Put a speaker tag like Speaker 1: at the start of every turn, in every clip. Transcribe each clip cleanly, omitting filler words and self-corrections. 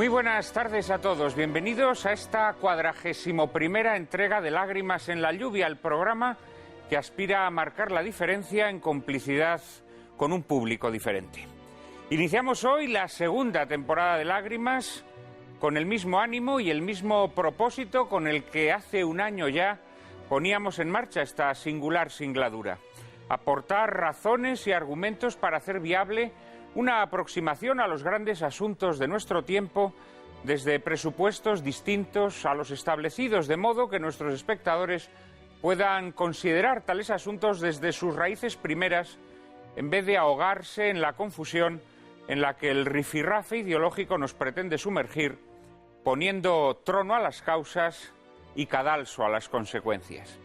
Speaker 1: Muy buenas tardes a todos. Bienvenidos a esta 41ª entrega de Lágrimas en la lluvia, el programa que aspira a marcar la diferencia en complicidad con un público diferente. Iniciamos hoy la segunda temporada de Lágrimas con el mismo ánimo y el mismo propósito con el que hace un año ya poníamos en marcha esta singular singladura: aportar razones y argumentos para hacer viable una aproximación a los grandes asuntos de nuestro tiempo desde presupuestos distintos a los establecidos, de modo que nuestros espectadores puedan considerar tales asuntos desde sus raíces primeras, en vez de ahogarse en la confusión en la que el rifirrafe ideológico nos pretende sumergir, poniendo trono a las causas y cadalso a las consecuencias.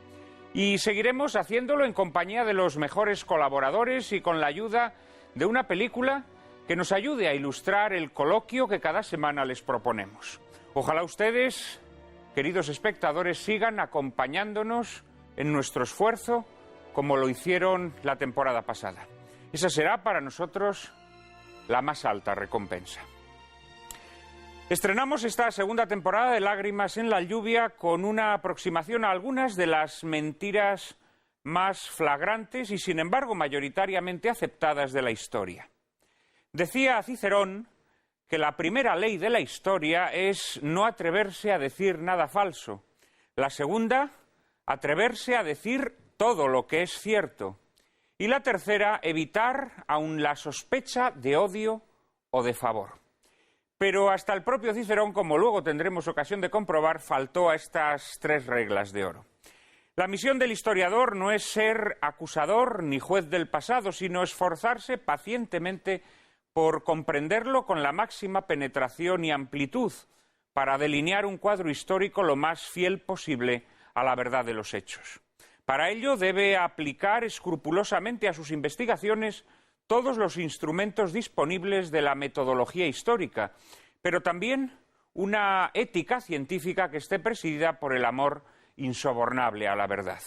Speaker 1: Y seguiremos haciéndolo en compañía de los mejores colaboradores y con la ayuda de una película que nos ayude a ilustrar el coloquio que cada semana les proponemos. Ojalá ustedes, queridos espectadores, sigan acompañándonos en nuestro esfuerzo como lo hicieron la temporada pasada. Esa será para nosotros la más alta recompensa. Estrenamos esta segunda temporada de Lágrimas en la lluvia con una aproximación a algunas de las mentiras más flagrantes y, sin embargo, mayoritariamente aceptadas de la historia. Decía Cicerón que la primera ley de la historia es no atreverse a decir nada falso. La segunda, atreverse a decir todo lo que es cierto. Y la tercera, evitar aun la sospecha de odio o de favor. Pero hasta el propio Cicerón, como luego tendremos ocasión de comprobar, faltó a estas tres reglas de oro. La misión del historiador no es ser acusador ni juez del pasado, sino esforzarse pacientemente por comprenderlo con la máxima penetración y amplitud, para delinear un cuadro histórico lo más fiel posible a la verdad de los hechos. Para ello debe aplicar escrupulosamente a sus investigaciones todos los instrumentos disponibles de la metodología histórica, pero también una ética científica que esté presidida por el amor insobornable a la verdad.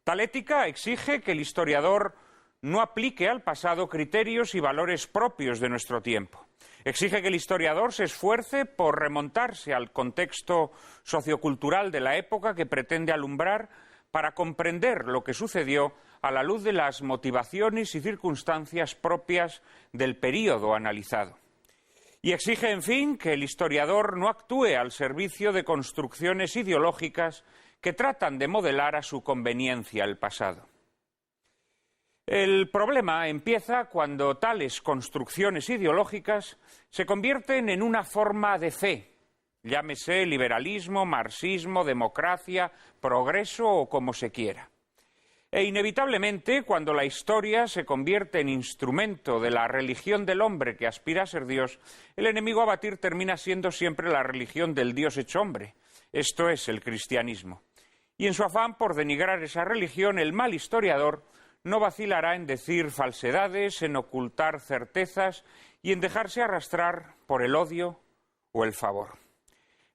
Speaker 1: Tal ética exige que el historiador no aplique al pasado criterios y valores propios de nuestro tiempo. Exige que el historiador se esfuerce por remontarse al contexto sociocultural de la época que pretende alumbrar para comprender lo que sucedió a la luz de las motivaciones y circunstancias propias del período analizado. Y exige, en fin, que el historiador no actúe al servicio de construcciones ideológicas que tratan de modelar a su conveniencia el pasado. El problema empieza cuando tales construcciones ideológicas se convierten en una forma de fe, llámese liberalismo, marxismo, democracia, progreso o como se quiera. E inevitablemente, cuando la historia se convierte en instrumento de la religión del hombre que aspira a ser Dios, el enemigo a batir termina siendo siempre la religión del Dios hecho hombre, esto es, el cristianismo. Y en su afán por denigrar esa religión, el mal historiador no vacilará en decir falsedades, en ocultar certezas y en dejarse arrastrar por el odio o el favor.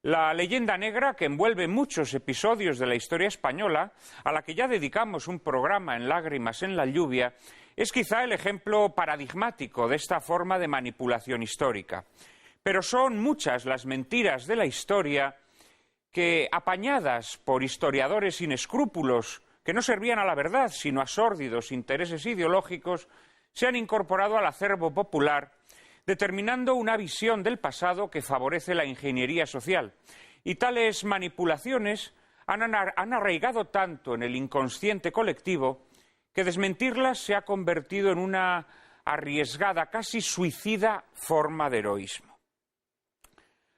Speaker 1: La leyenda negra que envuelve muchos episodios de la historia española, a la que ya dedicamos un programa en Lágrimas en la lluvia, es quizá el ejemplo paradigmático de esta forma de manipulación histórica. Pero son muchas las mentiras de la historia que, apañadas por historiadores sin escrúpulos, que no servían a la verdad, sino a sórdidos intereses ideológicos, se han incorporado al acervo popular, determinando una visión del pasado que favorece la ingeniería social. Y tales manipulaciones han arraigado tanto en el inconsciente colectivo que desmentirlas se ha convertido en una arriesgada, casi suicida forma de heroísmo.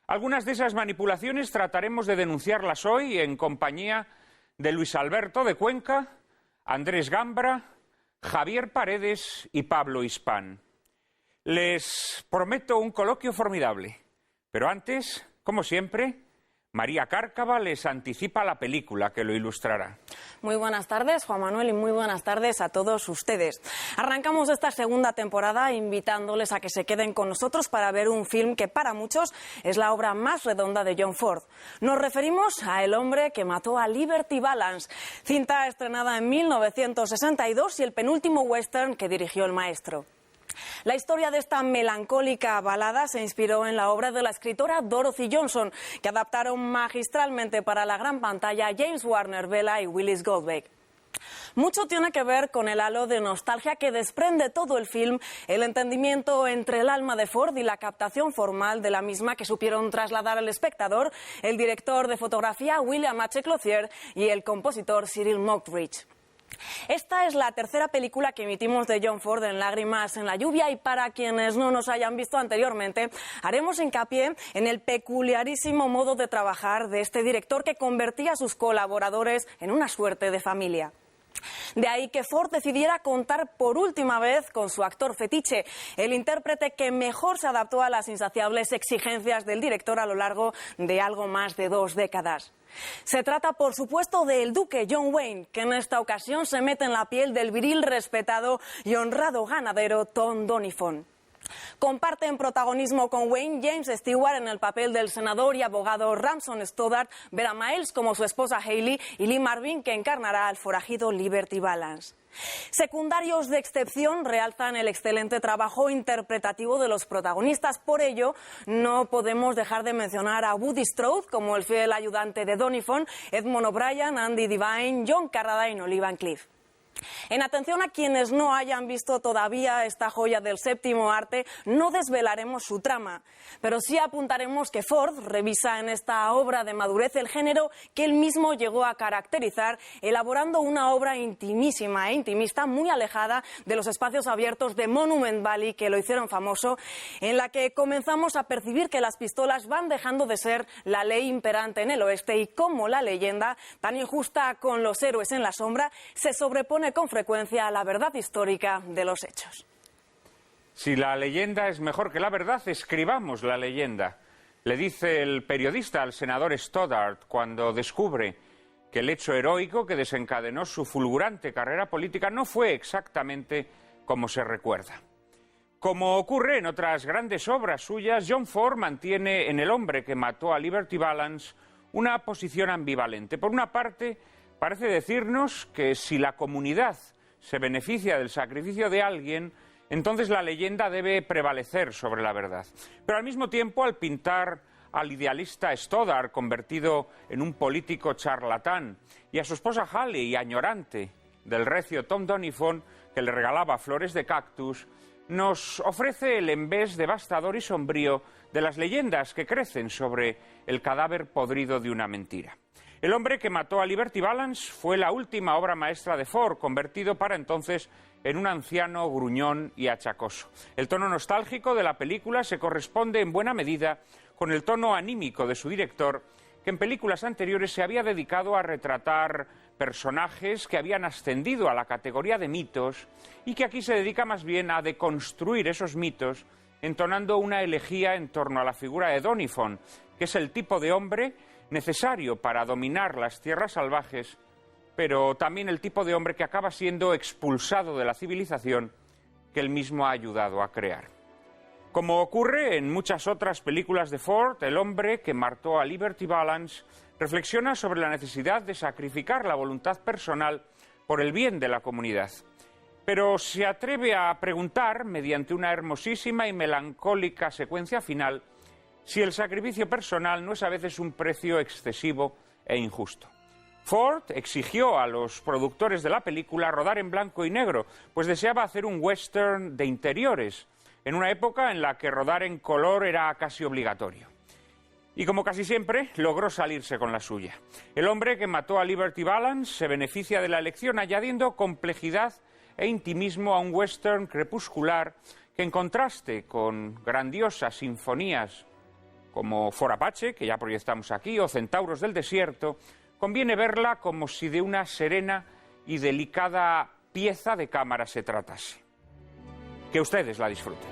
Speaker 1: Algunas de esas manipulaciones trataremos de denunciarlas hoy en compañía de Luis Alberto de Cuenca, Andrés Gambra, Javier Paredes y Pablo Hispán. Les prometo un coloquio formidable, pero antes, como siempre, María Cárcava les anticipa la película que lo ilustrará.
Speaker 2: Muy buenas tardes, Juan Manuel, y muy buenas tardes a todos ustedes. Arrancamos esta segunda temporada invitándoles a que se queden con nosotros para ver un film que para muchos es la obra más redonda de John Ford. Nos referimos a El hombre que mató a Liberty Balance, cinta estrenada en 1962 y el penúltimo western que dirigió el maestro. La historia de esta melancólica balada se inspiró en la obra de la escritora Dorothy Johnson, que adaptaron magistralmente para la gran pantalla James Warner Bella y Willis Goldberg. Mucho tiene que ver con el halo de nostalgia que desprende todo el film, el entendimiento entre el alma de Ford y la captación formal de la misma que supieron trasladar al espectador el director de fotografía William H. Clothier y el compositor Cyril Mockridge. Esta es la tercera película que emitimos de John Ford en Lágrimas en la lluvia, y para quienes no nos hayan visto anteriormente, haremos hincapié en el peculiarísimo modo de trabajar de este director que convertía a sus colaboradores en una suerte de familia. De ahí que Ford decidiera contar por última vez con su actor fetiche, el intérprete que mejor se adaptó a las insaciables exigencias del director a lo largo de algo más de 2 décadas. Se trata, por supuesto, del duque John Wayne, que en esta ocasión se mete en la piel del viril, respetado y honrado ganadero Tom Doniphan. Comparten protagonismo con Wayne James Stewart en el papel del senador y abogado Ramson Stoddard, Vera Miles como su esposa Hayley y Lee Marvin, que encarnará al forajido Liberty Balance. Secundarios de excepción realzan el excelente trabajo interpretativo de los protagonistas. Por ello, no podemos dejar de mencionar a Woody Strode como el fiel ayudante de Doniphan, Edmond O'Brien, Andy Devine, John Carradine o Lee Van Cleef. En atención a quienes no hayan visto todavía esta joya del séptimo arte, no desvelaremos su trama, pero sí apuntaremos que Ford revisa en esta obra de madurez el género que él mismo llegó a caracterizar, elaborando una obra intimísima e intimista, muy alejada de los espacios abiertos de Monument Valley que lo hicieron famoso, en la que comenzamos a percibir que las pistolas van dejando de ser la ley imperante en el oeste y cómo la leyenda, tan injusta con los héroes en la sombra, se sobrepone con frecuencia a la verdad histórica de los hechos.
Speaker 1: Si la leyenda es mejor que la verdad, escribamos la leyenda, le dice el periodista al senador Stoddard cuando descubre que el hecho heroico que desencadenó su fulgurante carrera política no fue exactamente como se recuerda. Como ocurre en otras grandes obras suyas, John Ford mantiene en El hombre que mató a Liberty Balance una posición ambivalente. Por una parte, parece decirnos que si la comunidad se beneficia del sacrificio de alguien, entonces la leyenda debe prevalecer sobre la verdad. Pero al mismo tiempo, al pintar al idealista Stoddard convertido en un político charlatán y a su esposa Hayley, añorante del recio Tom Doniphan, que le regalaba flores de cactus, nos ofrece el envés devastador y sombrío de las leyendas que crecen sobre el cadáver podrido de una mentira. El hombre que mató a Liberty Balance fue la última obra maestra de Ford, convertido para entonces en un anciano gruñón y achacoso. El tono nostálgico de la película se corresponde en buena medida con el tono anímico de su director, que en películas anteriores se había dedicado a retratar personajes que habían ascendido a la categoría de mitos y que aquí se dedica más bien a deconstruir esos mitos, entonando una elegía en torno a la figura de Doniphan, que es el tipo de hombre necesario para dominar las tierras salvajes, pero también el tipo de hombre que acaba siendo expulsado de la civilización que él mismo ha ayudado a crear. Como ocurre en muchas otras películas de Ford, el hombre que mató a Liberty Balance reflexiona sobre la necesidad de sacrificar la voluntad personal por el bien de la comunidad. Pero se atreve a preguntar, mediante una hermosísima y melancólica secuencia final, si el sacrificio personal no es a veces un precio excesivo e injusto. Ford exigió a los productores de la película rodar en blanco y negro, pues deseaba hacer un western de interiores, en una época en la que rodar en color era casi obligatorio. Y como casi siempre, logró salirse con la suya. El hombre que mató a Liberty Balance se beneficia de la elección añadiendo complejidad e intimismo a un western crepuscular que, en contraste con grandiosas sinfonías como Fort Apache, que ya proyectamos aquí, o Centauros del Desierto, conviene verla como si de una serena y delicada pieza de cámara se tratase. Que ustedes la disfruten.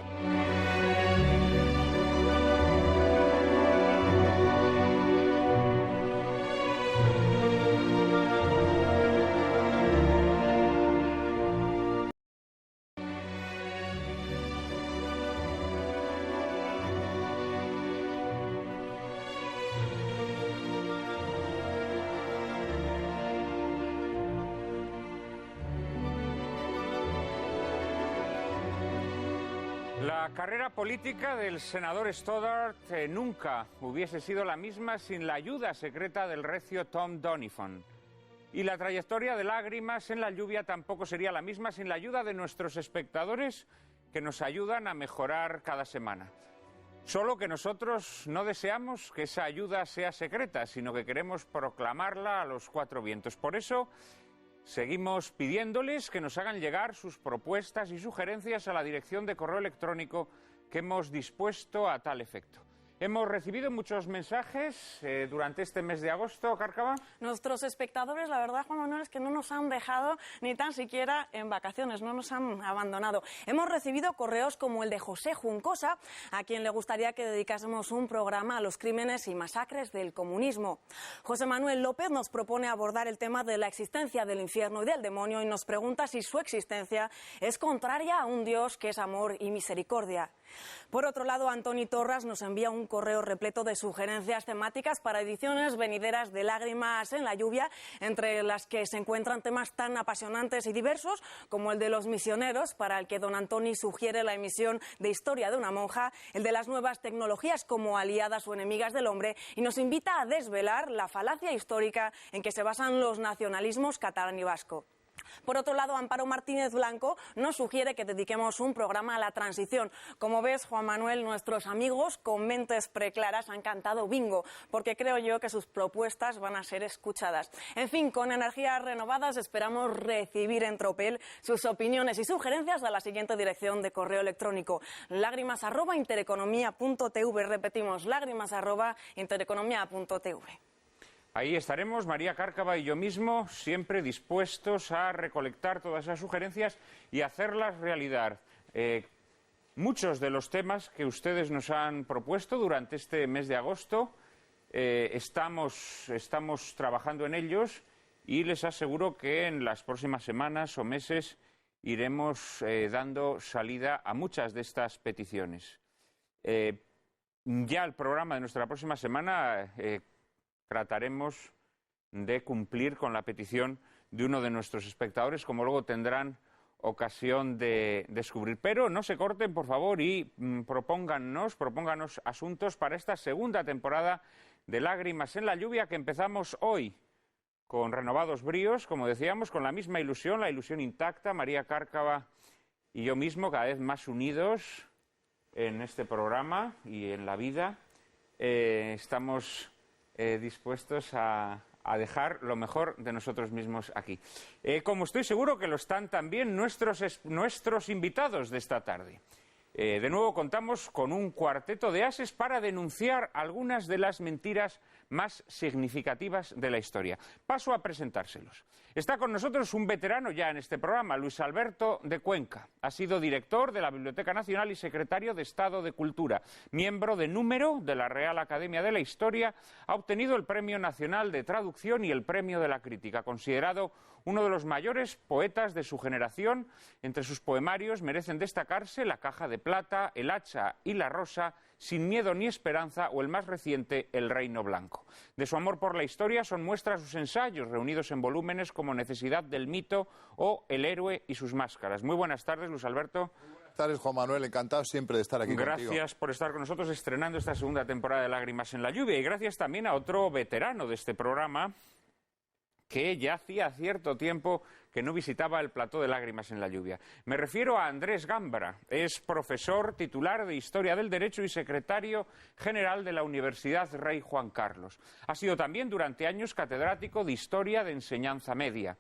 Speaker 1: La carrera política del senador Stoddart nunca hubiese sido la misma sin la ayuda secreta del recio Tom Doniphan. Y la trayectoria de Lágrimas en la lluvia tampoco sería la misma sin la ayuda de nuestros espectadores, que nos ayudan a mejorar cada semana. Solo que nosotros no deseamos que esa ayuda sea secreta, sino que queremos proclamarla a los cuatro vientos. Por eso seguimos pidiéndoles que nos hagan llegar sus propuestas y sugerencias a la dirección de correo electrónico que hemos dispuesto a tal efecto. Hemos recibido muchos mensajes durante este mes de agosto, Cárcava.
Speaker 2: Nuestros espectadores, la verdad, Juan Manuel, es que no nos han dejado ni tan siquiera en vacaciones, no nos han abandonado. Hemos recibido correos como el de José Juncosa, a quien le gustaría que dedicásemos un programa a los crímenes y masacres del comunismo. José Manuel López nos propone abordar el tema de la existencia del infierno y del demonio y nos pregunta si su existencia es contraria a un Dios que es amor y misericordia. Por otro lado, Antoni Torras nos envía un correo repleto de sugerencias temáticas para ediciones venideras de Lágrimas en la lluvia, entre las que se encuentran temas tan apasionantes y diversos como el de los misioneros, para el que don Antoni sugiere la emisión de Historia de una monja, el de las nuevas tecnologías como aliadas o enemigas del hombre, y nos invita a desvelar la falacia histórica en que se basan los nacionalismos catalán y vasco. Por otro lado, Amparo Martínez Blanco nos sugiere que dediquemos un programa a la transición. Como ves, Juan Manuel, nuestros amigos con mentes preclaras han cantado bingo, porque creo yo que sus propuestas van a ser escuchadas. En fin, con energías renovadas esperamos recibir en tropel sus opiniones y sugerencias a la siguiente dirección de correo electrónico: lágrimas@intereconomia.tv. Repetimos, lágrimas@intereconomia.tv.
Speaker 1: Ahí estaremos, María Cárcava y yo mismo, siempre dispuestos a recolectar todas esas sugerencias y hacerlas realidad. Muchos de los temas que ustedes nos han propuesto durante este mes de agosto, estamos trabajando en ellos y les aseguro que en las próximas semanas o meses iremos dando salida a muchas de estas peticiones. Ya el programa de nuestra próxima semana trataremos de cumplir con la petición de uno de nuestros espectadores, como luego tendrán ocasión de descubrir. Pero no se corten, por favor, y propónganos asuntos para esta segunda temporada de Lágrimas en la lluvia, que empezamos hoy con renovados bríos, como decíamos, con la misma ilusión, la ilusión intacta, María Cárcava y yo mismo, cada vez más unidos en este programa y en la vida. Estamos dispuestos a dejar lo mejor de nosotros mismos aquí. Como estoy seguro que lo están también nuestros invitados de esta tarde. De nuevo contamos con un cuarteto de ases para denunciar algunas de las mentiras más significativas de la historia. Paso a presentárselos. Está con nosotros un veterano ya en este programa, Luis Alberto de Cuenca. Ha sido director de la Biblioteca Nacional y secretario de Estado de Cultura. Miembro de número de la Real Academia de la Historia, ha obtenido el Premio Nacional de Traducción y el Premio de la Crítica. Considerado uno de los mayores poetas de su generación, entre sus poemarios merecen destacarse La caja de plata, El hacha y la rosa, Sin miedo ni esperanza o el más reciente, El reino blanco. De su amor por la historia son muestras sus ensayos, reunidos en volúmenes como Necesidad del mito o El héroe y sus máscaras. Muy buenas tardes, Luis Alberto.
Speaker 3: Buenas tardes, Juan Manuel. Encantado siempre de estar aquí contigo.
Speaker 1: Gracias por estar con nosotros estrenando esta segunda temporada de Lágrimas en la lluvia. Y gracias también a otro veterano de este programa, que ya hacía cierto tiempo que no visitaba el plató de Lágrimas en la lluvia. Me refiero a Andrés Gambra. Es profesor titular de Historia del Derecho y secretario general de la Universidad Rey Juan Carlos. Ha sido también durante años catedrático de Historia de Enseñanza Media.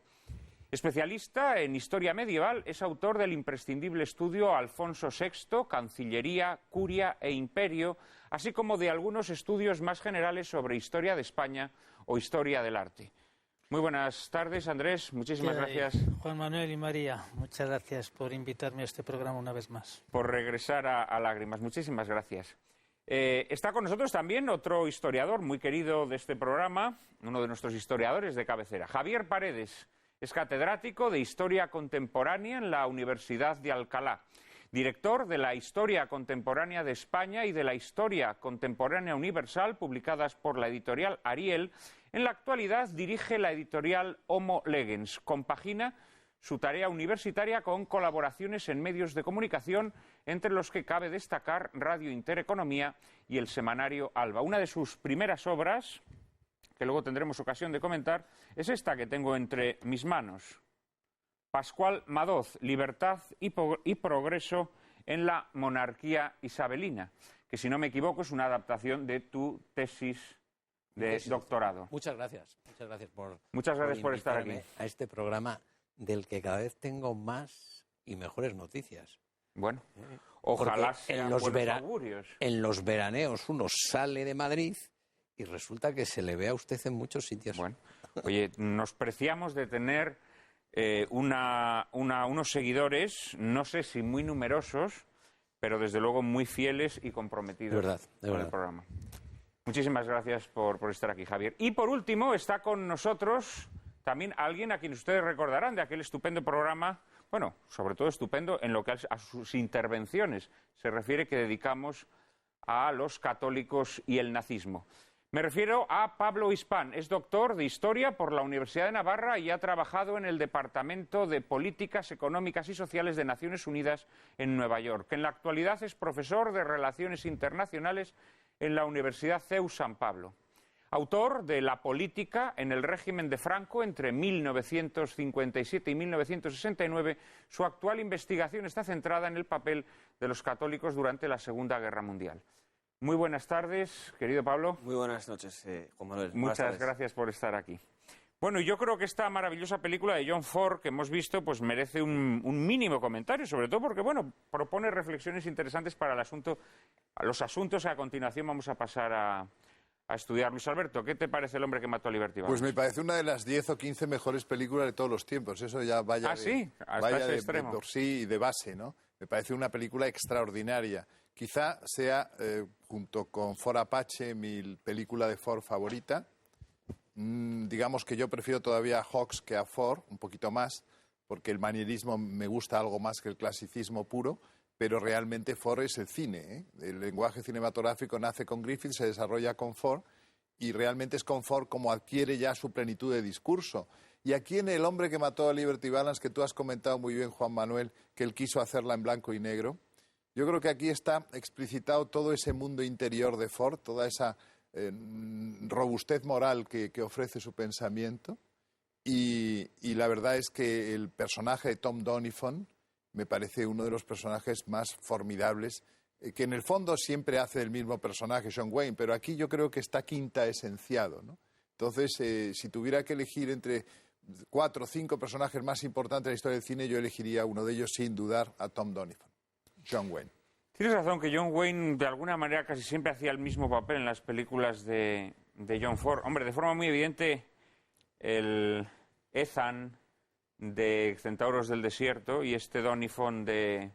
Speaker 1: Especialista en historia medieval, es autor del imprescindible estudio Alfonso VI, Cancillería, Curia e Imperio, así como de algunos estudios más generales sobre historia de España o historia del arte. Muy buenas tardes, Andrés. Muchísimas gracias.
Speaker 4: Juan Manuel y María, muchas gracias por invitarme a este programa una vez más.
Speaker 1: Por regresar a Lágrimas. Muchísimas gracias. Está con nosotros también otro historiador muy querido de este programa, uno de nuestros historiadores de cabecera, Javier Paredes. Es catedrático de Historia Contemporánea en la Universidad de Alcalá, director de la Historia Contemporánea de España y de la Historia Contemporánea Universal, publicadas por la editorial Ariel. En la actualidad dirige la editorial Homo Legens. Compagina su tarea universitaria con colaboraciones en medios de comunicación, entre los que cabe destacar Radio Intereconomía y el semanario Alba. Una de sus primeras obras, que luego tendremos ocasión de comentar, es esta que tengo entre mis manos. Pascual Madoz, Libertad y Progreso en la monarquía isabelina, que si no me equivoco es una adaptación de tu tesis de doctorado.
Speaker 5: Muchas gracias por
Speaker 1: estar aquí.
Speaker 5: A este programa del que cada vez tengo más y mejores noticias.
Speaker 1: Bueno, ojalá sean buenos augurios.
Speaker 5: En los veraneos uno sale de Madrid y resulta que se le ve a usted en muchos sitios.
Speaker 1: Bueno, oye, nos preciamos de tener unos seguidores, no sé si muy numerosos, pero desde luego muy fieles y comprometidos con el programa. Muchísimas gracias por estar aquí, Javier. Y por último, está con nosotros también alguien a quien ustedes recordarán de aquel estupendo programa, bueno, sobre todo estupendo en lo que a sus intervenciones se refiere, que dedicamos a los católicos y el nazismo. Me refiero a Pablo Hispán. Es doctor de Historia por la Universidad de Navarra y ha trabajado en el Departamento de Políticas Económicas y Sociales de Naciones Unidas en Nueva York. En la actualidad es profesor de Relaciones Internacionales en la Universidad CEU San Pablo. Autor de La política en el régimen de Franco entre 1957 y 1969, su actual investigación está centrada en el papel de los católicos durante la Segunda Guerra Mundial. Muy buenas tardes, querido Pablo.
Speaker 6: Muy buenas noches, Juan Manuel.
Speaker 1: Muchas gracias por estar aquí. Bueno, yo creo que esta maravillosa película de John Ford que hemos visto pues merece un mínimo comentario, sobre todo porque bueno, propone reflexiones interesantes para los asuntos que a continuación vamos a pasar a estudiar. Luis Alberto, ¿qué te parece El hombre que mató a Liberty Balance?
Speaker 3: Pues me parece una de las 10 o 15 mejores películas de todos los tiempos. Eso ya vaya
Speaker 1: sí, hasta ese extremo.
Speaker 3: De por sí y de base, ¿no? Me parece una película extraordinaria. Quizá sea, junto con Ford Apache, mi película de Ford favorita. Digamos que yo prefiero todavía a Hawks que a Ford, un poquito más, porque el manierismo me gusta algo más que el clasicismo puro, pero realmente Ford es el cine, ¿eh? El lenguaje cinematográfico nace con Griffith, se desarrolla con Ford, y realmente es con Ford como adquiere ya su plenitud de discurso. Y aquí en El hombre que mató a Liberty Balance, que tú has comentado muy bien, Juan Manuel, que él quiso hacerla en blanco y negro, yo creo que aquí está explicitado todo ese mundo interior de Ford, toda esa robustez moral que ofrece su pensamiento. Y la verdad es que el personaje de Tom Doniphan me parece uno de los personajes más formidables, que en el fondo siempre hace el mismo personaje, John Wayne, pero aquí yo creo que está quinta esenciado, ¿no? Entonces, si tuviera que elegir entre 4 o 5 personajes más importantes de la historia del cine, yo elegiría uno de ellos sin dudar a Tom Doniphan. John Wayne.
Speaker 1: Tienes razón que John Wayne de alguna manera casi siempre hacía el mismo papel en las películas de John Ford. Hombre, de forma muy evidente, el Ethan de Centauros del Desierto y este Doniphan de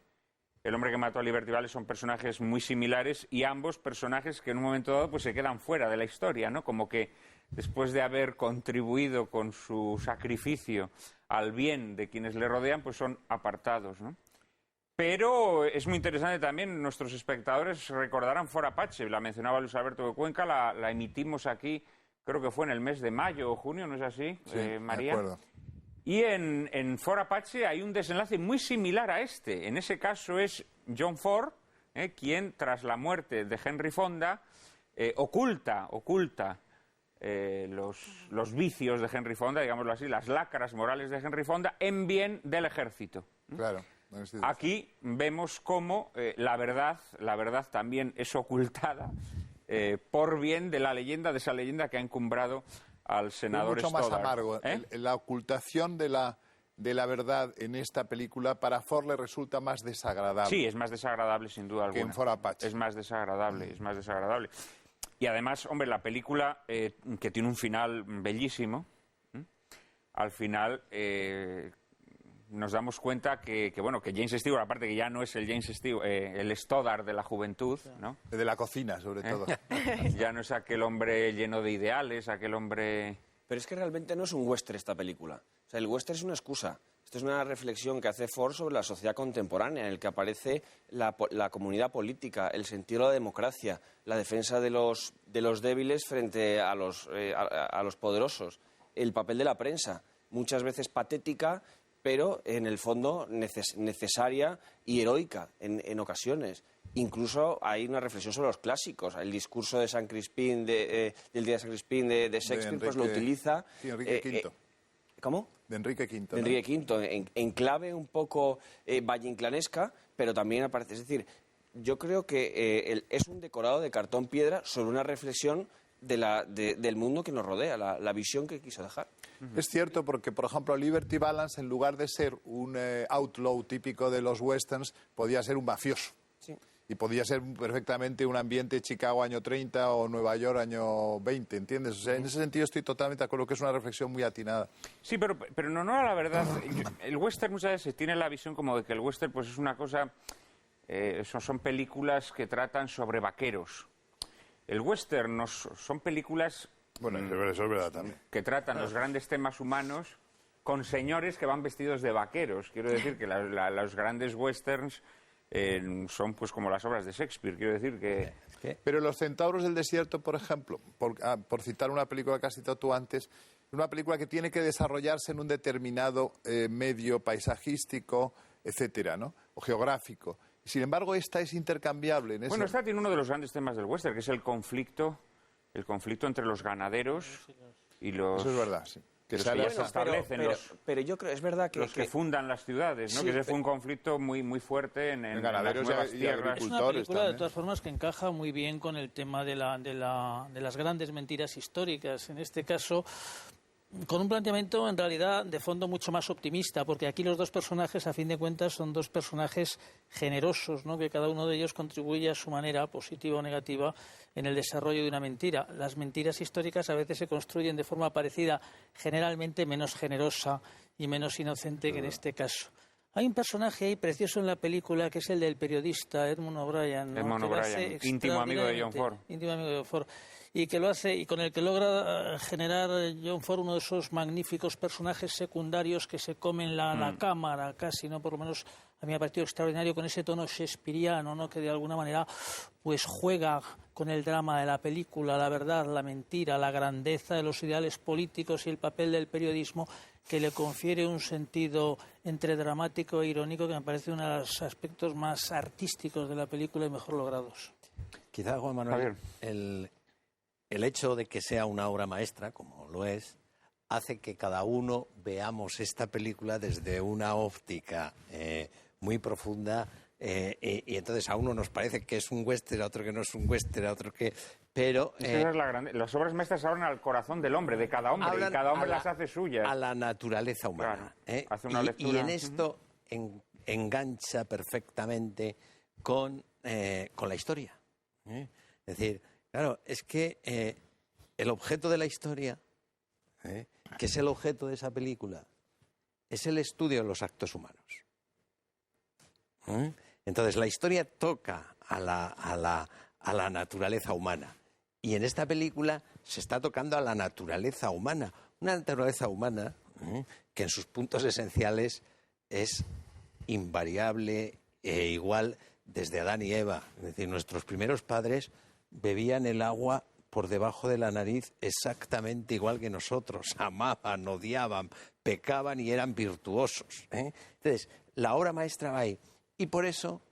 Speaker 1: El hombre que mató a Liberty Valance son personajes muy similares y ambos personajes que en un momento dado pues se quedan fuera de la historia, ¿no? Como que después de haber contribuido con su sacrificio al bien de quienes le rodean, pues son apartados, ¿no? Pero es muy interesante también, nuestros espectadores recordarán Ford Apache, la mencionaba Luis Alberto de Cuenca, la emitimos aquí, creo que fue en el mes de mayo o junio, ¿no es así,
Speaker 3: sí,
Speaker 1: María?
Speaker 3: De acuerdo.
Speaker 1: Y en Ford Apache hay un desenlace muy similar a este. En ese caso es John Ford, quien tras la muerte de Henry Fonda oculta los vicios de Henry Fonda, digámoslo así, las lacras morales de Henry Fonda en bien del ejército.
Speaker 3: Claro.
Speaker 1: Aquí vemos cómo la verdad también es ocultada por bien de esa leyenda que ha encumbrado al senador
Speaker 3: Stoddard. Mucho más amargo. La ocultación de la verdad en esta película para Ford le resulta más desagradable.
Speaker 1: Sí, es más desagradable sin duda alguna.
Speaker 3: Que en Ford Apache.
Speaker 1: Es más desagradable. Y además, hombre, la película que tiene un final bellísimo, al final nos damos cuenta que James Stewart, aparte que ya no es el James Stewart, el Stoddard de la juventud, ¿no?
Speaker 3: De la cocina, sobre todo.
Speaker 1: Ya no es aquel hombre lleno de ideales, aquel hombre...
Speaker 6: Pero es que realmente no es un western esta película. O sea, el western es una excusa. Esto es una reflexión que hace Ford sobre la sociedad contemporánea, en el que aparece la comunidad política, el sentido de la democracia, la defensa de los débiles frente a los poderosos, el papel de la prensa, muchas veces patética, pero en el fondo necesaria y heroica en ocasiones. Incluso hay una reflexión sobre los clásicos. El discurso de San Crispín, del día de San Crispín de Shakespeare, pues lo utiliza.
Speaker 3: Sí, Enrique V.
Speaker 6: ¿Cómo?
Speaker 3: De Enrique V.
Speaker 6: De Enrique V, en clave un poco valleinclanesca, pero también aparece. Es decir, yo creo que es un decorado de cartón piedra sobre una reflexión del mundo que nos rodea, la visión que quiso dejar.
Speaker 3: Es cierto, porque, por ejemplo, Liberty Balance, en lugar de ser un outlaw típico de los westerns, podía ser un mafioso.
Speaker 6: Sí.
Speaker 3: Y podía ser perfectamente un ambiente Chicago año 30 o Nueva York año 20, ¿entiendes? O sea, en ese sentido estoy totalmente de acuerdo que es una reflexión muy atinada.
Speaker 1: Sí, pero no, la verdad, el western muchas veces tiene la visión como de que el western pues es una cosa, son películas que tratan sobre vaqueros. El western son películas
Speaker 3: Bueno, eso es verdad también.
Speaker 1: que tratan los grandes temas humanos con señores que van vestidos de vaqueros. Quiero decir que los grandes westerns son pues como las obras de Shakespeare. Quiero decir que...
Speaker 3: Pero Los centauros del desierto, por ejemplo, por citar una película que has citado tú antes, es una película que tiene que desarrollarse en un determinado medio paisajístico, etcétera, ¿no? O geográfico. Sin embargo, esta es intercambiable.
Speaker 1: Bueno, esta tiene uno de los grandes temas del western, que es el conflicto entre los ganaderos y los...
Speaker 3: Eso es verdad, sí.
Speaker 1: Que se establecen
Speaker 6: pero yo creo, es verdad que...
Speaker 1: los que fundan las ciudades, ¿no?
Speaker 6: Sí,
Speaker 1: que ese fue un conflicto muy, muy fuerte en
Speaker 3: ganaderos
Speaker 1: las nuevas
Speaker 3: y
Speaker 1: tierras.
Speaker 4: Es una película, de todas formas, que encaja muy bien con el tema de las grandes mentiras históricas. En este caso, con un planteamiento, en realidad, de fondo mucho más optimista, porque aquí los dos personajes, a fin de cuentas, son dos personajes generosos, ¿no? Que cada uno de ellos contribuye a su manera, positiva o negativa, en el desarrollo de una mentira. Las mentiras históricas a veces se construyen de forma parecida, generalmente menos generosa y menos inocente que en este caso. Hay un personaje ahí precioso en la película que es el del periodista Edmund O'Brien, ¿no?
Speaker 1: Edmund O'Brien, íntimo amigo de John Ford.
Speaker 4: Íntimo amigo de John Ford. Y que lo hace, y con el que logra generar John Ford uno de esos magníficos personajes secundarios que se comen la cámara casi, ¿no? Por lo menos a mí me ha parecido extraordinario con ese tono shakespeariano, ¿no? Que de alguna manera pues juega con el drama de la película, la verdad, la mentira, la grandeza de los ideales políticos y el papel del periodismo, que le confiere un sentido entre dramático e irónico que me parece uno de los aspectos más artísticos de la película y mejor logrados.
Speaker 5: Quizá, Juan Manuel, el hecho de que sea una obra maestra, como lo es, hace que cada uno veamos esta película desde una óptica muy profunda y entonces a uno nos parece que es un western, a otro que no es un western, a otro que... Pero
Speaker 1: las obras maestras hablan al corazón del hombre, de cada hombre, y cada hombre las hace suyas.
Speaker 5: A la naturaleza humana.
Speaker 1: Claro, hace una lectura.
Speaker 5: Y en esto engancha perfectamente con la historia. Es decir, claro, es que el objeto de la historia, que es el objeto de esa película, es el estudio de los actos humanos. Entonces, la historia toca a la naturaleza humana. Y en esta película se está tocando a la naturaleza humana. Una naturaleza humana que en sus puntos esenciales es invariable e igual desde Adán y Eva. Es decir, nuestros primeros padres bebían el agua por debajo de la nariz exactamente igual que nosotros. Amaban, odiaban, pecaban y eran virtuosos. Entonces, la obra maestra va ahí. Y por eso,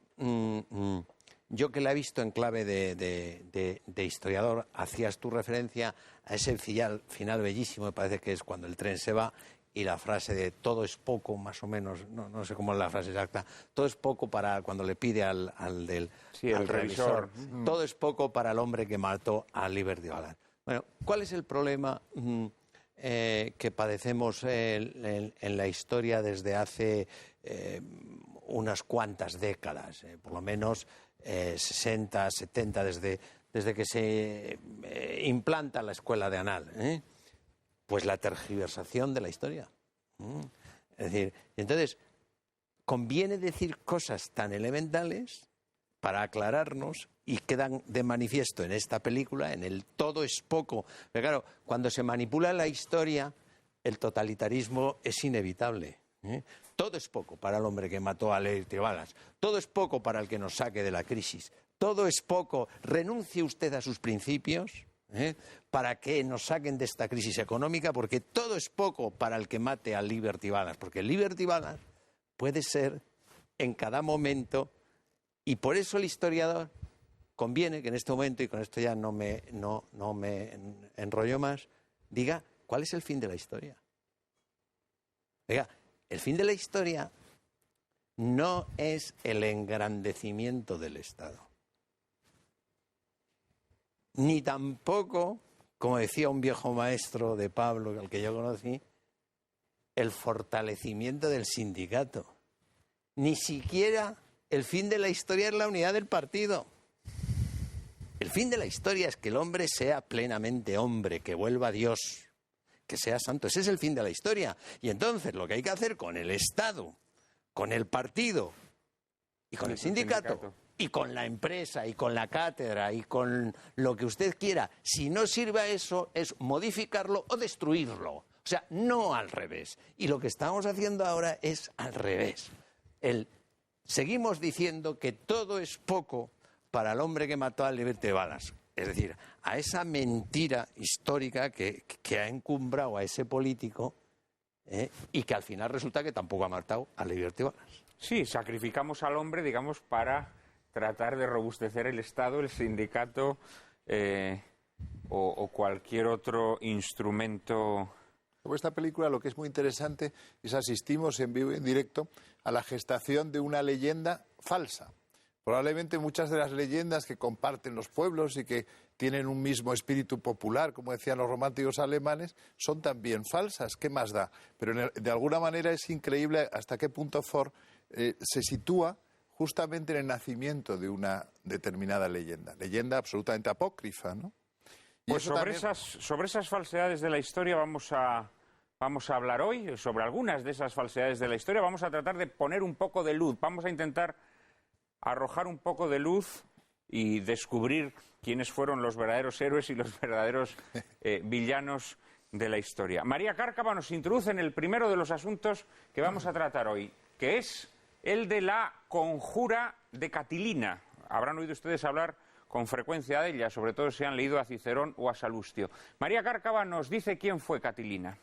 Speaker 5: yo que la he visto en clave de historiador, hacías tu referencia a ese final bellísimo, me parece que es cuando el tren se va, y la frase de todo es poco, más o menos, no sé cómo es la frase exacta, todo es poco para cuando le pide al revisor, todo es poco para el hombre que mató a Liberty Balance. Bueno, ¿cuál es el problema que padecemos en la historia desde hace unas cuantas décadas, por lo menos 60, 70, desde que se implanta la escuela de Anal? Pues la tergiversación de la historia. Es decir, entonces, conviene decir cosas tan elementales para aclararnos y quedan de manifiesto en esta película, en el todo es poco. Pero claro, cuando se manipula la historia, el totalitarismo es inevitable. Todo es poco para el hombre que mató a Liberty Balance. Todo es poco para el que nos saque de la crisis. Todo es poco. Renuncie usted a sus principios para que nos saquen de esta crisis económica, porque todo es poco para el que mate al Liberty Balance, porque el Liberty Balance puede ser en cada momento, y por eso el historiador conviene que en este momento, y con esto ya no me enrollo más, diga cuál es el fin de la historia. Oiga, el fin de la historia no es el engrandecimiento del Estado, ni tampoco, como decía un viejo maestro de Pablo, al que yo conocí, el fortalecimiento del sindicato. Ni siquiera el fin de la historia es la unidad del partido. El fin de la historia es que el hombre sea plenamente hombre, que vuelva a Dios, que sea santo. Ese es el fin de la historia. Y entonces lo que hay que hacer con el Estado, con el partido y con el sindicato y con la empresa y con la cátedra y con lo que usted quiera, si no sirve a eso, es modificarlo o destruirlo. O sea, no al revés. Y lo que estamos haciendo ahora es al revés. Seguimos diciendo que todo es poco para el hombre que mató a Liberty Balance. Es decir, a esa mentira histórica que ha encumbrado a ese político y que al final resulta que tampoco ha matado a Liberty Balance.
Speaker 1: Sí, sacrificamos al hombre, digamos, para tratar de robustecer el Estado, el sindicato o cualquier otro instrumento.
Speaker 3: Sobre esta película lo que es muy interesante es asistimos en vivo y en directo a la gestación de una leyenda falsa. Probablemente muchas de las leyendas que comparten los pueblos y que tienen un mismo espíritu popular, como decían los románticos alemanes, son también falsas. ¿Qué más da? Pero de alguna manera es increíble hasta qué punto Ford se sitúa justamente en el nacimiento de una determinada leyenda absolutamente apócrifa, ¿no? Y
Speaker 1: pues sobre esas falsedades de la historia vamos a hablar hoy, sobre algunas de esas falsedades de la historia. Vamos a tratar de poner un poco de luz, vamos a intentar arrojar un poco de luz y descubrir quiénes fueron los verdaderos héroes y los verdaderos villanos de la historia. María Cárcava nos introduce en el primero de los asuntos que vamos a tratar hoy, que es el de la conjura de Catilina. Habrán oído ustedes hablar con frecuencia de ella, sobre todo si han leído a Cicerón o a Salustio. María Cárcava nos dice quién fue Catilina.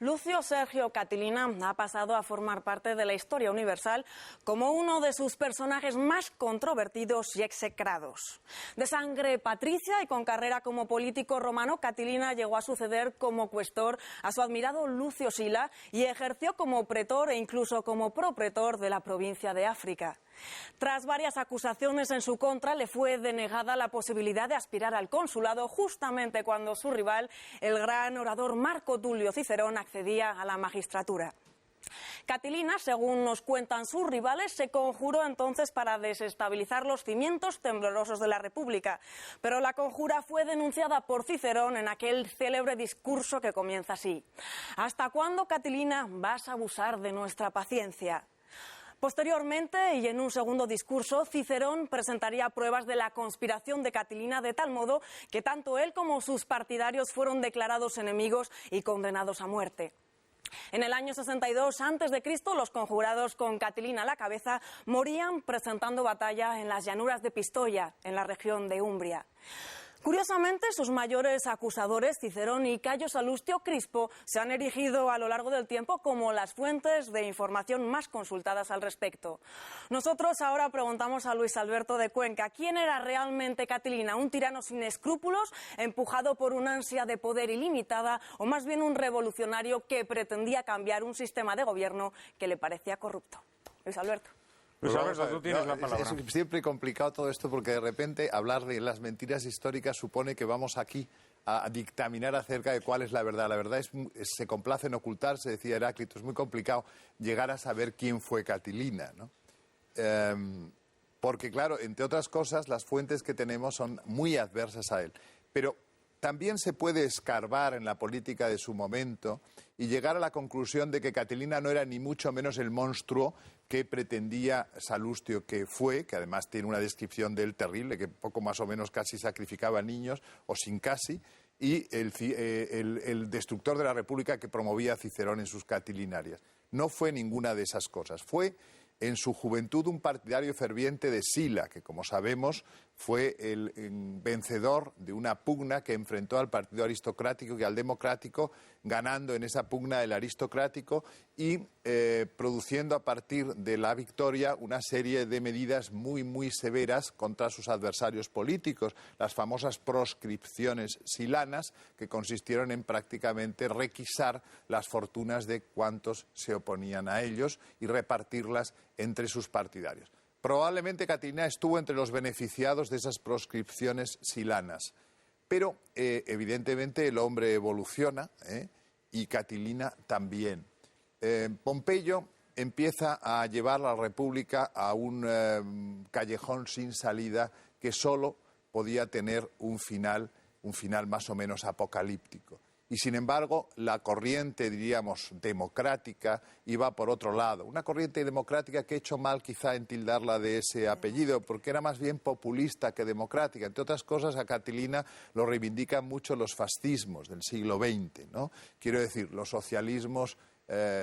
Speaker 2: Lucio Sergio Catilina ha pasado a formar parte de la historia universal como uno de sus personajes más controvertidos y execrados. De sangre patricia y con carrera como político romano, Catilina llegó a suceder como cuestor a su admirado Lucio Sila y ejerció como pretor e incluso como propretor de la provincia de África. Tras varias acusaciones en su contra, le fue denegada la posibilidad de aspirar al consulado justamente cuando su rival, el gran orador Marco Tulio Cicerón, accedía a la magistratura. Catilina, según nos cuentan sus rivales, se conjuró entonces para desestabilizar los cimientos temblorosos de la República. Pero la conjura fue denunciada por Cicerón en aquel célebre discurso que comienza así: ¿Hasta cuándo, Catilina, vas a abusar de nuestra paciencia? Posteriormente, y en un segundo discurso, Cicerón presentaría pruebas de la conspiración de Catilina de tal modo que tanto él como sus partidarios fueron declarados enemigos y condenados a muerte. En el año 62 a.C., los conjurados con Catilina a la cabeza morían presentando batalla en las llanuras de Pistoia, en la región de Umbria. Curiosamente, sus mayores acusadores, Cicerón y Cayo Salustio Crispo, se han erigido a lo largo del tiempo como las fuentes de información más consultadas al respecto. Nosotros ahora preguntamos a Luis Alberto de Cuenca, ¿quién era realmente Catilina? ¿Un tirano sin escrúpulos, empujado por una ansia de poder ilimitada, o más bien un revolucionario que pretendía cambiar un sistema de gobierno que le parecía corrupto? Luis Alberto.
Speaker 1: Luis Alberto, tú tienes la palabra.
Speaker 3: Es siempre complicado todo esto porque de repente hablar de las mentiras históricas supone que vamos aquí a dictaminar acerca de cuál es la verdad. La verdad se complace en ocultarse, decía Heráclito. Es muy complicado llegar a saber quién fue Catilina, ¿no? Porque, claro, entre otras cosas, las fuentes que tenemos son muy adversas a él. Pero también se puede escarbar en la política de su momento y llegar a la conclusión de que Catilina no era ni mucho menos el monstruo que pretendía Salustio que fue, que además tiene una descripción de él terrible, que poco más o menos casi sacrificaba a niños, o sin casi, y el destructor de la República que promovía a Cicerón en sus catilinarias. No fue ninguna de esas cosas. Fue en su juventud un partidario ferviente de Sila, que como sabemos fue el vencedor de una pugna que enfrentó al partido aristocrático y al democrático, ganando en esa pugna el aristocrático y produciendo a partir de la victoria una serie de medidas muy, muy severas contra sus adversarios políticos, las famosas proscripciones silanas, que consistieron en prácticamente requisar las fortunas de cuantos se oponían a ellos y repartirlas entre sus partidarios. Probablemente Catilina estuvo entre los beneficiados de esas proscripciones silanas, pero evidentemente el hombre evoluciona y Catilina también. Pompeyo empieza a llevar a la República a un callejón sin salida que solo podía tener un final más o menos apocalíptico. Y sin embargo, la corriente, diríamos, democrática iba por otro lado. Una corriente democrática que he hecho mal quizá en tildarla de ese apellido, porque era más bien populista que democrática. Entre otras cosas, a Catilina lo reivindican mucho los fascismos del siglo XX, ¿no? Quiero decir, los socialismos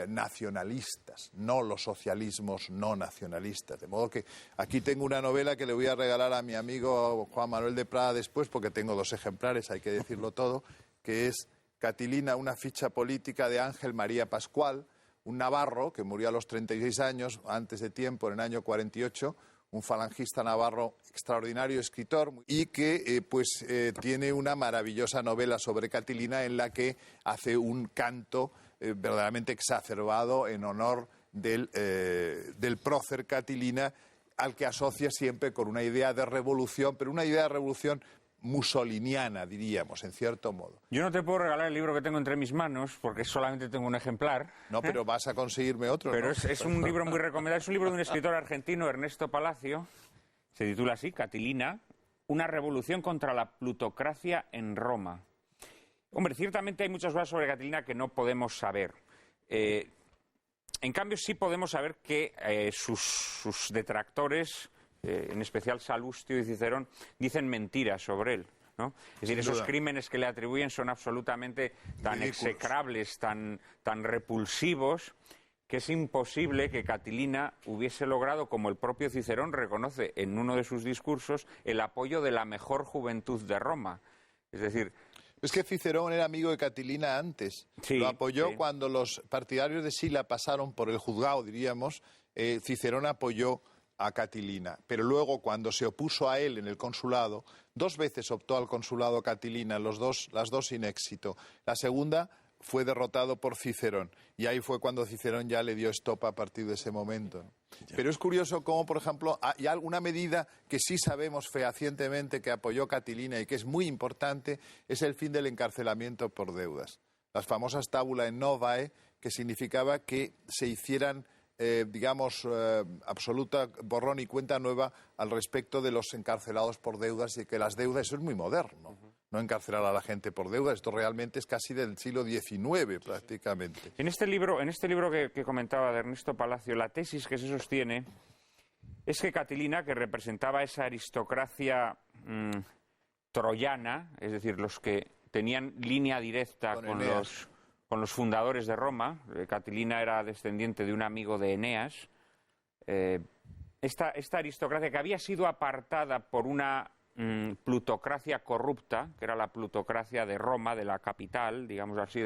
Speaker 3: nacionalistas, no los socialismos no nacionalistas. De modo que aquí tengo una novela que le voy a regalar a mi amigo Juan Manuel de Prada después, porque tengo 2 ejemplares, hay que decirlo todo, que es Catilina, una ficha política de Ángel María Pascual, un navarro que murió a los 36 años, antes de tiempo, en el año 48, un falangista navarro extraordinario, escritor, y que tiene una maravillosa novela sobre Catilina en la que hace un canto verdaderamente exacerbado en honor del prócer Catilina, al que asocia siempre con una idea de revolución, pero una idea de revolución mussoliniana, diríamos, en cierto modo.
Speaker 1: Yo no te puedo regalar el libro que tengo entre mis manos, porque solamente tengo un ejemplar.
Speaker 3: No, pero vas a conseguirme otro,
Speaker 1: Pero
Speaker 3: ¿no?
Speaker 1: es un libro muy recomendable. Es un libro de un escritor argentino, Ernesto Palacio. Se titula así, Catilina, una revolución contra la plutocracia en Roma. Hombre, ciertamente hay muchas cosas sobre Catilina que no podemos saber. En cambio, sí podemos saber que sus detractores, en especial Salustio y Cicerón, dicen mentiras sobre él, ¿no? Es decir, esos crímenes que le atribuyen son absolutamente tan execrables, tan repulsivos, que es imposible que Catilina hubiese logrado, como el propio Cicerón reconoce en uno de sus discursos, el apoyo de la mejor juventud de Roma. Es decir...
Speaker 3: Es que Cicerón era amigo de Catilina antes.
Speaker 1: Sí,
Speaker 3: lo apoyó
Speaker 1: sí.
Speaker 3: Cuando los partidarios de Sila pasaron por el juzgado, diríamos, Cicerón apoyó a Catilina, pero luego cuando se opuso a él en el consulado, 2 veces optó al consulado Catilina, las dos sin éxito. La segunda fue derrotado por Cicerón y ahí fue cuando Cicerón ya le dio stop a partir de ese momento. Pero es curioso cómo, por ejemplo, hay alguna medida que sí sabemos fehacientemente que apoyó Catilina y que es muy importante, es el fin del encarcelamiento por deudas. Las famosas tabulae novae, que significaba que se hicieran absoluta borrón y cuenta nueva al respecto de los encarcelados por deudas y que las deudas, eso es muy moderno, no encarcelar a la gente por deudas, esto realmente es casi del siglo XIX prácticamente.
Speaker 1: En este libro que comentaba de Ernesto Palacio, la tesis que se sostiene es que Catilina, que representaba esa aristocracia troyana, es decir, los que tenían línea directa con los fundadores de Roma. Catilina era descendiente de un amigo de Eneas. Esta aristocracia que había sido apartada por una plutocracia corrupta, que era la plutocracia de Roma, de la capital, digamos así,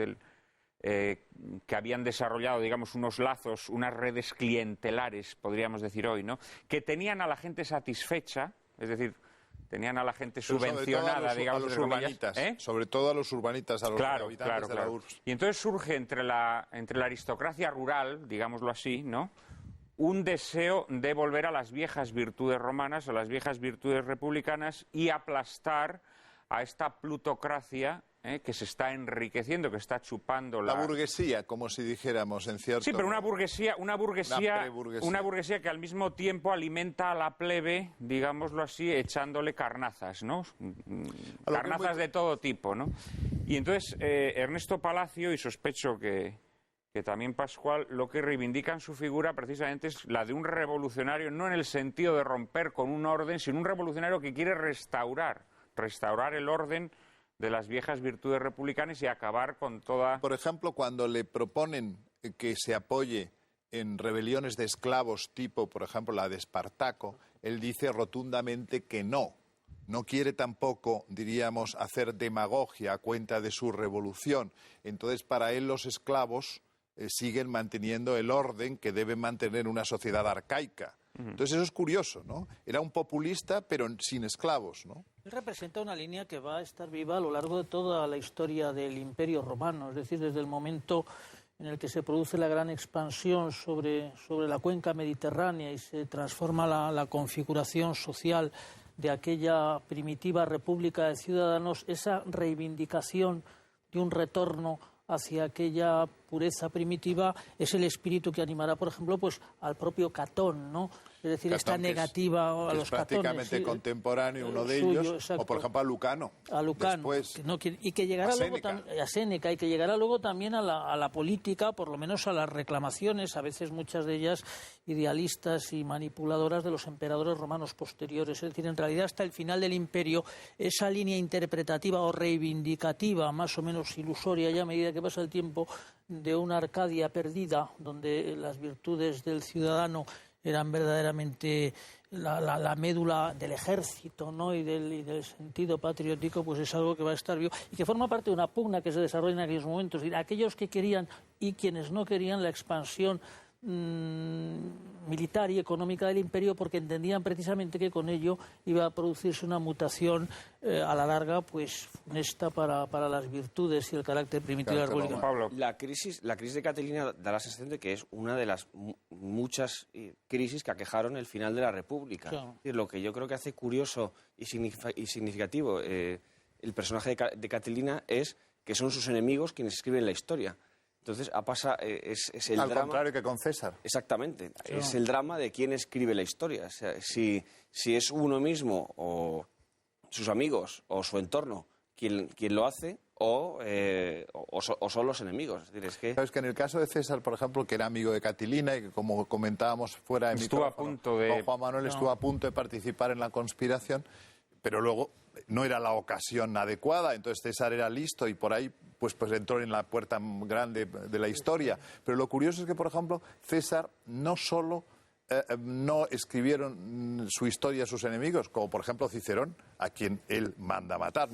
Speaker 1: que habían desarrollado, digamos, unos lazos, unas redes clientelares, podríamos decir hoy, ¿no? Que tenían a la gente satisfecha, es decir, tenían a la gente subvencionada, digamos,
Speaker 3: a los urbanitas, sobre todo a los urbanitas, a los habitantes de la URSS.
Speaker 1: Y entonces surge entre la aristocracia rural, digámoslo así, ¿no?, un deseo de volver a las viejas virtudes romanas, a las viejas virtudes republicanas y aplastar a esta plutocracia que se está enriqueciendo, que está chupando
Speaker 3: la burguesía, como si dijéramos, en cierto...
Speaker 1: Sí, pero una burguesía que al mismo tiempo alimenta a la plebe, digámoslo así, echándole carnazas, ¿no? Carnazas de todo tipo, ¿no? Y entonces Ernesto Palacio, y sospecho que también Pascual, lo que reivindica en su figura precisamente es la de un revolucionario, no en el sentido de romper con un orden, sino un revolucionario que quiere restaurar el orden de las viejas virtudes republicanas y acabar con toda...
Speaker 3: Por ejemplo, cuando le proponen que se apoye en rebeliones de esclavos tipo, por ejemplo, la de Espartaco, él dice rotundamente que no, no quiere tampoco, diríamos, hacer demagogia a cuenta de su revolución. Entonces, para él los esclavos siguen manteniendo el orden que debe mantener una sociedad arcaica. Entonces eso es curioso, ¿no? Era un populista, pero sin esclavos, ¿no?
Speaker 4: Él representa una línea que va a estar viva a lo largo de toda la historia del Imperio Romano, es decir, desde el momento en el que se produce la gran expansión sobre la cuenca mediterránea y se transforma la configuración social de aquella primitiva república de ciudadanos, esa reivindicación de un retorno hacia aquella pureza primitiva es el espíritu que animará, por ejemplo, pues al propio Catón, ¿no? Es decir, esta negativa a los catones.
Speaker 3: Prácticamente contemporáneo, uno de ellos, o por ejemplo a Lucano.
Speaker 4: A Lucano, y que llegará luego a Séneca, y que llegará luego también a la política, por lo menos a las reclamaciones, a veces muchas de ellas idealistas y manipuladoras de los emperadores romanos posteriores. Es decir, en realidad hasta el final del imperio, esa línea interpretativa o reivindicativa, más o menos ilusoria ya a medida que pasa el tiempo, de una Arcadia perdida, donde las virtudes del ciudadano eran verdaderamente la médula del ejército, ¿no? y del sentido patriótico, pues es algo que va a estar vivo y que forma parte de una pugna que se desarrolla en aquellos momentos. Es decir, aquellos que querían y quienes no querían la expansión militar y económica del imperio, porque entendían precisamente que con ello iba a producirse una mutación a la larga pues funesta para las virtudes y el carácter primitivo de la República.
Speaker 6: Pablo. La crisis de Catilina da la sensación de que es una de las muchas crisis que aquejaron el final de la República.
Speaker 4: Claro.
Speaker 6: Es decir, lo que yo creo que hace curioso y significativo el personaje de Catilina es que son sus enemigos quienes escriben la historia. Entonces, es el
Speaker 3: Al
Speaker 6: drama.
Speaker 3: contrario que con César.
Speaker 6: Exactamente.
Speaker 4: Sí.
Speaker 6: Es el drama de quién escribe la historia. O sea, si es uno mismo o sus amigos o su entorno quien lo hace o son los enemigos. Es decir, es que...
Speaker 3: Sabes que en el caso de César, por ejemplo, que era amigo de Catilina y que, como comentábamos fuera de micrófono, con Juan Manuel estuvo a punto de participar en la conspiración, pero luego no era la ocasión adecuada, entonces César era listo y por ahí pues entró en la puerta grande de la historia. Pero lo curioso es que, por ejemplo, César no solo no escribieron su historia a sus enemigos, como por ejemplo Cicerón, a quien él manda matar,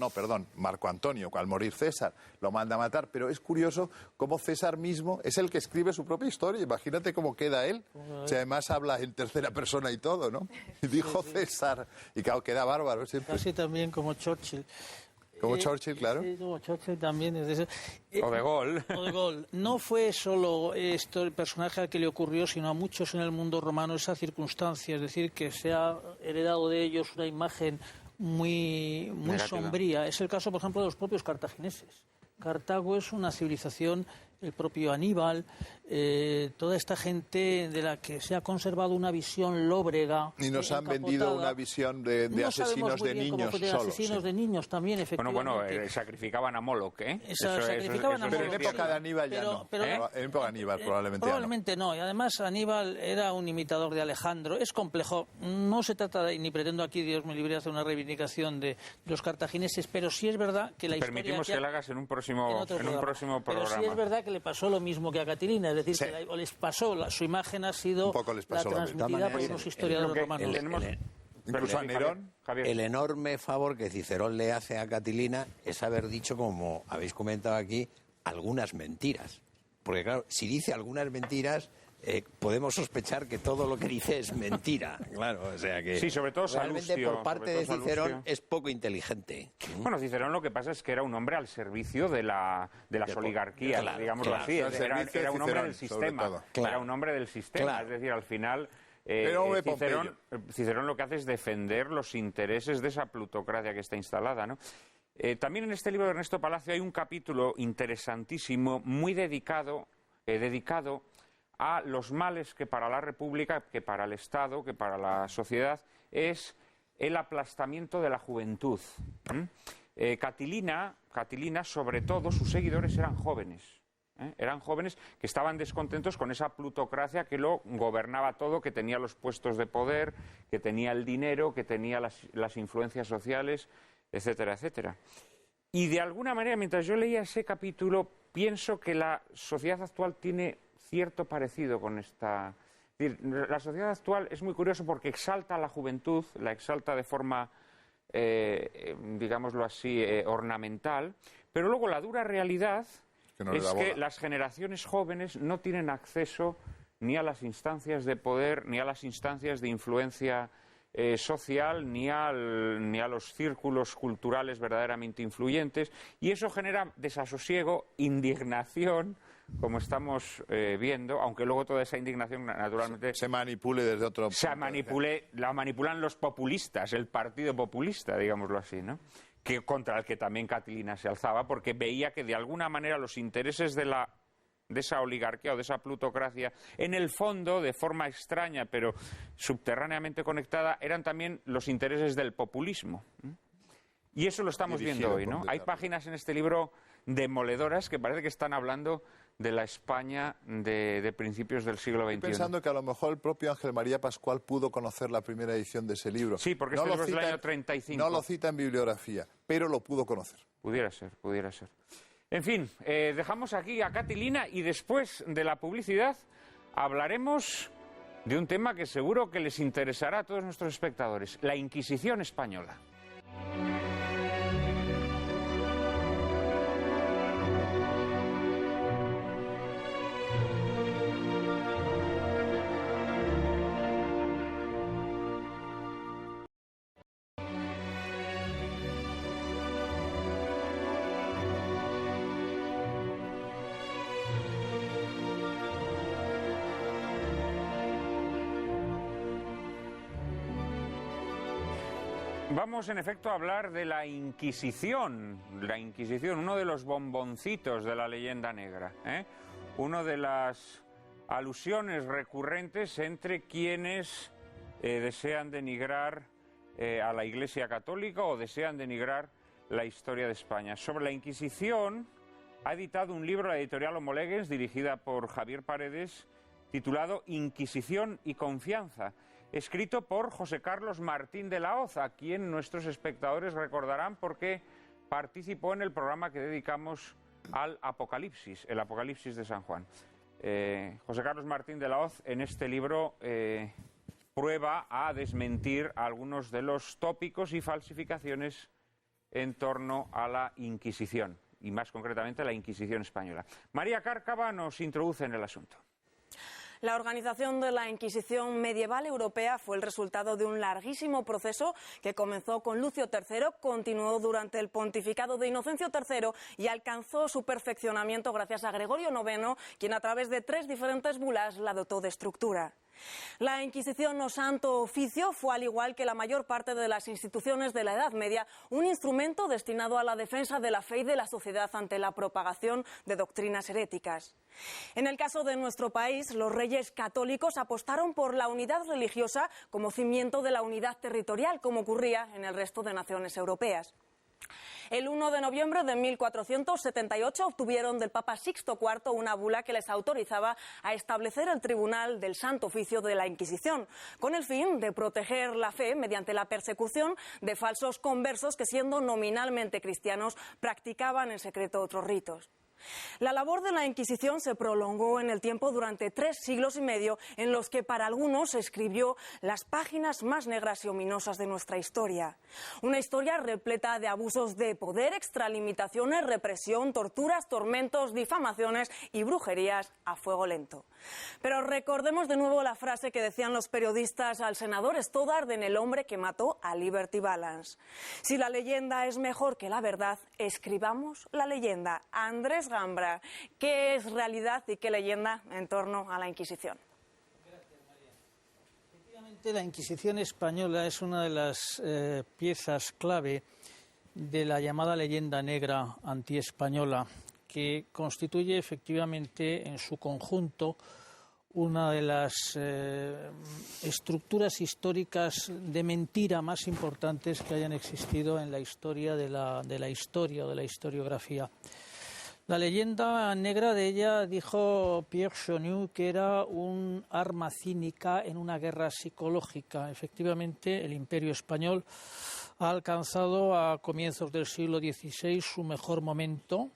Speaker 3: Marco Antonio, al morir César, lo manda matar, pero es curioso cómo César mismo es el que escribe su propia historia, imagínate cómo queda él, o sea, además habla en tercera persona y todo, ¿no? Y dijo César, y claro, queda bárbaro siempre.
Speaker 4: Casi también como Churchill.
Speaker 3: Como Churchill, claro.
Speaker 4: Sí, como Churchill también. O
Speaker 1: de Gaulle.
Speaker 4: O de Gaulle. No fue solo esto el personaje al que le ocurrió, sino a muchos en el mundo romano esa circunstancia, es decir, que se ha heredado de ellos una imagen muy sombría. Es el caso, por ejemplo, de los propios cartagineses. Cartago es una civilización, el propio Aníbal, toda esta gente de la que se ha conservado una visión lóbrega.
Speaker 3: Y nos han vendido una visión de asesinos de niños solo.
Speaker 4: Asesinos de niños también, efectivamente.
Speaker 1: Bueno, sacrificaban a Moloch, ¿eh?
Speaker 4: Sacrificaban a Moloch.
Speaker 3: Pero en época de Aníbal ya no. En época de Aníbal probablemente
Speaker 4: no. Y además Aníbal era un imitador de Alejandro. Es complejo. No se trata ni pretendo aquí, Dios me libre, hacer una reivindicación de los cartagineses, pero sí es verdad que la historia...
Speaker 1: Permitimos que la hagas en un próximo programa.
Speaker 4: Pero sí es verdad que le pasó lo mismo que a Catilina, es decir, que les pasó, su imagen ha sido la transmitida por unos historiadores romanos.
Speaker 3: Incluso a Nerón.
Speaker 5: El enorme favor que Cicerón le hace a Catilina es haber dicho, como habéis comentado aquí, algunas mentiras. Porque claro, si dice algunas mentiras, podemos sospechar que todo lo que dice es mentira. Claro, o sea que...
Speaker 1: Sí, sobre todo
Speaker 5: realmente
Speaker 1: Salustio,
Speaker 5: por parte de Cicerón es poco inteligente.
Speaker 1: Bueno, Cicerón lo que pasa es que era un hombre al servicio de las oligarquías, digámoslo así. Era un hombre del sistema. Era un hombre del sistema. Es decir, al final... Cicerón lo que hace es defender los intereses de esa plutocracia que está instalada, ¿no? También en este libro de Ernesto Palacio hay un capítulo interesantísimo, muy dedicado a los males que para la República, que para el Estado, que para la sociedad es el aplastamiento de la juventud. Catilina, sobre todo, sus seguidores eran jóvenes. Eran jóvenes que estaban descontentos con esa plutocracia que lo gobernaba todo, que tenía los puestos de poder, que tenía el dinero, que tenía las influencias sociales, etcétera, etcétera. Y de alguna manera, mientras yo leía ese capítulo, pienso que la sociedad actual tiene cierto parecido con esta... Es decir, la sociedad actual es muy curioso porque exalta a la juventud, la exalta de forma digámoslo así, ornamental, pero luego la dura realidad es que las generaciones jóvenes no tienen acceso ni a las instancias de poder, ni a las instancias de influencia social, ni a los círculos culturales verdaderamente influyentes, y eso genera desasosiego, indignación, como estamos viendo, aunque luego toda esa indignación naturalmente
Speaker 3: se manipule desde otro punto.
Speaker 1: La manipulan los populistas, el partido populista, digámoslo así, ¿no? Contra el que también Catilina se alzaba, porque veía que de alguna manera los intereses de esa oligarquía o de esa plutocracia, en el fondo, de forma extraña pero subterráneamente conectada, eran también los intereses del populismo. Y eso lo estamos viendo hoy, ¿no? Hay páginas en este libro demoledoras que parece que están hablando de la España de principios del siglo XXI.
Speaker 3: Estoy pensando que a lo mejor el propio Ángel María Pascual pudo conocer la primera edición de ese libro.
Speaker 1: Sí, porque este libro es del año 35.
Speaker 3: No lo cita en bibliografía, pero lo pudo conocer.
Speaker 1: Pudiera ser, pudiera ser. En fin, dejamos aquí a Catilina y después de la publicidad hablaremos de un tema que seguro que les interesará a todos nuestros espectadores, la Inquisición española. Vamos, en efecto, a hablar de la Inquisición, uno de los bomboncitos de la leyenda negra, una de las alusiones recurrentes entre quienes desean denigrar a la Iglesia Católica o desean denigrar la historia de España. Sobre la Inquisición ha editado un libro la editorial Homolegues, dirigida por Javier Paredes, titulado Inquisición y confianza, escrito por José Carlos Martín de la Hoz, a quien nuestros espectadores recordarán porque participó en el programa que dedicamos al Apocalipsis, el Apocalipsis de San Juan. José Carlos Martín de la Hoz en este libro prueba a desmentir algunos de los tópicos y falsificaciones en torno a la Inquisición, y más concretamente la Inquisición española. María Cárcava nos introduce en el asunto.
Speaker 2: La organización de la Inquisición medieval europea fue el resultado de un larguísimo proceso que comenzó con Lucio III, continuó durante el pontificado de Inocencio III y alcanzó su perfeccionamiento gracias a Gregorio IX, quien a través de 3 diferentes bulas la dotó de estructura. La Inquisición o Santo Oficio fue, al igual que la mayor parte de las instituciones de la Edad Media, un instrumento destinado a la defensa de la fe y de la sociedad ante la propagación de doctrinas heréticas. En el caso de nuestro país, los reyes católicos apostaron por la unidad religiosa como cimiento de la unidad territorial, como ocurría en el resto de naciones europeas. El 1 de noviembre de 1478 obtuvieron del Papa Sixto IV una bula que les autorizaba a establecer el Tribunal del Santo Oficio de la Inquisición, con el fin de proteger la fe mediante la persecución de falsos conversos que, siendo nominalmente cristianos, practicaban en secreto otros ritos. La labor de la Inquisición se prolongó en el tiempo durante 3 siglos y medio, en los que para algunos se escribió las páginas más negras y ominosas de nuestra historia. Una historia repleta de abusos de poder, extralimitaciones, represión, torturas, tormentos, difamaciones y brujerías a fuego lento. Pero recordemos de nuevo la frase que decían los periodistas al senador Stoddard en El hombre que mató a Liberty Balance. Si la leyenda es mejor que la verdad, escribamos la leyenda. Andrés Gambra, ¿qué es realidad y qué leyenda en torno a la Inquisición?
Speaker 4: Gracias, María. Efectivamente, la Inquisición española es una de las piezas clave de la llamada leyenda negra antiespañola, que constituye efectivamente en su conjunto una de las estructuras históricas de mentira más importantes que hayan existido en la historia de la historia o de la historiografía. La leyenda negra de ella, dijo Pierre Chonu, que era un arma cínica en una guerra psicológica. Efectivamente, el Imperio Español ha alcanzado a comienzos del siglo XVI su mejor momento.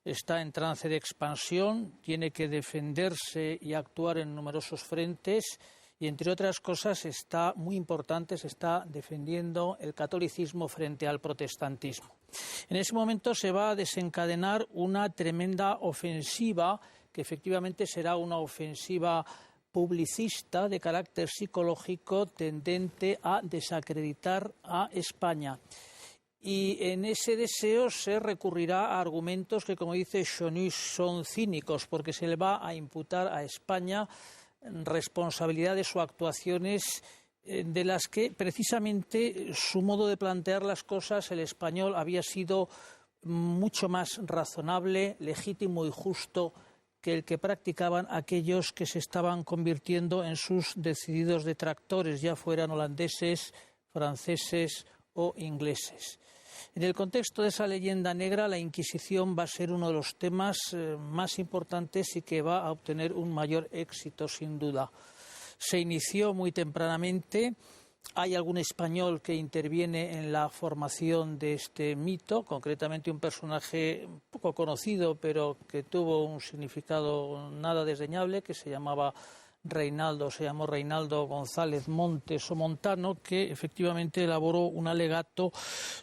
Speaker 4: Está en trance de expansión, tiene que defenderse y actuar en numerosos frentes y, entre otras cosas, está muy importante, se está defendiendo el catolicismo frente al protestantismo. En ese momento se va a desencadenar una tremenda ofensiva, que efectivamente será una ofensiva publicista de carácter psicológico tendente a desacreditar a España. Y en ese deseo se recurrirá a argumentos que, como dice Chonus, son cínicos, porque se le va a imputar a España responsabilidades o actuaciones de las que precisamente su modo de plantear las cosas, el español, había sido mucho más razonable, legítimo y justo que el que practicaban aquellos que se estaban convirtiendo en sus decididos detractores, ya fueran holandeses, franceses o ingleses. En el contexto de esa leyenda negra, la Inquisición va a ser uno de los temas más importantes y que va a obtener un mayor éxito, sin duda. Se inició muy tempranamente. Hay algún español que interviene en la formación de este mito, concretamente un personaje poco conocido, pero que tuvo un significado nada desdeñable, que se llamó Reinaldo González Montes o Montano, que efectivamente elaboró un alegato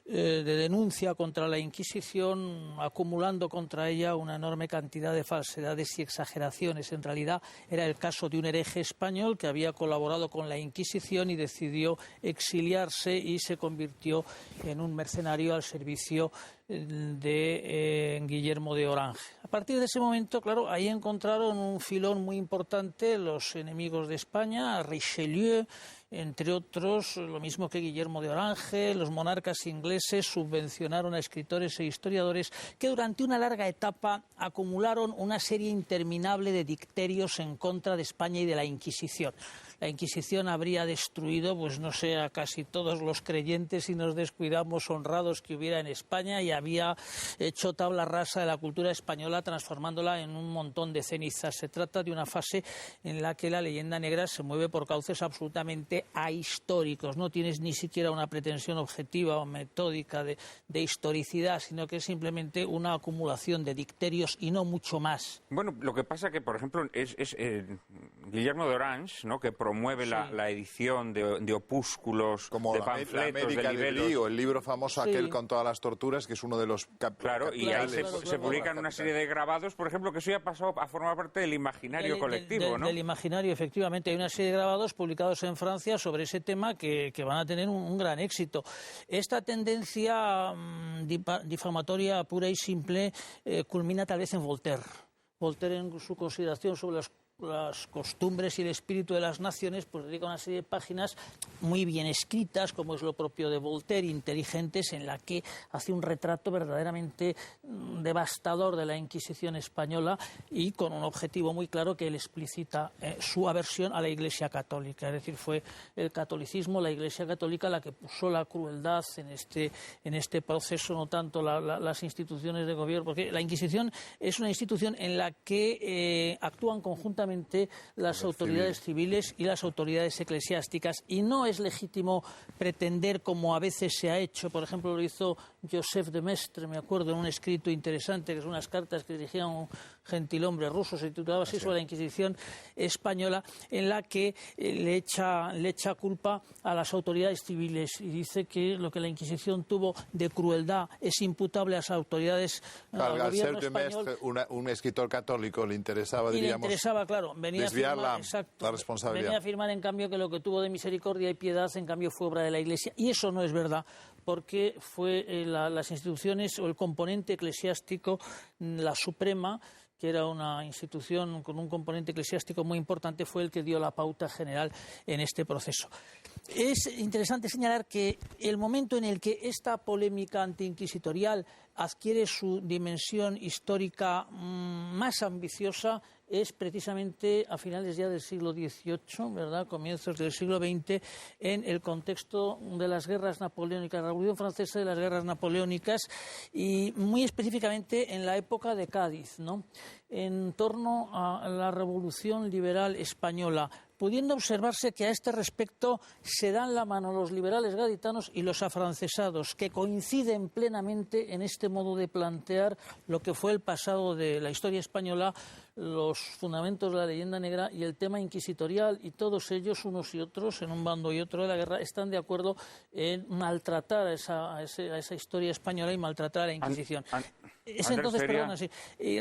Speaker 4: de denuncia contra la Inquisición, acumulando contra ella una enorme cantidad de falsedades y exageraciones. En realidad era el caso de un hereje español que había colaborado con la Inquisición y decidió exiliarse y se convirtió en un mercenario al servicio de Guillermo de Orange. A partir de ese momento, claro, ahí encontraron un filón muy importante los enemigos de España, Richelieu, entre otros, lo mismo que Guillermo de Orange. Los monarcas ingleses subvencionaron a escritores e historiadores que durante una larga etapa acumularon una serie interminable de dicterios en contra de España y de la Inquisición. La Inquisición habría destruido, pues no sé, a casi todos los creyentes, si nos descuidamos, honrados que hubiera en España, y había hecho tabla rasa de la cultura española, transformándola en un montón de cenizas. Se trata de una fase en la que la leyenda negra se mueve por cauces absolutamente ahistóricos. No tienes ni siquiera una pretensión objetiva o metódica de historicidad, sino que es simplemente una acumulación de dicterios y no mucho más.
Speaker 1: Bueno, lo que pasa que, por ejemplo, es Guillermo de Orange, ¿no?, que promueve la edición de opúsculos,
Speaker 3: como
Speaker 1: de panfletos,
Speaker 3: la América
Speaker 1: de libelos.
Speaker 3: o el libro famoso aquel con todas las torturas, que es uno de los
Speaker 1: Claro, y ahí se publican una serie de grabados, por ejemplo, que eso ya ha pasado a formar parte del imaginario colectivo, ¿no?
Speaker 4: Del imaginario, efectivamente. Hay una serie de grabados publicados en Francia sobre ese tema que van a tener un gran éxito. Esta tendencia difamatoria pura y simple culmina tal vez en Voltaire. Voltaire, en su consideración sobre las costumbres y el espíritu de las naciones, pues dedica una serie de páginas muy bien escritas, como es lo propio de Voltaire, inteligentes, en la que hace un retrato verdaderamente devastador de la Inquisición española, y con un objetivo muy claro que él explicita su aversión a la Iglesia Católica. Es decir, fue el catolicismo, la Iglesia Católica, la que puso la crueldad en este proceso, no tanto las instituciones de gobierno, porque la Inquisición es una institución en la que actúan conjuntamente las autoridades civiles y las autoridades eclesiásticas, y no es legítimo pretender, como a veces se ha hecho, por ejemplo lo hizo Joseph de Maistre, me acuerdo, en un escrito interesante, que son unas cartas que dirigía un gentilhombre ruso, se titulaba así, sobre la Inquisición española, en la que le echa culpa a las autoridades civiles y dice que lo que la Inquisición tuvo de crueldad es imputable a las autoridades al gobierno español.
Speaker 3: Un escritor católico le interesaba, diríamos,
Speaker 4: claro,
Speaker 3: desviar la responsabilidad.
Speaker 4: Venía a afirmar, en cambio, que lo que tuvo de misericordia y piedad, en cambio, fue obra de la Iglesia. Y eso no es verdad, porque fue las instituciones o el componente eclesiástico, la Suprema, que era una institución con un componente eclesiástico muy importante, fue el que dio la pauta general en este proceso. Es interesante señalar que el momento en el que esta polémica antiinquisitorial adquiere su dimensión histórica más ambiciosa es precisamente a finales ya del siglo XVIII, ¿verdad?, comienzos del siglo XX, en el contexto de las guerras napoleónicas, la Revolución Francesa y las guerras napoleónicas, y muy específicamente en la época de Cádiz, ¿no?, en torno a la Revolución Liberal Española, pudiendo observarse que a este respecto se dan la mano los liberales gaditanos y los afrancesados, que coinciden plenamente en este modo de plantear lo que fue el pasado de la historia española, los fundamentos de la leyenda negra y el tema inquisitorial, y todos ellos, unos y otros, en un bando y otro de la guerra, están de acuerdo en maltratar a esa historia española y maltratar a la Inquisición. Entonces, perdona, sí,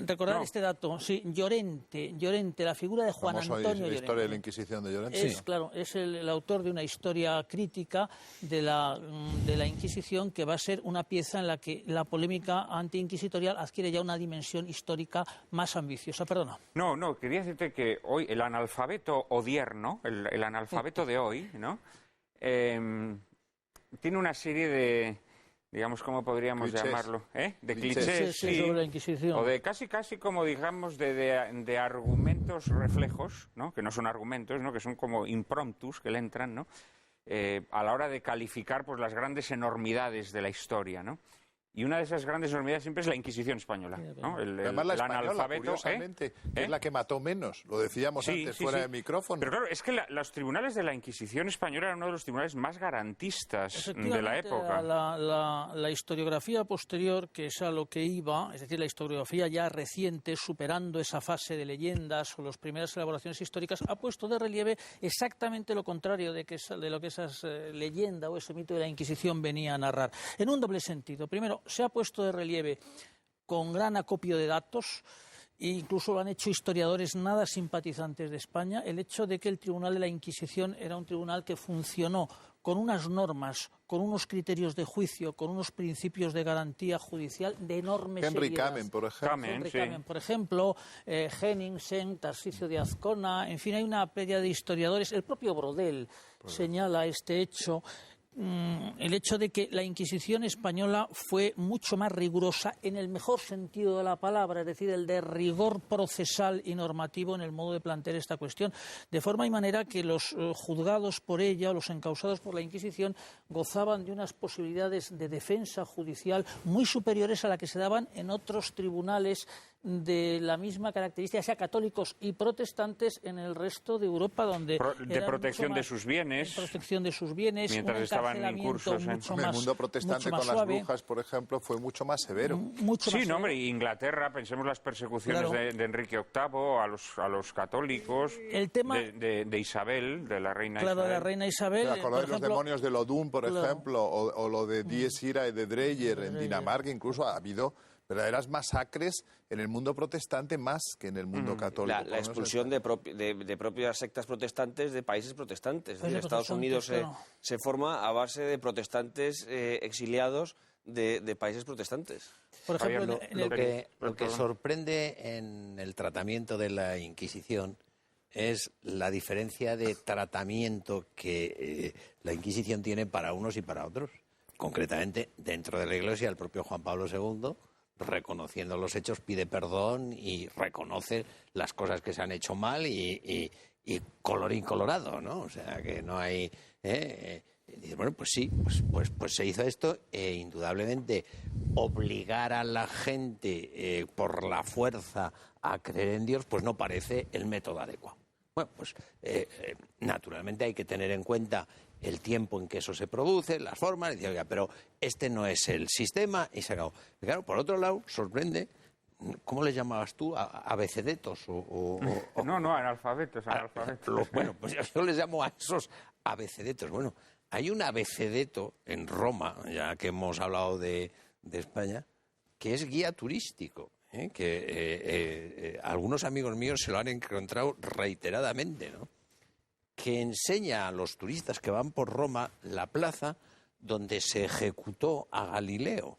Speaker 4: recordar este dato, sí, Llorente, la figura de Juan Antonio Llorente.
Speaker 3: ¿La historia de la Inquisición de Llorente?
Speaker 4: Claro, es el autor de una historia crítica de la Inquisición, que va a ser una pieza en la que la polémica antiinquisitorial adquiere ya una dimensión histórica más ambiciosa. Perdona.
Speaker 1: No, quería decirte que hoy el analfabeto odierno, el analfabeto de hoy, ¿no? Tiene una serie de, digamos, ¿cómo podríamos llamarlo? De clichés, sí,
Speaker 4: sobre la Inquisición.
Speaker 1: O de casi como, digamos, de argumentos reflejos, ¿no? Que no son argumentos, ¿no? Que son como impromptus que le entran, ¿no? A la hora de calificar, pues, las grandes enormidades de la historia, ¿no? Y una de esas grandes enormidades siempre es la Inquisición española, ¿no?
Speaker 3: Además, la española, curiosamente, es la que mató menos. Lo decíamos antes fuera de micrófono.
Speaker 1: Pero claro, es que los tribunales de la Inquisición española eran uno de los tribunales más garantistas de la época.
Speaker 4: La historiografía posterior, que es a lo que iba, es decir, la historiografía ya reciente, superando esa fase de leyendas o las primeras elaboraciones históricas, ha puesto de relieve exactamente lo contrario de lo que esas leyenda o ese mito de la Inquisición venía a narrar. En un doble sentido. Primero, se ha puesto de relieve con gran acopio de datos, e incluso lo han hecho historiadores nada simpatizantes de España, el hecho de que el Tribunal de la Inquisición era un tribunal que funcionó con unas normas, con unos criterios de juicio, con unos principios de garantía judicial de enorme seriedad.
Speaker 3: Henry Kamen, por ejemplo.
Speaker 4: Kamen, por ejemplo, Henningsen, Tarsicio de Azcona, en fin, hay una playa de historiadores. El propio Brodel señala este hecho. El hecho de que la Inquisición española fue mucho más rigurosa en el mejor sentido de la palabra, es decir, el de rigor procesal y normativo en el modo de plantear esta cuestión, de forma y manera que los juzgados por ella o los encausados por la Inquisición gozaban de unas posibilidades de defensa judicial muy superiores a las que se daban en otros tribunales de la misma característica, sea católicos y protestantes, en el resto de Europa, donde
Speaker 1: de protección de sus bienes,
Speaker 4: mientras
Speaker 1: estaban incursos en
Speaker 3: el mundo protestante con las brujas, por ejemplo, fue mucho más severo.
Speaker 1: Inglaterra, pensemos las persecuciones de Enrique VIII a los católicos,
Speaker 4: el tema
Speaker 1: de Isabel, de la reina
Speaker 4: Isabel.
Speaker 1: De
Speaker 4: la reina Isabel.
Speaker 3: ¿Acordáis los demonios de Lodún, por ejemplo, o lo de Dies Irae de Dreyer en Dinamarca? Incluso ha habido verdaderas masacres en el mundo protestante más que en el mundo católico.
Speaker 6: La expulsión de propias sectas protestantes de países protestantes. Es decir, Estados Unidos se forma a base de protestantes exiliados de países protestantes.
Speaker 5: Por ejemplo, lo que sorprende en el tratamiento de la Inquisición es la diferencia de tratamiento que la Inquisición tiene para unos y para otros. Concretamente, dentro de la Iglesia, el propio Juan Pablo II, reconociendo los hechos, pide perdón y reconoce las cosas que se han hecho mal y colorín colorado, ¿no? O sea, que no hay... Dice, bueno, pues sí, pues se hizo esto e indudablemente obligar a la gente por la fuerza a creer en Dios, pues no parece el método adecuado. Bueno, pues naturalmente hay que tener en cuenta el tiempo en que eso se produce, las formas, y decir, oiga, pero este no es el sistema, y se acabó. Y claro, por otro lado, sorprende, ¿cómo le llamabas tú? ¿Abecedetos?
Speaker 1: No, analfabetos.
Speaker 5: Bueno, pues yo les llamo a esos abecedetos. Bueno, hay un abecedeto en Roma, ya que hemos hablado de España, que es guía turístico, que algunos amigos míos se lo han encontrado reiteradamente, ¿no? Que enseña a los turistas que van por Roma la plaza donde se ejecutó a Galileo.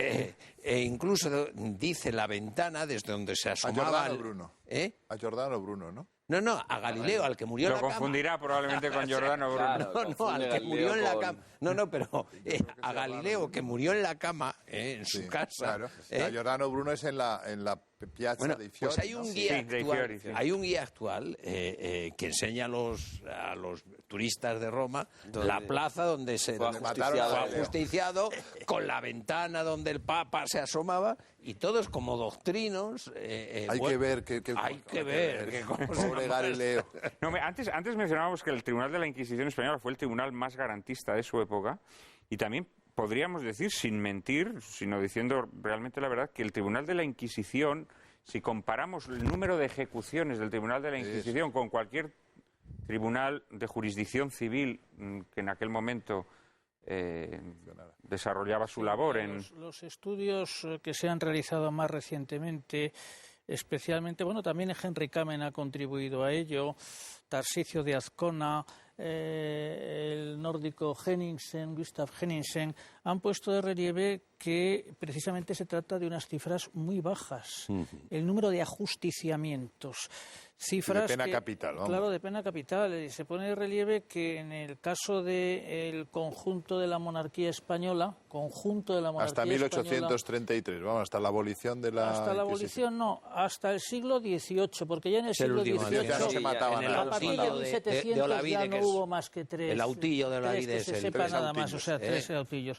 Speaker 5: E incluso dice la ventana desde donde se asomaba...
Speaker 3: A Giordano Bruno. A Giordano Bruno, ¿no?
Speaker 5: No, a Galileo, al que murió en la cama.
Speaker 1: Lo confundirá probablemente con Giordano Bruno.
Speaker 5: No, al que murió en la cama. No, pero a Galileo, que murió en la cama, en su casa.
Speaker 3: Claro. A Giordano Bruno es en la Piazza dei Fiori.
Speaker 5: Pues hay un guía actual, hay un guía actual que enseña a los turistas de Roma la plaza donde se
Speaker 6: fue
Speaker 5: ajusticiado, con la ventana donde el Papa se asomaba, y todos como doctrinos.
Speaker 3: Hay que ver pobre Galileo.
Speaker 1: Antes mencionábamos que el Tribunal de la Inquisición Española fue el tribunal más garantista de su época, y también podríamos decir, sin mentir, sino diciendo realmente la verdad, que el Tribunal de la Inquisición si comparamos el número de ejecuciones del Tribunal de la Inquisición con cualquier tribunal de jurisdicción civil que en aquel momento desarrollaba su labor en...
Speaker 4: Los estudios que se han realizado más recientemente, especialmente, bueno, también Henry Kamen ha contribuido a ello, Tarsicio de Azcona, el nórdico Henningsen, Gustav Henningsen, han puesto de relieve que precisamente se trata de unas cifras muy bajas. El número de ajusticiamientos. Cifras
Speaker 3: de pena capital, vamos.
Speaker 4: Claro, de pena capital. Y se pone de relieve que en el caso del conjunto de la monarquía española,
Speaker 3: hasta 1833, vamos, hasta la abolición de la...
Speaker 4: Hasta la abolición no, hasta el siglo XVIII, porque ya en el siglo XVIII,
Speaker 3: ya no se mataba nada.
Speaker 4: a partir de 1700 ya no hubo más que tres.
Speaker 5: El autillo de Olavide
Speaker 4: que se sepa nada más, o sea, tres autillos.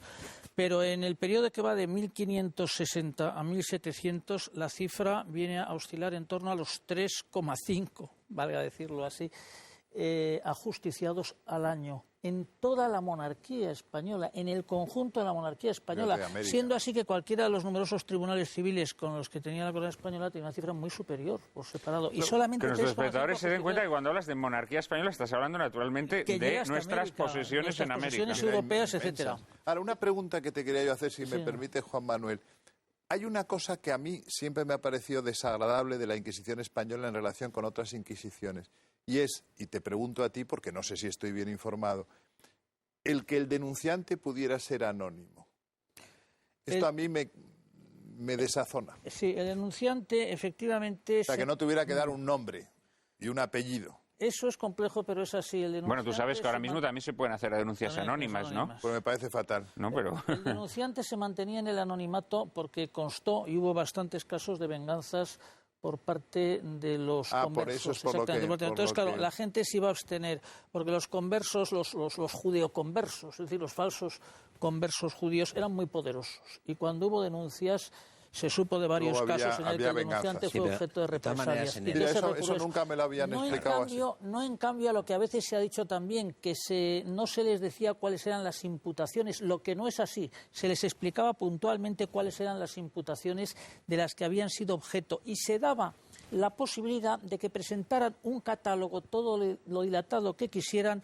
Speaker 4: Pero en el periodo que va de 1560 a 1700, la cifra viene a oscilar en torno a los 3,5, valga decirlo así, ajusticiados al año en toda la monarquía española, en el conjunto de la monarquía española, siendo así que cualquiera de los numerosos tribunales civiles con los que tenía la corona española tenía una cifra muy superior por separado. Y solamente
Speaker 1: que nuestros espectadores se den cuenta que cuando hablas de monarquía española estás hablando naturalmente de nuestras posesiones en América.
Speaker 4: Posesiones europeas, etcétera.
Speaker 3: Ahora, una pregunta que te quería yo hacer, si me permite, Juan Manuel. Hay una cosa que a mí siempre me ha parecido desagradable de la Inquisición española en relación con otras inquisiciones. Y es, y te pregunto a ti porque no sé si estoy bien informado, el que el denunciante pudiera ser anónimo. Esto a mí me desazona.
Speaker 4: Sí, el denunciante efectivamente...
Speaker 3: O sea, que no tuviera que dar un nombre y un apellido.
Speaker 4: Eso es complejo, pero es así. El
Speaker 1: bueno, tú sabes que ahora mismo también se pueden hacer denuncias anónimas, ¿no?
Speaker 3: Pues me parece fatal.
Speaker 1: No, pero...
Speaker 4: El denunciante se mantenía en el anonimato porque constó y hubo bastantes casos de venganzas por parte de los conversos.
Speaker 3: Por eso es por lo que...
Speaker 4: Entonces, claro, la gente se iba a abstener, porque los conversos, los judeoconversos, es decir, los falsos conversos judíos, eran muy poderosos. Y cuando hubo denuncias, se supo de varios casos en el que el denunciante fue objeto de represalias.
Speaker 3: Eso nunca me lo habían explicado así.
Speaker 4: No en cambio a lo que a veces se ha dicho también, que no se les decía cuáles eran las imputaciones, lo que no es así. Se les explicaba puntualmente cuáles eran las imputaciones de las que habían sido objeto y se daba la posibilidad de que presentaran un catálogo, todo lo dilatado que quisieran,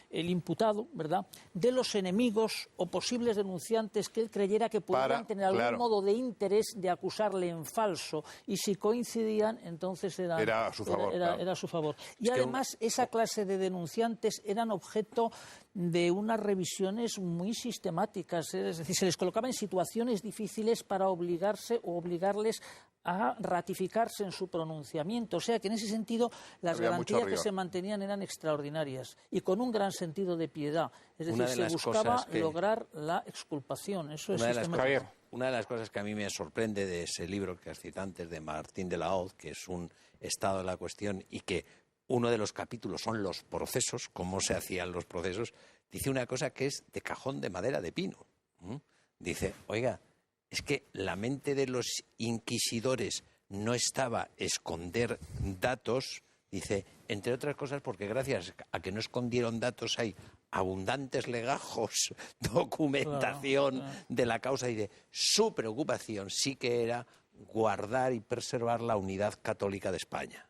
Speaker 4: el imputado, ¿verdad?, de los enemigos o posibles denunciantes que él creyera que podrían tener algún modo de interés de acusarle en falso, y si coincidían, entonces era a su favor. Era a su favor. Y además, esa clase de denunciantes eran objeto de unas revisiones muy sistemáticas, es decir, se les colocaba en situaciones difíciles para obligarles a ratificarse en su pronunciamiento. O sea que en ese sentido las garantías que se mantenían eran extraordinarias y con un gran sentido de piedad. Es decir, se buscaba lograr la exculpación. Eso es sistemático.
Speaker 5: Una de las cosas que a mí me sorprende de ese libro que has citado antes de Martín de la Hoz, que es un estado de la cuestión y que uno de los capítulos son los procesos, cómo se hacían los procesos, dice una cosa que es de cajón de madera de pino. Dice, oiga, es que la mente de los inquisidores no estaba esconder datos, dice, entre otras cosas porque gracias a que no escondieron datos hay abundantes legajos, documentación de la causa, y de su preocupación sí que era guardar y preservar la unidad católica de España.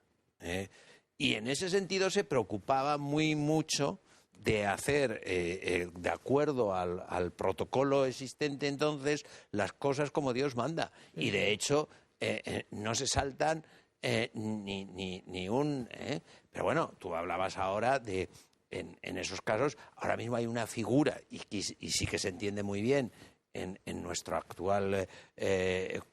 Speaker 5: Y en ese sentido se preocupaba muy mucho de hacer, de acuerdo al protocolo existente entonces, las cosas como Dios manda. Y de hecho, no se saltan ni un... Pero bueno, tú hablabas ahora de... En esos casos, ahora mismo hay una figura, y sí que se entiende muy bien en nuestro actual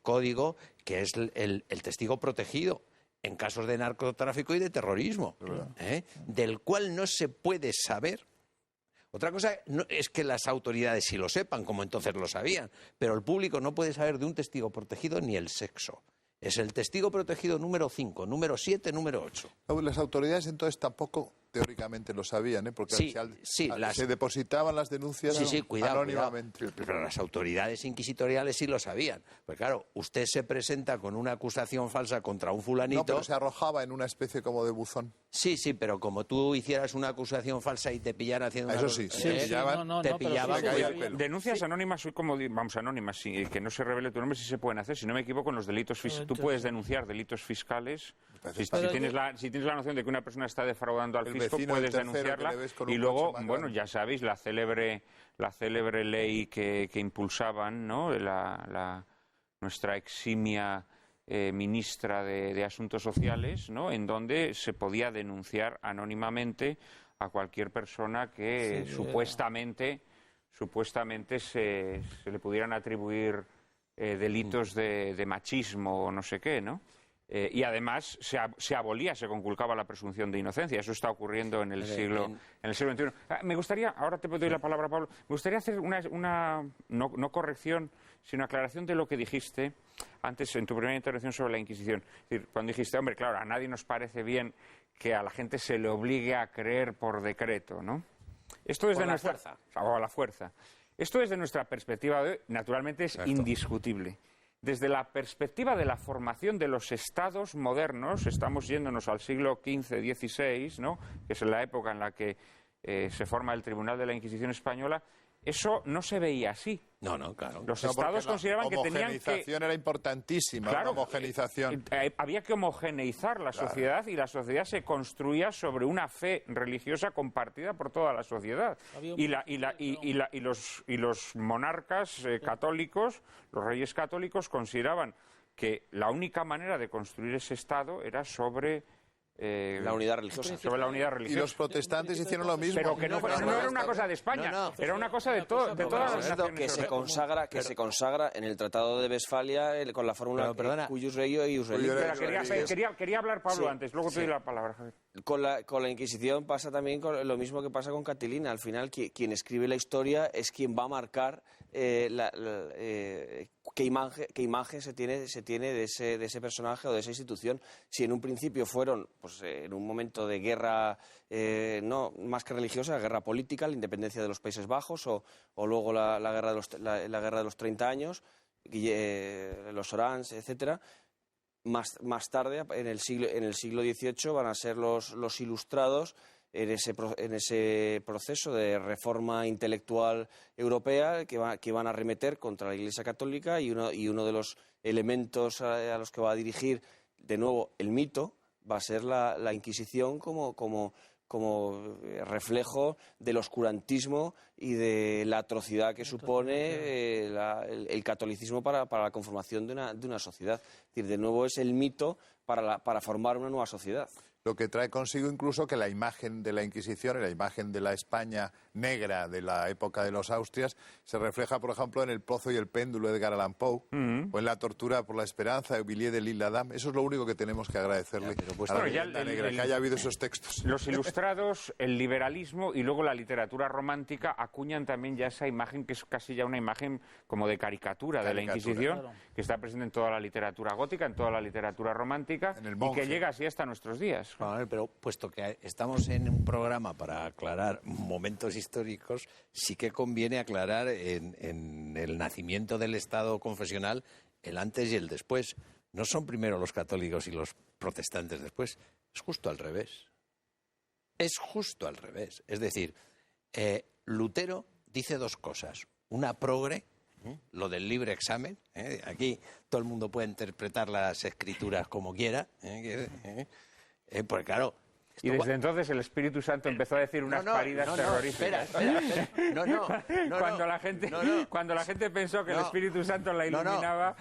Speaker 5: código, que es el testigo protegido en casos de narcotráfico y de terrorismo, del cual no se puede saber. Otra cosa es que las autoridades sí lo sepan, como entonces lo sabían, pero el público no puede saber de un testigo protegido ni el sexo. Es el testigo protegido número 5, número 7, número 8.
Speaker 3: Las autoridades entonces tampoco teóricamente lo sabían, porque
Speaker 5: Sí,
Speaker 3: se depositaban las denuncias anónimamente.
Speaker 5: Cuidado. Pero las autoridades inquisitoriales sí lo sabían. Pues claro, usted se presenta con una acusación falsa contra un fulanito...
Speaker 3: No, pero se arrojaba en una especie como de buzón.
Speaker 5: Sí, pero como tú hicieras una acusación falsa y te pillaran haciendo
Speaker 3: Eso sí,
Speaker 5: te pillaban.
Speaker 1: Denuncias anónimas, soy como, vamos, anónimas, que no se revele tu nombre, sí se pueden hacer. Si no me equivoco, en los delitos fiscales, tú puedes denunciar delitos fiscales. Si tienes la noción de que una persona está defraudando al fisco, puedes denunciarla. Y luego, bueno, ya sabéis, la célebre ley que impulsaban, ¿no? Nuestra eximia ministra de Asuntos Sociales, ¿no? En donde se podía denunciar anónimamente a cualquier persona que supuestamente se le pudieran atribuir delitos de machismo o no sé qué, ¿no? Y además se abolía, se conculcaba la presunción de inocencia. Eso está ocurriendo en el siglo XXI. Me gustaría, ahora te doy la palabra, Pablo, me gustaría hacer una no corrección, sino aclaración de lo que dijiste antes en tu primera intervención sobre la Inquisición. Es decir, cuando dijiste, hombre, claro, a nadie nos parece bien que a la gente se le obligue a creer por decreto, ¿no? Esto es de nuestra fuerza. O a la fuerza. Esto desde nuestra perspectiva de hoy, naturalmente es indiscutible. Desde la perspectiva de la formación de los estados modernos, estamos yéndonos al siglo XV, XVI, ¿no? Que es la época en la que se forma el Tribunal de la Inquisición Española, eso no se veía así.
Speaker 5: No, claro.
Speaker 1: Los estados consideraban que tenían que...
Speaker 3: La homogenización era importantísima,
Speaker 1: claro,
Speaker 3: la homogenización.
Speaker 1: Había que homogeneizar la sociedad y la sociedad se construía sobre una fe religiosa compartida por toda la sociedad. Y los monarcas católicos, los reyes católicos, consideraban que la única manera de construir ese estado era sobre...
Speaker 6: la unidad religiosa.
Speaker 1: Sobre la unidad religiosa.
Speaker 3: Y los protestantes hicieron lo mismo.
Speaker 1: Pero que no era una cosa de España, era una cosa de todas las naciones.
Speaker 6: Que se consagra en el Tratado de Westfalia con la fórmula cuius regio e ius religio.
Speaker 1: Quería hablar Pablo antes, luego te doy la palabra, Javier.
Speaker 6: Con la Inquisición pasa también lo mismo que pasa con Catilina. Al final, quien escribe la historia es quien va a marcar qué imagen se tiene de ese personaje o de esa institución. Si en un principio fueron, pues en un momento de guerra, no más que religiosa, guerra política, la independencia de los Países Bajos o luego la guerra de los 30 años, los Orange, etcétera. Más tarde, en el siglo XVIII, van a ser los ilustrados en ese proceso de reforma intelectual europea que van a arremeter contra la Iglesia Católica y uno de los elementos a los que va a dirigir de nuevo el mito va a ser la Inquisición como reflejo del oscurantismo y de la atrocidad que supone el catolicismo para la conformación de una sociedad. Es decir, de nuevo es el mito para formar una nueva sociedad.
Speaker 3: Lo que trae consigo incluso que la imagen de la Inquisición y la imagen de la España negra de la época de los Austrias se refleja, por ejemplo, en El Pozo y el Péndulo de Edgar Allan Poe o en La Tortura por la Esperanza de Villiers de l'Isle Adam. Eso es lo único que tenemos que agradecerle a la leyenda negra, que haya habido esos textos.
Speaker 1: Los ilustrados, el liberalismo y luego la literatura romántica acuñan también ya esa imagen que es casi ya una imagen como de caricatura de la Inquisición, que está presente en toda la literatura gótica, en toda la literatura romántica y que llega así hasta nuestros días.
Speaker 5: Pero puesto que estamos en un programa para aclarar momentos históricos, sí que conviene aclarar en el nacimiento del Estado confesional el antes y el después. No son primero los católicos y los protestantes después, es justo al revés. Es justo al revés. Es decir, Lutero dice dos cosas. Una progre, lo del libre examen. Aquí todo el mundo puede interpretar las escrituras como quiera. Porque claro...
Speaker 1: Y desde entonces el Espíritu Santo empezó a decir unas paridas terroríficas.
Speaker 5: Espera.
Speaker 1: Cuando la gente pensó que el Espíritu Santo la iluminaba...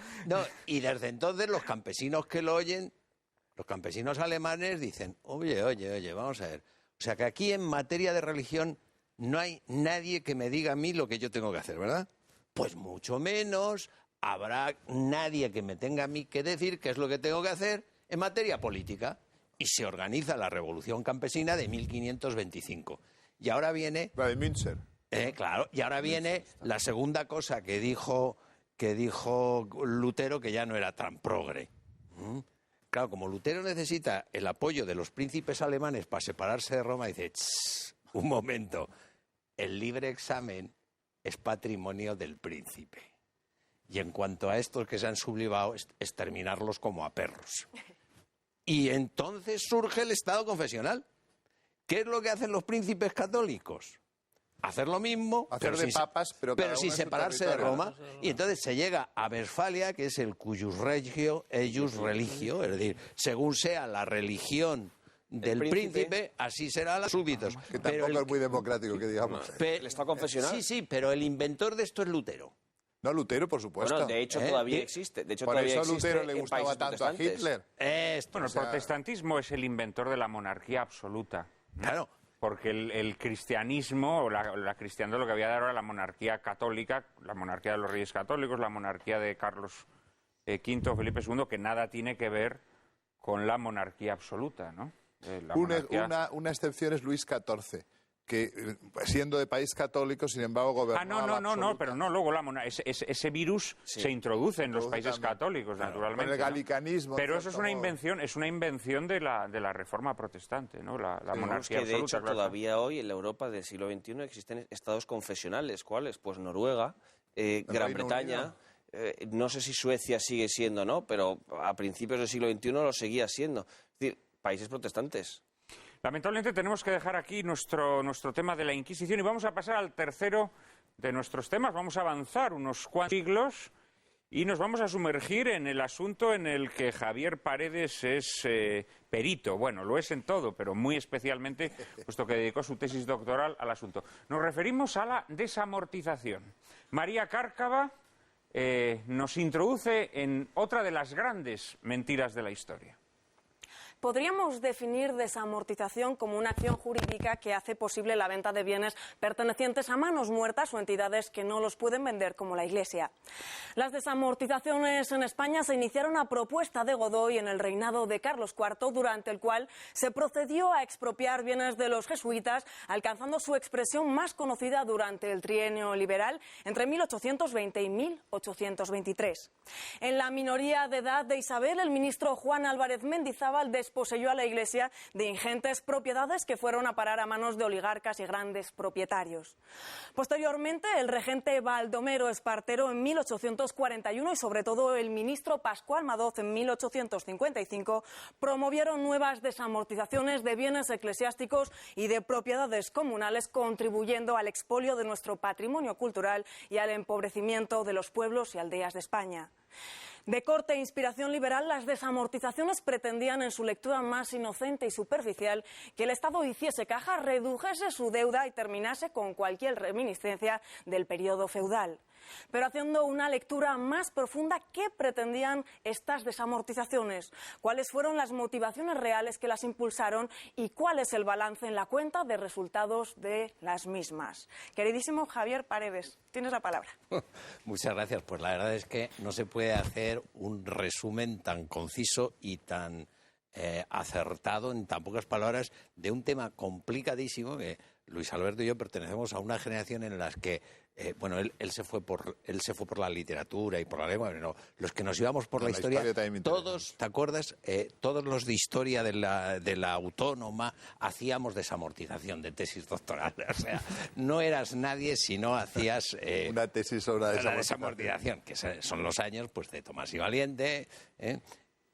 Speaker 5: Y desde entonces los campesinos que lo oyen, los campesinos alemanes dicen, oye, vamos a ver. O sea que aquí en materia de religión no hay nadie que me diga a mí lo que yo tengo que hacer, ¿verdad? Pues mucho menos habrá nadie que me tenga a mí que decir qué es lo que tengo que hacer en materia política. Y se organiza la Revolución Campesina de 1525. Y ahora viene...
Speaker 3: La de Münster.
Speaker 5: Claro, y ahora viene la segunda cosa que dijo Lutero, que ya no era tan progre. claro, como Lutero necesita el apoyo de los príncipes alemanes para separarse de Roma, dice, un momento, el libre examen es patrimonio del príncipe. Y en cuanto a estos que se han sublevado, exterminarlos como a perros. Y entonces surge el Estado confesional. ¿Qué es lo que hacen los príncipes católicos? Hacer lo mismo,
Speaker 3: Hacer de papas, pero
Speaker 5: sin separarse de Roma. Y entonces se llega a Westfalia, que es el cuius regio, eius religio, es decir, según sea la religión del príncipe, así será los súbditos.
Speaker 3: Que tampoco es muy democrático, que digamos.
Speaker 6: ¿El Estado confesional?
Speaker 5: Sí, pero el inventor de esto es Lutero.
Speaker 3: No, Lutero, por supuesto.
Speaker 6: Bueno, de hecho todavía existe. De hecho,
Speaker 3: por
Speaker 6: todavía
Speaker 3: eso Lutero le
Speaker 6: en
Speaker 3: gustaba
Speaker 6: países
Speaker 3: tanto a
Speaker 6: protestantes.
Speaker 3: Hitler.
Speaker 1: Bueno, el protestantismo es el inventor de la monarquía absoluta.
Speaker 5: Claro.
Speaker 1: Porque el cristianismo, o la cristiandad, lo que había dado era la monarquía católica, la monarquía de los reyes católicos, la monarquía de Carlos V, Felipe II, que nada tiene que ver con la monarquía absoluta, ¿no?
Speaker 3: Una excepción es Luis XIV, que siendo de país católico, sin embargo, gobernaba
Speaker 1: no, pero no, luego ese virus se introduce en los países
Speaker 3: también.
Speaker 1: católicos,
Speaker 3: Claro,
Speaker 1: naturalmente.
Speaker 3: con el galicanismo.
Speaker 1: Pero eso es una invención de la Reforma protestante, ¿no? La monarquía
Speaker 6: que de
Speaker 1: absoluta.
Speaker 6: hecho todavía hoy en la Europa del siglo XXI existen estados confesionales. ¿Cuáles? Pues Noruega, Gran
Speaker 3: Reino
Speaker 6: Bretaña. No sé si Suecia sigue siendo, ¿no? Pero a principios del siglo XXI lo seguía siendo. Es decir, países protestantes.
Speaker 1: Lamentablemente tenemos que dejar aquí nuestro tema de la Inquisición y vamos a pasar al tercero de nuestros temas. Vamos a avanzar unos cuantos siglos y nos vamos a sumergir en el asunto en el que Javier Paredes es perito. Bueno, lo es en todo, pero muy especialmente, puesto que dedicó su tesis doctoral al asunto. Nos referimos a la desamortización. María Cárcava nos introduce en otra de las grandes mentiras de la historia.
Speaker 2: Podríamos definir desamortización como una acción jurídica que hace posible la venta de bienes pertenecientes a manos muertas o entidades que no los pueden vender, como la Iglesia. Las desamortizaciones en España se iniciaron a propuesta de Godoy en el reinado de Carlos IV, durante el cual se procedió a expropiar bienes de los jesuitas, alcanzando su expresión más conocida durante el trienio liberal entre 1820 y 1823. En la minoría de edad de Isabel, el ministro Juan Álvarez Mendizábal desposeyó a la Iglesia de ingentes propiedades que fueron a parar a manos de oligarcas y grandes propietarios. Posteriormente, el regente Baldomero Espartero en 1841 y sobre todo el ministro Pascual Madoz en 1855 promovieron nuevas desamortizaciones de bienes eclesiásticos y de propiedades comunales, contribuyendo al expolio de nuestro patrimonio cultural y al empobrecimiento de los pueblos y aldeas de España. De corte e inspiración liberal, las desamortizaciones pretendían, en su lectura más inocente y superficial, que el Estado hiciese caja, redujese su deuda y terminase con cualquier reminiscencia del periodo feudal. Pero haciendo una lectura más profunda, ¿qué pretendían estas desamortizaciones? ¿Cuáles fueron las motivaciones reales que las impulsaron? ¿Y cuál es el balance en la cuenta de resultados de las mismas? Queridísimo Javier Paredes, tienes la palabra.
Speaker 5: Muchas gracias. Pues la verdad es que no se puede hacer un resumen tan conciso y tan acertado en tan pocas palabras de un tema complicadísimo que Luis Alberto y yo pertenecemos a una generación en las que él se fue por la literatura y por la lengua, pero los que nos íbamos por la historia todos, ¿te acuerdas? Todos los de historia de la Autónoma hacíamos desamortización de tesis doctorales. O sea, no eras nadie si no hacías
Speaker 3: una tesis sobre la
Speaker 5: desamortización, que son los años pues de Tomás y Valiente,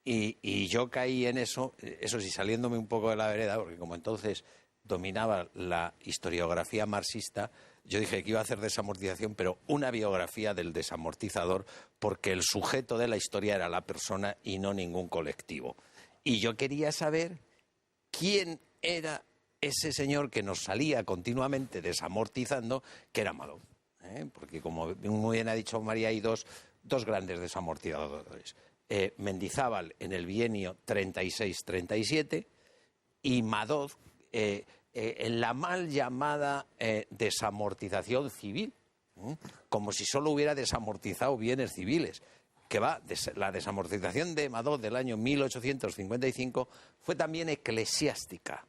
Speaker 5: y yo caí en eso sí, saliéndome un poco de la vereda, porque como entonces dominaba la historiografía marxista, yo dije que iba a hacer desamortización, pero una biografía del desamortizador, porque el sujeto de la historia era la persona y no ningún colectivo. Y yo quería saber quién era ese señor que nos salía continuamente desamortizando, que era Madoz. Porque, como muy bien ha dicho María, hay dos grandes desamortizadores. Mendizábal en el bienio 36-37 y Madoz en la mal llamada desamortización civil, como si solo hubiera desamortizado bienes civiles. Que la desamortización de Madoz del año 1855 fue también eclesiástica.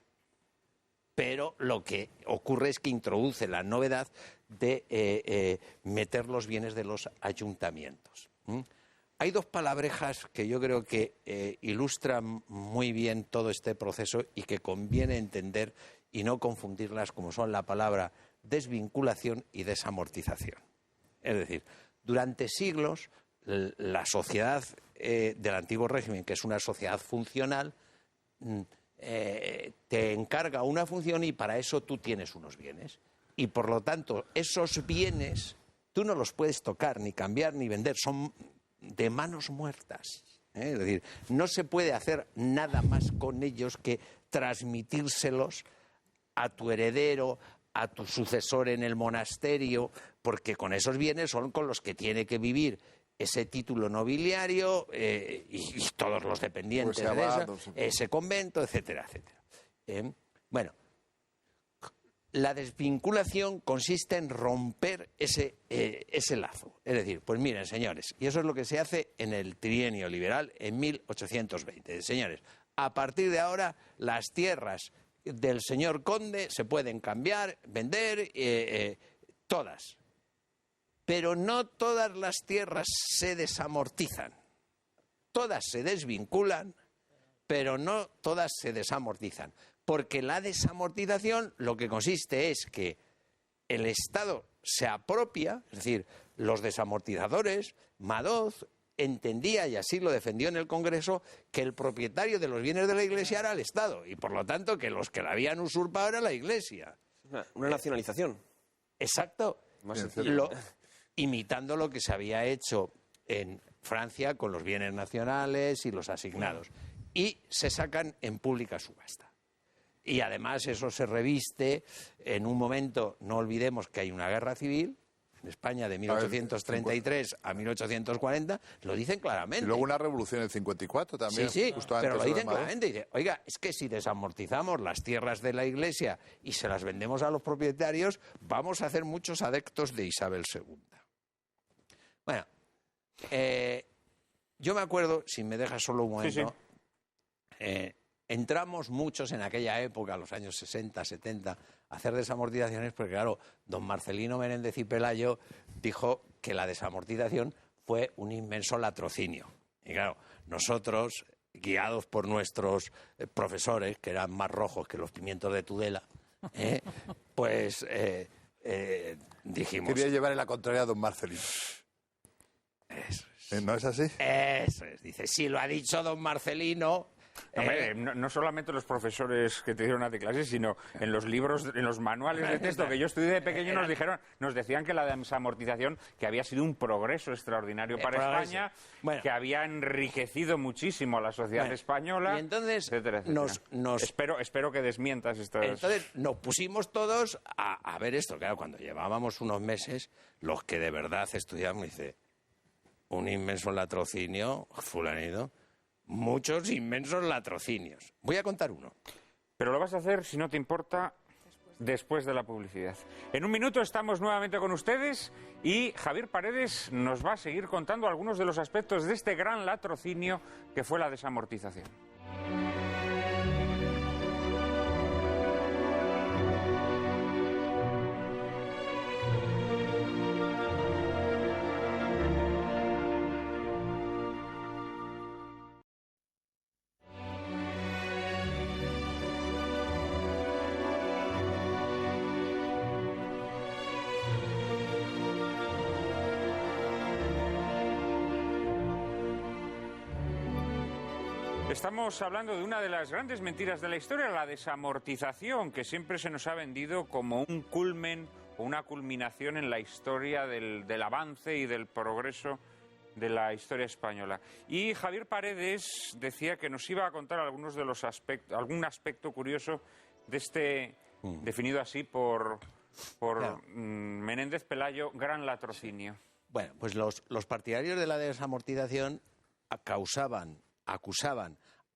Speaker 5: Pero lo que ocurre es que introduce la novedad de meter los bienes de los ayuntamientos. Hay dos palabrejas que yo creo que ilustran muy bien todo este proceso y que conviene entender y no confundirlas, como son la palabra desvinculación y desamortización. Es decir, durante siglos la sociedad del antiguo régimen, que es una sociedad funcional, te encarga una función y para eso tú tienes unos bienes. Y por lo tanto, esos bienes tú no los puedes tocar, ni cambiar, ni vender. Son de manos muertas. Es decir, no se puede hacer nada más con ellos que transmitírselos a tu heredero, a tu sucesor en el monasterio, porque con esos bienes son con los que tiene que vivir ese título nobiliario y todos los dependientes de ese convento, etcétera, etcétera. Bueno, la desvinculación consiste en romper ese lazo. Es decir, pues miren, señores, y eso es lo que se hace en el trienio liberal en 1820. Señores, a partir de ahora las tierras del señor conde se pueden cambiar, vender, todas. Pero no todas las tierras se desamortizan. Todas se desvinculan, pero no todas se desamortizan. Porque la desamortización lo que consiste es que el Estado se apropia, es decir, los desamortizadores, Madoz entendía, y así lo defendió en el Congreso, que el propietario de los bienes de la Iglesia era el Estado, y por lo tanto que los que la habían usurpado era la Iglesia.
Speaker 6: Una nacionalización.
Speaker 5: Exacto. Imitando lo que se había hecho en Francia con los bienes nacionales y los asignados. Y se sacan en pública subasta. Y además eso se reviste en un momento, no olvidemos que hay una guerra civil en España de 1833 a 1840, lo dicen claramente.
Speaker 3: Y luego una revolución en el 54 también.
Speaker 5: Sí,
Speaker 3: justo
Speaker 5: pero
Speaker 3: antes
Speaker 5: lo dicen
Speaker 3: de Madrid.
Speaker 5: claramente. Dice, oiga, es que si desamortizamos las tierras de la Iglesia y se las vendemos a los propietarios, vamos a hacer muchos adeptos de Isabel II. Bueno, yo me acuerdo, si me dejas solo un momento, entramos muchos en aquella época, los años 60, 70, a hacer desamortizaciones, porque claro, don Marcelino Menéndez y Pelayo dijo que la desamortización fue un inmenso latrocinio. Y claro, nosotros, guiados por nuestros profesores, que eran más rojos que los pimientos de Tudela, pues dijimos...
Speaker 3: Quería llevar la contraria a don Marcelino.
Speaker 5: Eso es.
Speaker 3: ¿No es así?
Speaker 5: Eso es. Dice, si lo ha dicho don Marcelino...
Speaker 1: Hombre, no solamente los profesores que te dieron a ti clases, sino en los libros, en los manuales de texto que yo estudié de pequeño nos decían que la desamortización, que había sido un progreso extraordinario para España, que había enriquecido muchísimo a la sociedad española,
Speaker 5: y entonces
Speaker 1: etcétera, etcétera. Espero que desmientas estas...
Speaker 5: Entonces nos pusimos todos a ver esto. Claro, cuando llevábamos unos meses, los que de verdad estudiamos, dice, un inmenso latrocinio, fulanito... Muchos inmensos latrocinios. Voy a contar uno.
Speaker 1: Pero lo vas a hacer, si no te importa, después de la publicidad. En un minuto estamos nuevamente con ustedes y Javier Paredes nos va a seguir contando algunos de los aspectos de este gran latrocinio que fue la desamortización. Estamos hablando de una de las grandes mentiras de la historia, la desamortización, que siempre se nos ha vendido como un culmen o una culminación en la historia del avance y del progreso de la historia española. Y Javier Paredes decía que nos iba a contar algunos de los algún aspecto curioso de este, definido así por Menéndez Pelayo, gran latrocinio.
Speaker 5: Bueno, pues los partidarios de la desamortización acusaban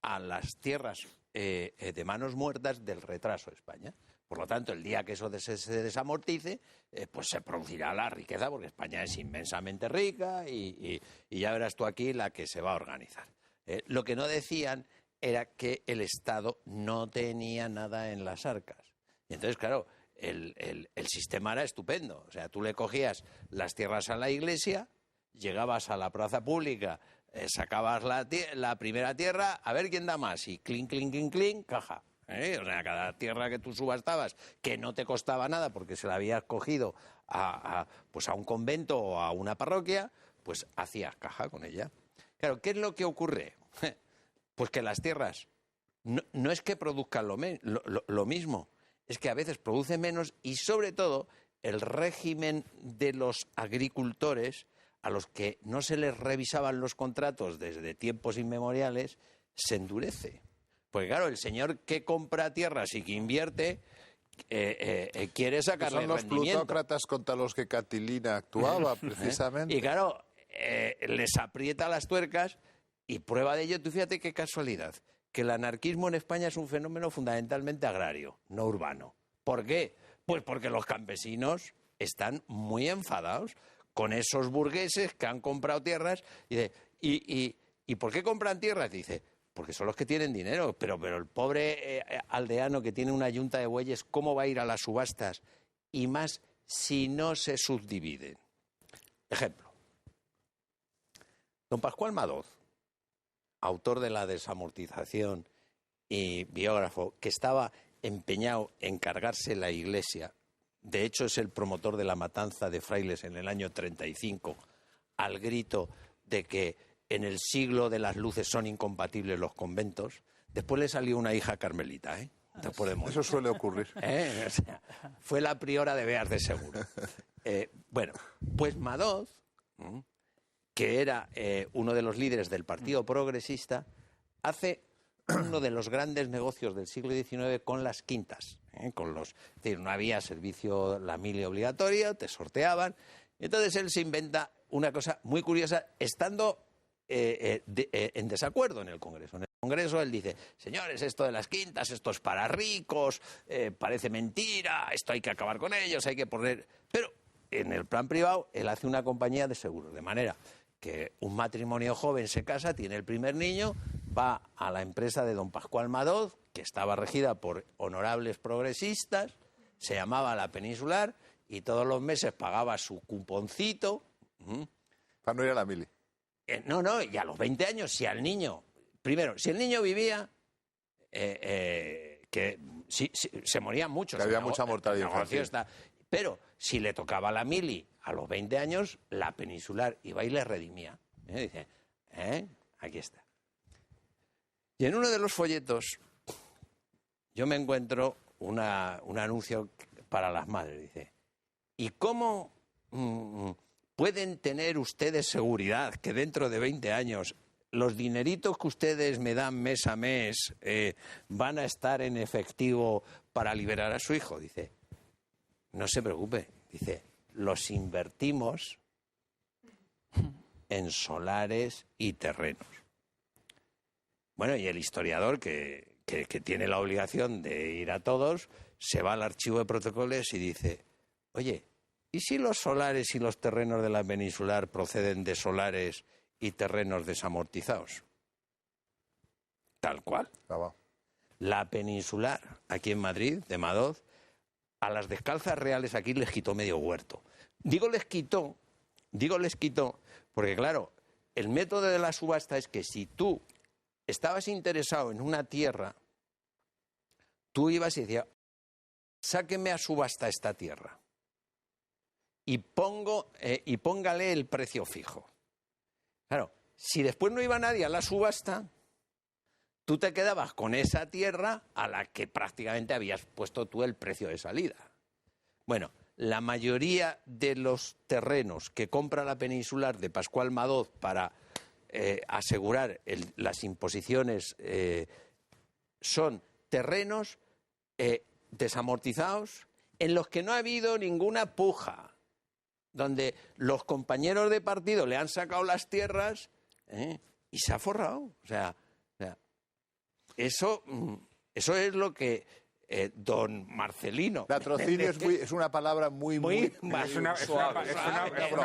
Speaker 5: a las tierras de manos muertas del retraso de España. Por lo tanto, el día que eso se desamortice, pues se producirá la riqueza, porque España es inmensamente rica y ya verás tú aquí la que se va a organizar. Lo que no decían era que el Estado no tenía nada en las arcas. Y entonces, claro, el sistema era estupendo. O sea, tú le cogías las tierras a la Iglesia llegabas a la plaza pública, sacabas la primera tierra, a ver quién da más, y clink, clink, clink, clink, caja. O sea, cada tierra que tú subastabas, que no te costaba nada porque se la habías cogido pues a un convento o a una parroquia, pues hacías caja con ella. Claro, ¿qué es lo que ocurre? Pues que las tierras no es que produzcan lo mismo, es que a veces producen menos y sobre todo el régimen de los agricultores, a los que no se les revisaban los contratos desde tiempos inmemoriales, se endurece. Pues claro, el señor que compra tierras y que invierte quiere sacarle
Speaker 3: son los
Speaker 5: rendimiento.
Speaker 3: plutócratas contra los que Catilina actuaba, precisamente.
Speaker 5: Y claro, les aprieta las tuercas y prueba de ello, tú fíjate qué casualidad, que el anarquismo en España es un fenómeno fundamentalmente agrario, no urbano. ¿Por qué? Pues porque los campesinos están muy enfadados con esos burgueses que han comprado tierras. ¿Y por qué compran tierras? Dice, porque son los que tienen dinero, pero el pobre aldeano que tiene una yunta de bueyes, ¿cómo va a ir a las subastas? Y más si no se subdividen. Ejemplo. Don Pascual Madoz, autor de La desamortización y biógrafo, que estaba empeñado en cargarse la Iglesia, de hecho es el promotor de la matanza de frailes en el año 35, al grito de que en el siglo de las luces son incompatibles los conventos. Después le salió una hija carmelita, después de morir.
Speaker 3: Eso suele ocurrir.
Speaker 5: O sea, fue la priora de Beas de Seguro. Bueno, pues Madoz, que era uno de los líderes del Partido Progresista, hace uno de los grandes negocios del siglo XIX con las quintas. Es decir, no había servicio la mili obligatoria, te sorteaban. Entonces él se inventa una cosa muy curiosa, estando en desacuerdo en el Congreso. En el Congreso él dice, señores, esto de las quintas, esto es para ricos, parece mentira, esto hay que acabar con ellos, hay que poner... Pero en el plan privado él hace una compañía de seguros, de manera que un matrimonio joven se casa, tiene el primer niño, va a la empresa de don Pascual Madoz, que estaba regida por honorables progresistas, se llamaba La Peninsular, y todos los meses pagaba su cuponcito.
Speaker 3: Para no ir a la mili.
Speaker 5: No, y a los 20 años, si al niño... Primero, si el niño vivía, que se morían muchos.
Speaker 3: Que había mucha mortalidad infantil.
Speaker 5: Pero si le tocaba la mili a los 20 años, La Peninsular iba y le redimía. Dice, aquí está. Y en uno de los folletos yo me encuentro un anuncio para las madres. Dice, ¿y cómo pueden tener ustedes seguridad que dentro de 20 años los dineritos que ustedes me dan mes a mes van a estar en efectivo para liberar a su hijo? Dice, no se preocupe. Dice, los invertimos en solares y terrenos. Bueno, y el historiador, que tiene la obligación de ir a todos, se va al archivo de protocolos y dice, oye, ¿y si los solares y los terrenos de La Peninsular proceden de solares y terrenos desamortizados? Tal cual. La Peninsular, aquí en Madrid, de Madoz, a las Descalzas Reales aquí les quitó medio huerto. Digo les quitó, porque claro, el método de la subasta es que si tú estabas interesado en una tierra, tú ibas y decías, sáqueme a subasta esta tierra y póngale el precio fijo. Claro, si después no iba nadie a la subasta, tú te quedabas con esa tierra a la que prácticamente habías puesto tú el precio de salida. Bueno, la mayoría de los terrenos que compra La Peninsular de Pascual Madoz para asegurar las imposiciones son terrenos desamortizados en los que no ha habido ninguna puja, donde los compañeros de partido le han sacado las tierras y se ha forrado. O sea, eso es lo que don Marcelino...
Speaker 3: Latrocinio es una palabra muy
Speaker 1: es una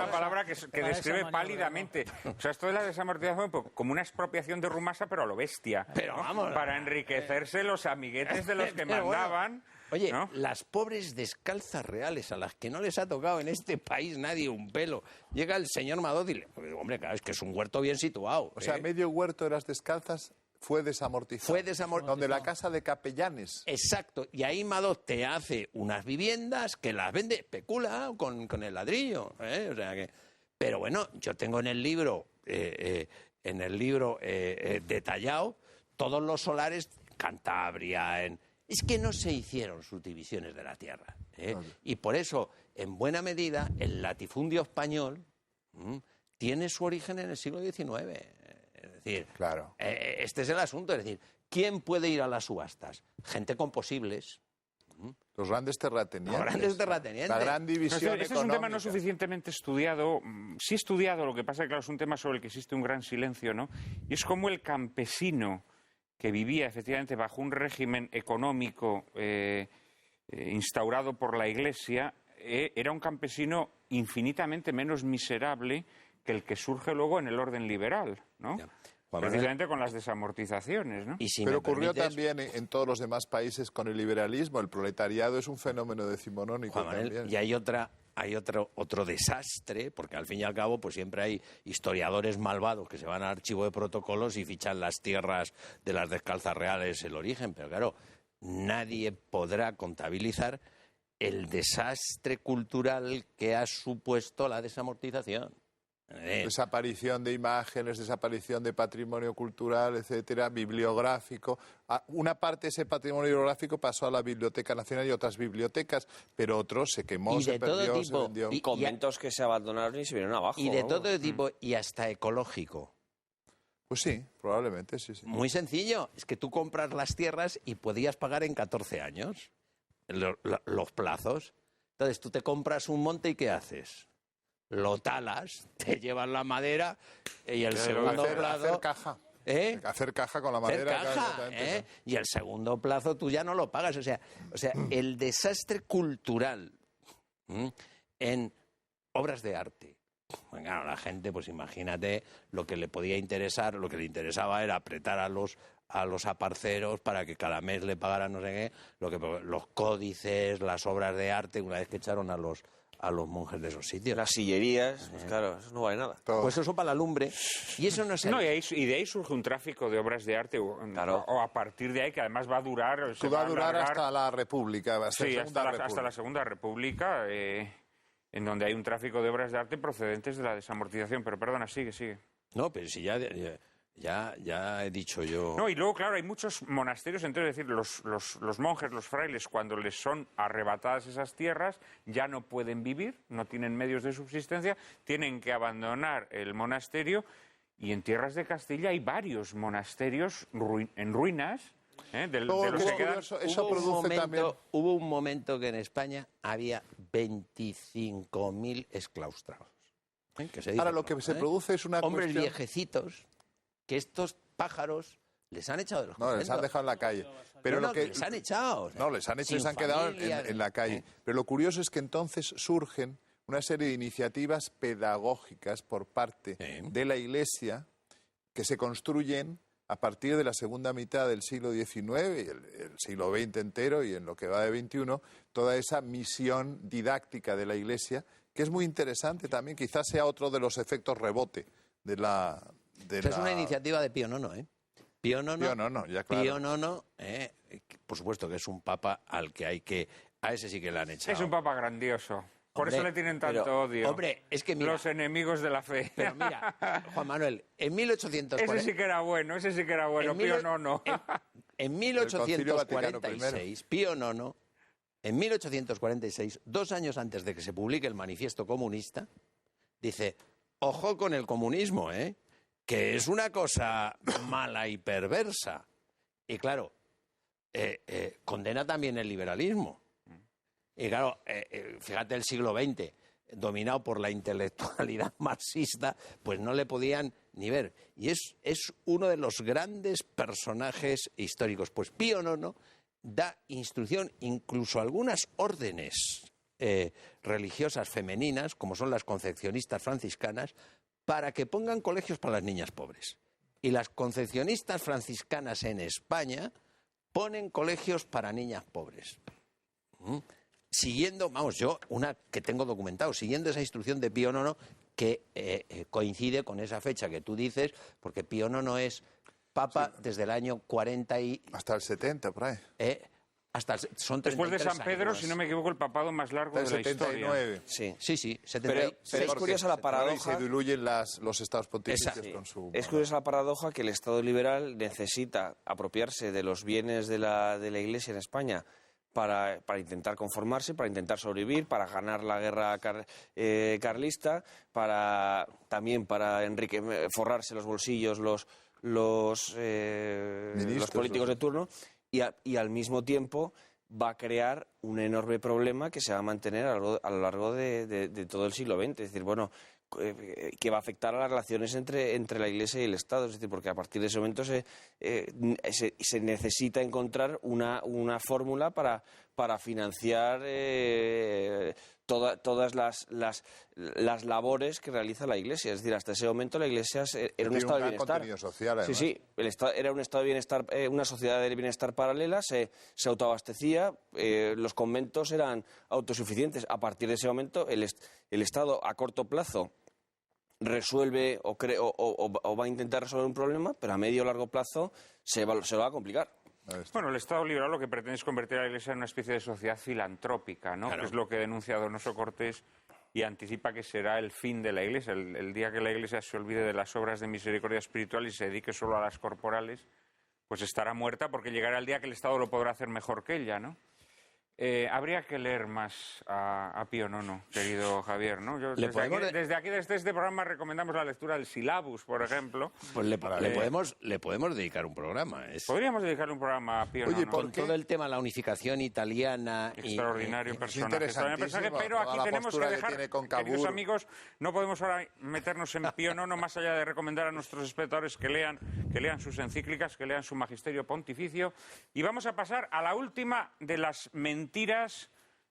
Speaker 1: palabra que describe pálidamente. O sea, esto de la desamortización como una expropiación de Rumasa, pero a lo bestia.
Speaker 5: Pero vamos,
Speaker 1: para enriquecerse los amiguetes de los que mandaban.
Speaker 5: Oye,
Speaker 1: ¿no?
Speaker 5: las pobres descalzas reales a las que no les ha tocado en este país nadie un pelo. Llega el señor Madoz y le... Hombre, claro, es que es un huerto bien situado.
Speaker 3: O sea, medio huerto de las descalzas fue desamortizado.
Speaker 5: Fue desamortizado.
Speaker 3: Donde la casa de capellanes.
Speaker 5: Exacto. Y ahí Madoz te hace unas viviendas que las vende, especula con el ladrillo. O sea que... Pero bueno, yo tengo en el libro detallado todos los solares, Cantabria, Es que no se hicieron subdivisiones de la tierra. Y por eso, en buena medida, el latifundio español tiene su origen en el siglo XIX. Es decir,
Speaker 3: Claro.
Speaker 5: Este es el asunto. Es decir, ¿quién puede ir a las subastas? Gente con posibles.
Speaker 3: Los grandes terratenientes.
Speaker 5: Los grandes terratenientes.
Speaker 3: La gran división
Speaker 1: Este es un tema no
Speaker 3: económica.
Speaker 1: suficientemente estudiado. Sí estudiado, lo que pasa es que claro, es un tema sobre el que existe un gran silencio, ¿no? Y es como el campesino que vivía efectivamente bajo un régimen económico instaurado por la Iglesia, era un campesino infinitamente menos miserable que el que surge luego en el orden liberal, ¿no?
Speaker 5: Ya. Juan Manuel,
Speaker 1: Precisamente con las desamortizaciones, ¿no?
Speaker 5: y si
Speaker 3: Pero
Speaker 5: me
Speaker 3: ocurrió
Speaker 5: permites,
Speaker 3: también en todos los demás países con el liberalismo. El proletariado es un fenómeno decimonónico
Speaker 5: Juan Manuel,
Speaker 3: también.
Speaker 5: y hay otro desastre, porque al fin y al cabo pues siempre hay historiadores malvados que se van al archivo de protocolos y fichan las tierras de las descalzas reales el origen, pero claro, nadie podrá contabilizar el desastre cultural que ha supuesto la desamortización.
Speaker 3: Desaparición de imágenes, desaparición de patrimonio cultural, etcétera, bibliográfico. Una parte de ese patrimonio bibliográfico pasó a la Biblioteca Nacional y otras bibliotecas, pero otro se quemó,
Speaker 5: Y
Speaker 3: se
Speaker 5: de todo
Speaker 3: perdió, se
Speaker 5: tipo.
Speaker 3: vendió.
Speaker 5: Y-
Speaker 6: Conventos que se abandonaron y se vinieron abajo.
Speaker 5: Y de
Speaker 6: vamos.
Speaker 5: todo tipo, y hasta ecológico.
Speaker 3: Pues sí, probablemente, sí, sí.
Speaker 5: Muy sencillo, es que tú compras las tierras y podías pagar en 14 años los plazos. Entonces tú te compras un monte y ¿qué haces? Lo talas, te llevas la madera y el segundo plazo...
Speaker 3: hacer caja.
Speaker 5: ¿Eh?
Speaker 3: Hacer caja con la
Speaker 5: Hacer
Speaker 3: madera.
Speaker 5: caja,
Speaker 3: exactamente,
Speaker 5: ¿eh? Y el segundo plazo tú ya no lo pagas. O sea, el desastre cultural en obras de arte. Bueno, claro, la gente, pues imagínate lo que le podía interesar, lo que le interesaba era apretar a los aparceros para que cada mes le pagaran no sé qué, los códices, las obras de arte, una vez que echaron a los monjes de esos sitios.
Speaker 6: Las sillerías, pues claro, eso no vale nada.
Speaker 3: Todo.
Speaker 5: Pues eso para la lumbre. Y eso no se...
Speaker 1: No, y de ahí surge un tráfico de obras de arte,
Speaker 6: Claro.
Speaker 1: o a partir de ahí, que además va a durar... se
Speaker 3: va a durar
Speaker 1: alargar,
Speaker 3: hasta la República. Hasta
Speaker 1: sí,
Speaker 3: la
Speaker 1: hasta
Speaker 3: Segunda
Speaker 1: la
Speaker 3: República.
Speaker 1: Segunda República, en donde hay un tráfico de obras de arte procedentes de la desamortización. Pero perdona, sigue.
Speaker 5: No, pero si ya he dicho yo...
Speaker 1: No, y luego, claro, hay muchos monasterios, entonces, es decir, los monjes, los frailes, cuando les son arrebatadas esas tierras, ya no pueden vivir, no tienen medios de subsistencia, tienen que abandonar el monasterio, y en tierras de Castilla hay varios monasterios en ruinas, de
Speaker 3: Luego,
Speaker 1: los que
Speaker 3: luego,
Speaker 1: quedan...
Speaker 3: eso produce también...
Speaker 5: Hubo un momento que en España había 25.000 exclaustrados. Que se dice,
Speaker 3: Ahora lo que se produce es una
Speaker 5: hombres
Speaker 3: cuestión...
Speaker 5: viejecitos que estos pájaros les han echado de los
Speaker 3: No, les han
Speaker 5: conventos.
Speaker 3: dejado en la calle. Pero
Speaker 5: No,
Speaker 3: lo que
Speaker 5: les han echado.
Speaker 3: No, les han hecho,
Speaker 5: Sin
Speaker 3: les han quedado
Speaker 5: familia,
Speaker 3: en la calle. Pero lo curioso es que entonces surgen una serie de iniciativas pedagógicas por parte de la Iglesia que se construyen a partir de la segunda mitad del siglo XIX y el siglo XX entero y en lo que va de XXI, toda esa misión didáctica de la Iglesia, que es muy interesante también, quizás sea otro de los efectos rebote de la...
Speaker 5: Es una iniciativa de Pío IX, ¿eh? Pío IX,
Speaker 3: ya claro.
Speaker 5: Pío IX, por supuesto que es un papa al que hay que... A ese sí que le han echado.
Speaker 1: Es un papa grandioso. Por
Speaker 5: Hombre,
Speaker 1: eso le tienen tanto
Speaker 5: pero,
Speaker 1: odio.
Speaker 5: hombre, es que mira...
Speaker 1: Los enemigos de la fe.
Speaker 5: Pero mira, Juan Manuel, en 1840...
Speaker 1: Ese sí que era bueno, Pío IX.
Speaker 5: En
Speaker 3: Concilio Vaticano
Speaker 5: 1846, Pío IX, en 1846, 2 años antes de que se publique el Manifiesto Comunista, dice, ojo con el comunismo, que es una cosa mala y perversa. Y claro, condena también el liberalismo. Y claro, fíjate el siglo XX, dominado por la intelectualidad marxista, pues no le podían ni ver. Y es uno de los grandes personajes históricos. Pues Pío IX da instrucción incluso a algunas órdenes religiosas femeninas, como son las concepcionistas franciscanas, para que pongan colegios para las niñas pobres. Y las concepcionistas franciscanas en España ponen colegios para niñas pobres. Siguiendo, vamos, yo, una que tengo documentado, siguiendo esa instrucción de Pío IX, que coincide con esa fecha que tú dices, porque Pío IX es papa desde el año 40 y...
Speaker 3: Hasta el 70, por ahí.
Speaker 5: Son 33
Speaker 1: Después de San Pedro,
Speaker 5: años.
Speaker 1: si no me equivoco, el papado más largo
Speaker 3: Hasta el
Speaker 1: de la historia.
Speaker 3: 79.
Speaker 6: Sí.
Speaker 5: Sí,
Speaker 6: Pero
Speaker 5: 76.
Speaker 6: es curiosa la
Speaker 3: Y
Speaker 6: paradoja.
Speaker 3: se diluyen los estados pontificios
Speaker 5: Exacto.
Speaker 3: con su...
Speaker 6: Es curiosa la paradoja que el Estado liberal necesita apropiarse de los bienes de la Iglesia en España para intentar conformarse, para intentar sobrevivir, para ganar la guerra carlista, también para forrarse los bolsillos los políticos de turno, y al mismo tiempo va a crear un enorme problema que se va a mantener a lo largo de todo el siglo XX. Es decir, bueno, que va a afectar a las relaciones entre la Iglesia y el Estado. Es decir, porque a partir de ese momento se necesita encontrar una fórmula para financiar todas las labores que realiza la Iglesia. Es decir, hasta ese momento la Iglesia era un estado de bienestar.
Speaker 3: Contenido social, además.
Speaker 6: Sí, era un estado de bienestar, una sociedad de bienestar paralela, se autoabastecía, los conventos eran autosuficientes. A partir de ese momento, el Estado a corto plazo resuelve o va a intentar resolver un problema, pero a medio o largo plazo se lo va a complicar.
Speaker 1: Bueno, el Estado liberal lo que pretende es convertir a la Iglesia en una especie de sociedad filantrópica, ¿no?
Speaker 5: Claro.
Speaker 1: Que es lo que denuncia Donoso Cortés y anticipa que será el fin de la Iglesia. El día que la Iglesia se olvide de las obras de misericordia espiritual y se dedique solo a las corporales, pues estará muerta, porque llegará el día que el Estado lo podrá hacer mejor que ella, ¿no? Habría que leer más a Pío IX, querido Javier, ¿no? Desde aquí, desde este programa, recomendamos la lectura del Silabus, por ejemplo.
Speaker 5: Pues le podemos dedicar un programa.
Speaker 1: Podríamos dedicarle un programa a Pío
Speaker 3: Oye,
Speaker 1: IX.
Speaker 3: ¿por
Speaker 5: Con
Speaker 3: qué?
Speaker 5: todo el tema, la unificación italiana...
Speaker 1: Extraordinario personaje.
Speaker 3: interesantísimo,
Speaker 1: Pero aquí
Speaker 3: toda la
Speaker 1: tenemos que
Speaker 3: postura que
Speaker 1: dejar,
Speaker 3: tiene con
Speaker 1: queridos
Speaker 3: Cavour.
Speaker 1: amigos, no podemos ahora meternos en Pío IX, más allá de recomendar a nuestros espectadores que lean sus encíclicas, que lean su magisterio pontificio. Y vamos a pasar a la última de las mentiras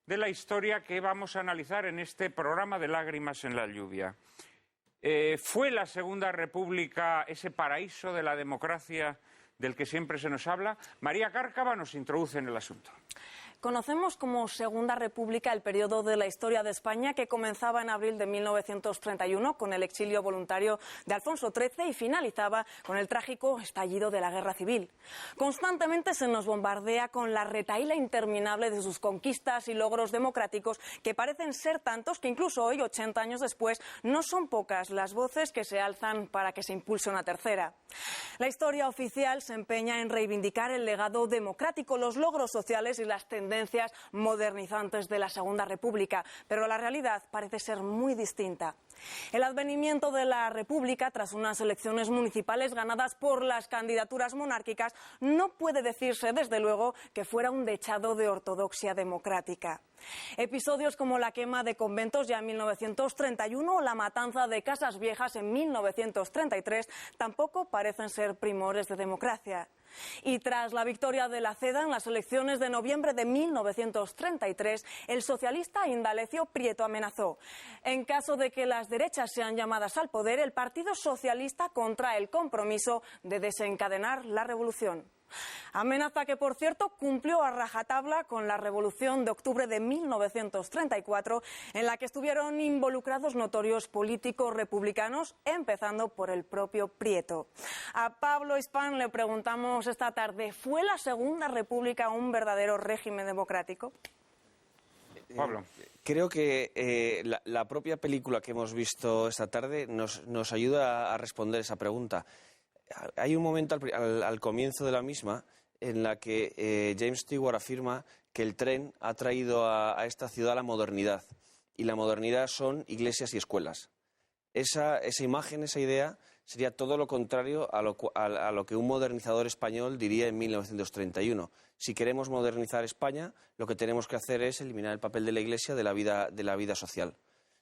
Speaker 1: de la historia que vamos a analizar en este programa de Lágrimas en la lluvia. ¿Fue la Segunda República ese paraíso de la democracia del que siempre se nos habla? María Cárcava nos introduce en el asunto.
Speaker 2: Conocemos como Segunda República el periodo de la historia de España que comenzaba en abril de 1931 con el exilio voluntario de Alfonso XIII y finalizaba con el trágico estallido de la Guerra Civil. Constantemente se nos bombardea con la retahíla interminable de sus conquistas y logros democráticos, que parecen ser tantos que incluso hoy, 80 años después, no son pocas las voces que se alzan para que se impulse una tercera. La historia oficial se empeña en reivindicar el legado democrático, los logros sociales y las tendencias modernizantes de la Segunda República, pero la realidad parece ser muy distinta. El advenimiento de la República, tras unas elecciones municipales ganadas por las candidaturas monárquicas, no puede decirse, desde luego, que fuera un dechado de ortodoxia democrática. Episodios como la quema de conventos ya en 1931 o la matanza de casas viejas en 1933 tampoco parecen ser primores de democracia. Y tras la victoria de la CEDA en las elecciones de noviembre de 1933, el socialista Indalecio Prieto amenazó: en caso de que las derechas sean llamadas al poder, el Partido Socialista contrae el compromiso de desencadenar la revolución. Amenaza que, por cierto, cumplió a rajatabla con la Revolución de Octubre de 1934, en la que estuvieron involucrados notorios políticos republicanos, empezando por el propio Prieto. A Pablo Hispán le preguntamos esta tarde: ¿fue la Segunda República un verdadero régimen democrático?
Speaker 1: Pablo.
Speaker 6: Creo que la propia película que hemos visto esta tarde nos ayuda a responder esa pregunta. Hay un momento al comienzo de la misma en la que James Stewart afirma que el tren ha traído a esta ciudad la modernidad, y la modernidad son iglesias y escuelas. Esa imagen, esa idea, sería todo lo contrario a lo que un modernizador español diría en 1931. Si queremos modernizar España, lo que tenemos que hacer es eliminar el papel de la Iglesia de la vida social.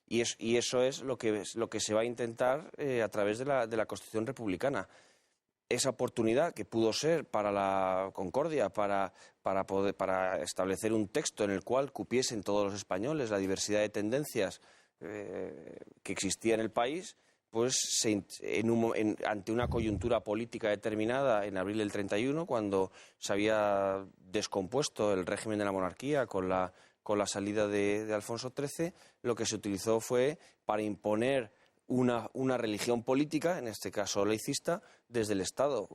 Speaker 6: Y eso es lo que se va a intentar a través de la Constitución republicana. Esa oportunidad que pudo ser para la concordia, para establecer un texto en el cual cupiesen todos los españoles la diversidad de tendencias que existía en el país, pues ante una coyuntura política determinada en abril del 31, cuando se había descompuesto el régimen de la monarquía con la salida de Alfonso XIII, lo que se utilizó fue para imponer una religión política, en este caso laicista, desde el Estado,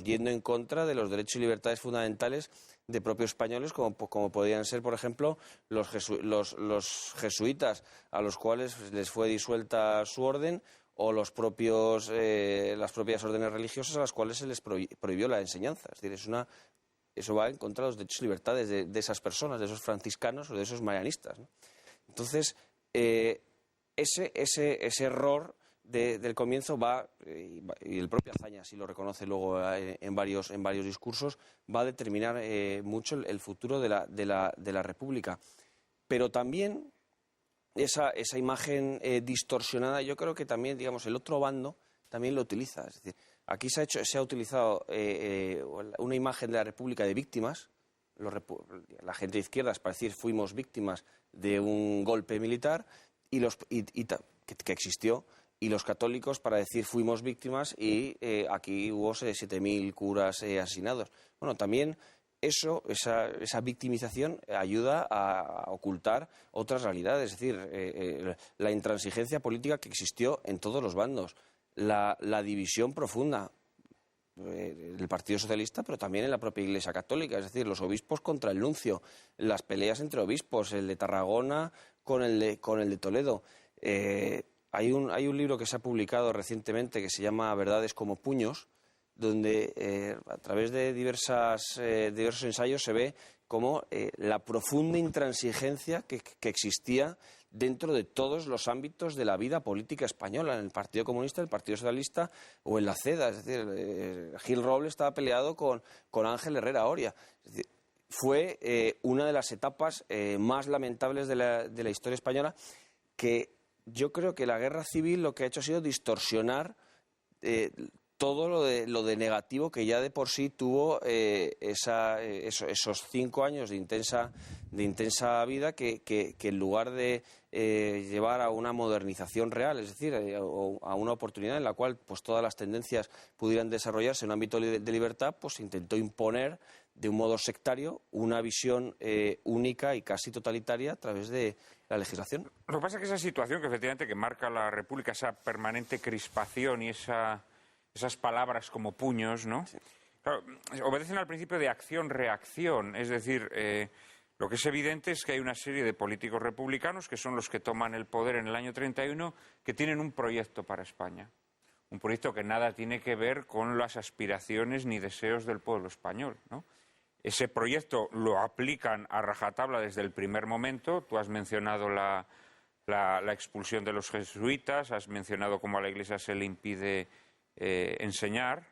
Speaker 6: yendo en contra de los derechos y libertades fundamentales de propios españoles, como podían ser, por ejemplo, los jesuitas, a los cuales les fue disuelta su orden, o las propias órdenes religiosas a las cuales se les prohibió la enseñanza. Es decir, eso va en contra de los derechos y libertades de esas personas, de esos franciscanos o de esos marianistas, ¿no? Entonces, ese error del comienzo y el propio Azaña así lo reconoce luego en varios discursos, va a determinar mucho el futuro de la República. Pero también esa imagen distorsionada, yo creo que también, digamos, el otro bando también lo utiliza. Es decir, aquí se ha utilizado una imagen de la República de víctimas. La gente de izquierdas, para decir fuimos víctimas de un golpe militar que existió, y los católicos para decir fuimos víctimas y aquí hubo 7.000 curas asesinados. Bueno, también esa victimización ayuda a ocultar otras realidades, es decir, la intransigencia política que existió en todos los bandos, la división profunda del Partido Socialista, pero también en la propia Iglesia Católica, es decir, los obispos contra el nuncio, las peleas entre obispos, el de Tarragona con el de Toledo. Hay un libro que se ha publicado recientemente que se llama Verdades como puños, donde a través de diversos ensayos se ve cómo la profunda intransigencia que existía dentro de todos los ámbitos de la vida política española, en el Partido Comunista, el Partido Socialista o en la CEDA. Es decir, Gil Robles estaba peleado con Ángel Herrera Oria. Es decir, fue una de las etapas más lamentables de la historia española, que yo creo que la guerra civil lo que ha hecho ha sido distorsionar todo lo de negativo que ya de por sí tuvo esos 5 años de intensa vida, que en lugar de llevar a una modernización real, es decir, a una oportunidad en la cual pues todas las tendencias pudieran desarrollarse en un ámbito de libertad, pues intentó imponer de un modo sectario una visión única y casi totalitaria a través de la legislación.
Speaker 1: Lo que pasa es que esa situación que efectivamente que marca la República, esa permanente crispación y esas palabras como puños, ¿no? Sí. Claro, obedecen al principio de acción-reacción, es decir, lo que es evidente es que hay una serie de políticos republicanos que son los que toman el poder en el año 31, que tienen un proyecto para España, un proyecto que nada tiene que ver con las aspiraciones ni deseos del pueblo español, ¿no? Ese proyecto lo aplican a rajatabla desde el primer momento. Tú has mencionado la expulsión de los jesuitas, has mencionado cómo a la Iglesia se le impide enseñar,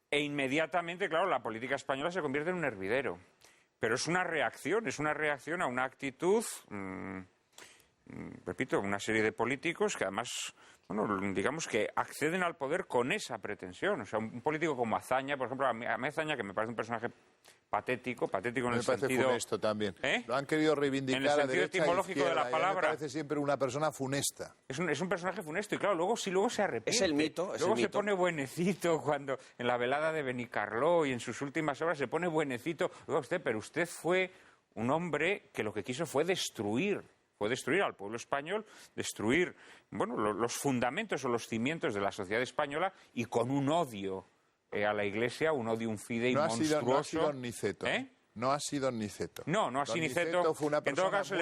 Speaker 1: e inmediatamente, claro, la política española se convierte en un hervidero. Pero es una reacción a una actitud, repito, una serie de políticos que además, bueno, digamos que acceden al poder con esa pretensión. O sea, un político como Azaña, por ejemplo, a mí Azaña, que me parece un personaje patético en el sentido... Me parece
Speaker 3: funesto también. Lo han querido reivindicar
Speaker 1: en el sentido etimológico de la palabra.
Speaker 3: Me parece siempre una persona funesta.
Speaker 1: Es un personaje funesto y claro, luego se arrepiente.
Speaker 6: Es el mito.
Speaker 1: Luego se pone buenecito cuando en la velada de Benicarló y en sus últimas obras se pone buenecito. Oiga usted, pero usted fue un hombre que lo que quiso fue destruir al pueblo español, destruir, bueno, los fundamentos o los cimientos de la sociedad española, y con un odio a la Iglesia, un odio, un fidei monstruoso.
Speaker 3: No ha sido Niceto. No ha sido Niceto.
Speaker 1: No ha sido Niceto.
Speaker 3: Fue una persona, en todo caso,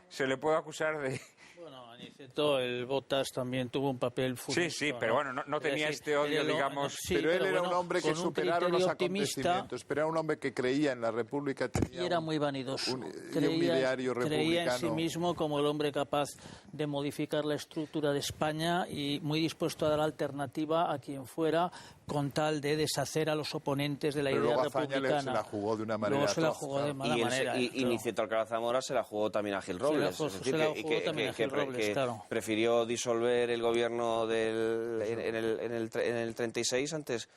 Speaker 1: se le puede acusar de...
Speaker 4: Bueno, Aniceto, el Botas también tuvo un papel fundamental.
Speaker 1: Sí, pero bueno, no tenía este odio, digamos...
Speaker 3: Sí, pero él era un hombre que superaron los acontecimientos, pero era un hombre que creía en la República.
Speaker 4: Y era muy vanidoso.
Speaker 3: Un ideario republicano.
Speaker 4: Creía en sí mismo como el hombre capaz de modificar la estructura de España y muy dispuesto a dar alternativa a quien fuera, con tal de deshacer a los oponentes de la idea republicana.
Speaker 3: Luego se la jugó de una manera.
Speaker 4: Luego se la jugó de mala manera.
Speaker 6: Y Niceto Alcalá Zamora se la jugó también a Gil Robles.
Speaker 4: Claro.
Speaker 6: Prefirió disolver el gobierno en el 36 antes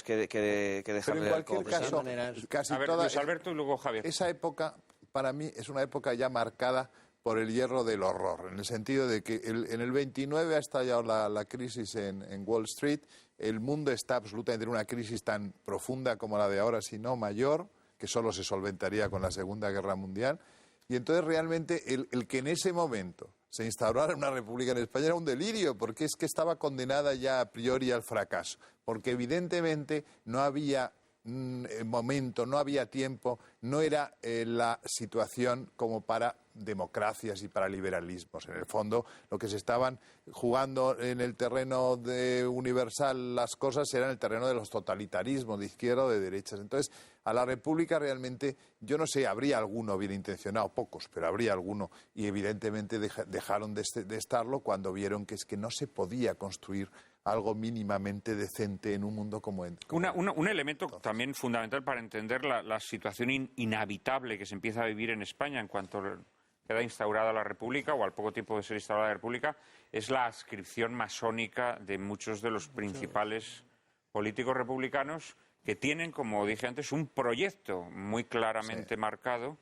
Speaker 6: que dejarle...
Speaker 3: Pero en cualquier caso, casi
Speaker 1: a ver,
Speaker 3: toda...
Speaker 1: Luis Alberto y luego Javier.
Speaker 3: Esa época, para mí, es una época ya marcada por el hierro del horror, en el sentido de que en el 29 ha estallado la crisis en Wall Street, el mundo está absolutamente en una crisis tan profunda como la de ahora, si no mayor, que solo se solventaría con la Segunda Guerra Mundial, y entonces realmente el que en ese momento se instaurara una república en España era un delirio, porque es que estaba condenada ya a priori al fracaso, porque evidentemente no había momento, no había tiempo, no era la situación como para democracias y para liberalismos. En el fondo, lo que se estaban jugando en el terreno universal las cosas era en el terreno de los totalitarismos, de izquierda o de derechas. Entonces, a la República realmente, yo no sé, habría alguno bien intencionado, pocos, pero habría alguno, y evidentemente dejaron de estarlo cuando vieron que es que no se podía construir algo mínimamente decente en un mundo como este.
Speaker 1: Un elemento también fundamental para entender la situación inhabitable que se empieza a vivir en España en cuanto queda instaurada la República, o al poco tiempo de ser instaurada la República, es la adscripción masónica de muchos de los principales políticos republicanos que tienen, como dije antes, un proyecto muy claramente marcado,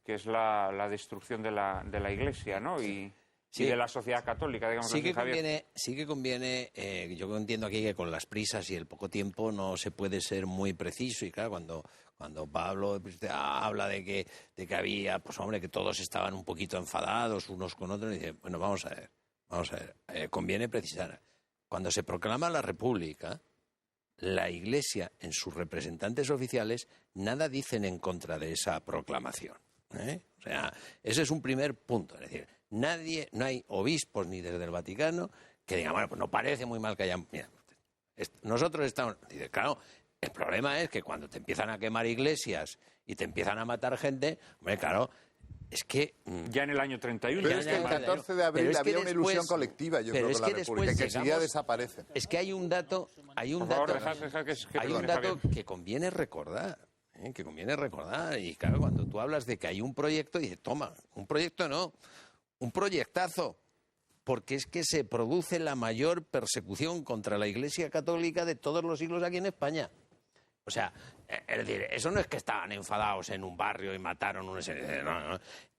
Speaker 1: que es la destrucción de la Iglesia, ¿no? Y de la sociedad católica, digamos así, Javier.
Speaker 5: Sí que conviene, yo entiendo aquí que con las prisas y el poco tiempo no se puede ser muy preciso, y claro, cuando Pablo habla de que había, pues hombre, que todos estaban un poquito enfadados unos con otros, y dice, bueno, vamos a ver, conviene precisar, cuando se proclama la República, la Iglesia en sus representantes oficiales nada dicen en contra de esa proclamación, ¿eh? O sea, ese es un primer punto, es decir, no hay obispos ni desde el Vaticano que digan, bueno, pues no parece muy mal que hayan... Mira, nosotros estamos... Dice, claro, el problema es que cuando te empiezan a quemar iglesias y te empiezan a matar gente, hombre, claro, es que...
Speaker 1: Ya en el año 31...
Speaker 3: Pero es que el 14 de abril había una ilusión colectiva, yo creo, con la República, que enseguida desaparece.
Speaker 5: Es que hay un dato que conviene recordar. Que conviene recordar, y claro, cuando tú hablas de que hay un proyecto, dices, toma, un proyecto no, un proyectazo, porque es que se produce la mayor persecución contra la Iglesia Católica de todos los siglos aquí en España. O sea, es decir, eso no es que estaban enfadados en un barrio y mataron no.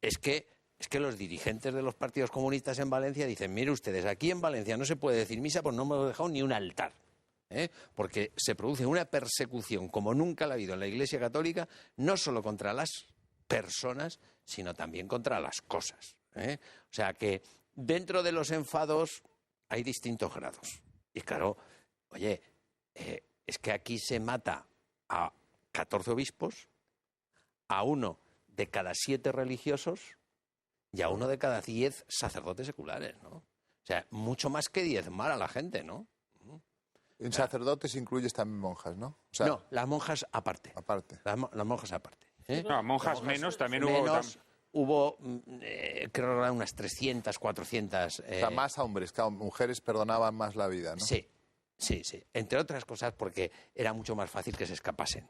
Speaker 5: Es que los dirigentes de los partidos comunistas en Valencia dicen, mire ustedes, aquí en Valencia no se puede decir misa, pues no me he dejado ni un altar. Porque se produce una persecución como nunca la ha habido en la Iglesia Católica, no solo contra las personas, sino también contra las cosas. O sea que dentro de los enfados hay distintos grados. Y claro, oye, es que aquí se mata a 14 obispos, a 1 de cada 7 religiosos y a 1 de cada 10 sacerdotes seculares, ¿no? O sea, mucho más que diezmar a la gente, ¿no?
Speaker 3: En sacerdotes incluyes también monjas, ¿no? O sea,
Speaker 5: no, las monjas aparte.
Speaker 3: Aparte.
Speaker 5: Las monjas aparte.
Speaker 1: No, monjas menos, también
Speaker 5: hubo, creo que eran unas 300, 400...
Speaker 3: O sea, más a hombres, que a mujeres perdonaban más la vida, ¿no?
Speaker 5: Sí. Entre otras cosas porque era mucho más fácil que se escapasen.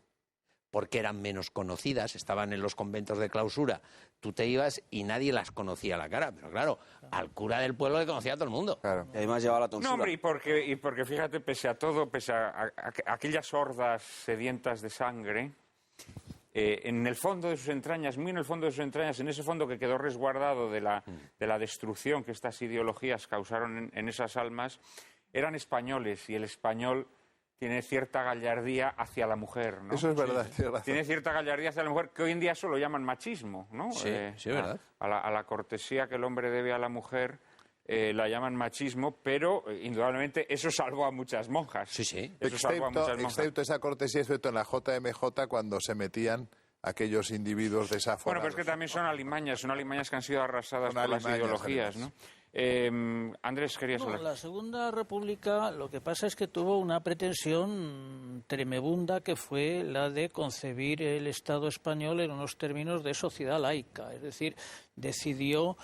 Speaker 5: Porque eran menos conocidas, estaban en los conventos de clausura. Tú te ibas y nadie las conocía a la cara. Pero claro, al cura del pueblo le conocía a todo el mundo.
Speaker 3: Claro.
Speaker 6: Y además llevaba la tonsura.
Speaker 1: No, hombre, y porque fíjate, pese a todo, pese a aquellas hordas sedientas de sangre, en el fondo de sus entrañas, muy en el fondo de sus entrañas, en ese fondo que quedó resguardado de la destrucción que estas ideologías causaron en esas almas, eran españoles, y el español tiene cierta gallardía hacia la mujer, ¿no?
Speaker 3: Eso es verdad,
Speaker 1: tiene cierta gallardía hacia la mujer, que hoy en día solo llaman machismo, ¿no?
Speaker 5: Sí, es verdad.
Speaker 1: A la cortesía que el hombre debe a la mujer la llaman machismo, pero indudablemente eso salvó a muchas monjas.
Speaker 5: Sí.
Speaker 3: Excepto esa cortesía, excepto en la JMJ, cuando se metían aquellos individuos desaforados.
Speaker 1: Bueno, pero es que también son alimañas que han sido arrasadas por las ideologías, ¿no? Andrés, querías hablar.
Speaker 4: La Segunda República, lo que pasa es que tuvo una pretensión tremebunda, que fue la de concebir el Estado español en unos términos de sociedad laica. Es decir, decidió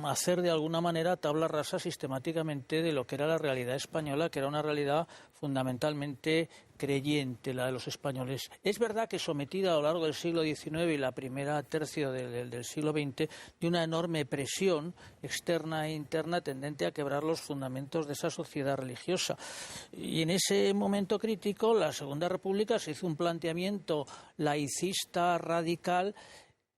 Speaker 4: hacer de alguna manera tabla rasa sistemáticamente de lo que era la realidad española, que era una realidad fundamentalmente creyente, la de los españoles. Es verdad que sometida a lo largo del siglo XIX y la primera tercio del siglo XX de una enorme presión externa e interna tendente a quebrar los fundamentos de esa sociedad religiosa. Y en ese momento crítico, la Segunda República se hizo un planteamiento laicista radical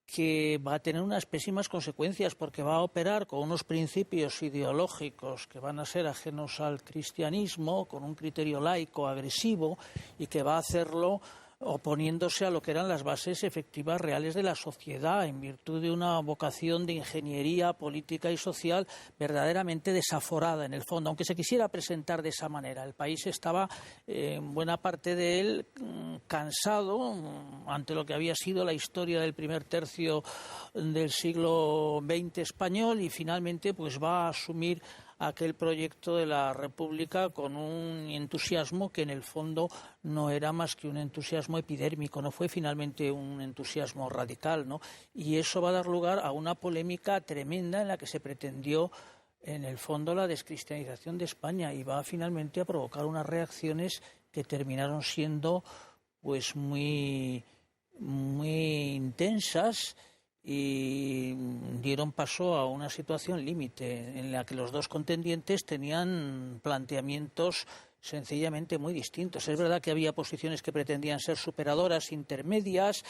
Speaker 4: que va a tener unas pésimas consecuencias porque va a operar con unos principios ideológicos que van a ser ajenos al cristianismo, con un criterio laico agresivo y que va a hacerlo oponiéndose a lo que eran las bases efectivas reales de la sociedad, en virtud de una vocación de ingeniería política y social verdaderamente desaforada en el fondo, aunque se quisiera presentar de esa manera. El país estaba, en buena parte de él, cansado ante lo que había sido la historia del primer tercio del siglo XX español y finalmente pues va a asumir aquel proyecto de la República con un entusiasmo que en el fondo no era más que un entusiasmo epidérmico, no fue finalmente un entusiasmo radical, ¿no? Y eso va a dar lugar a una polémica tremenda en la que se pretendió en el fondo la descristianización de España y va finalmente a provocar unas reacciones que terminaron siendo pues muy intensas y dieron paso a una situación límite en la que los dos contendientes tenían planteamientos sencillamente muy distintos. Es verdad que había posiciones que pretendían ser superadoras, intermedias,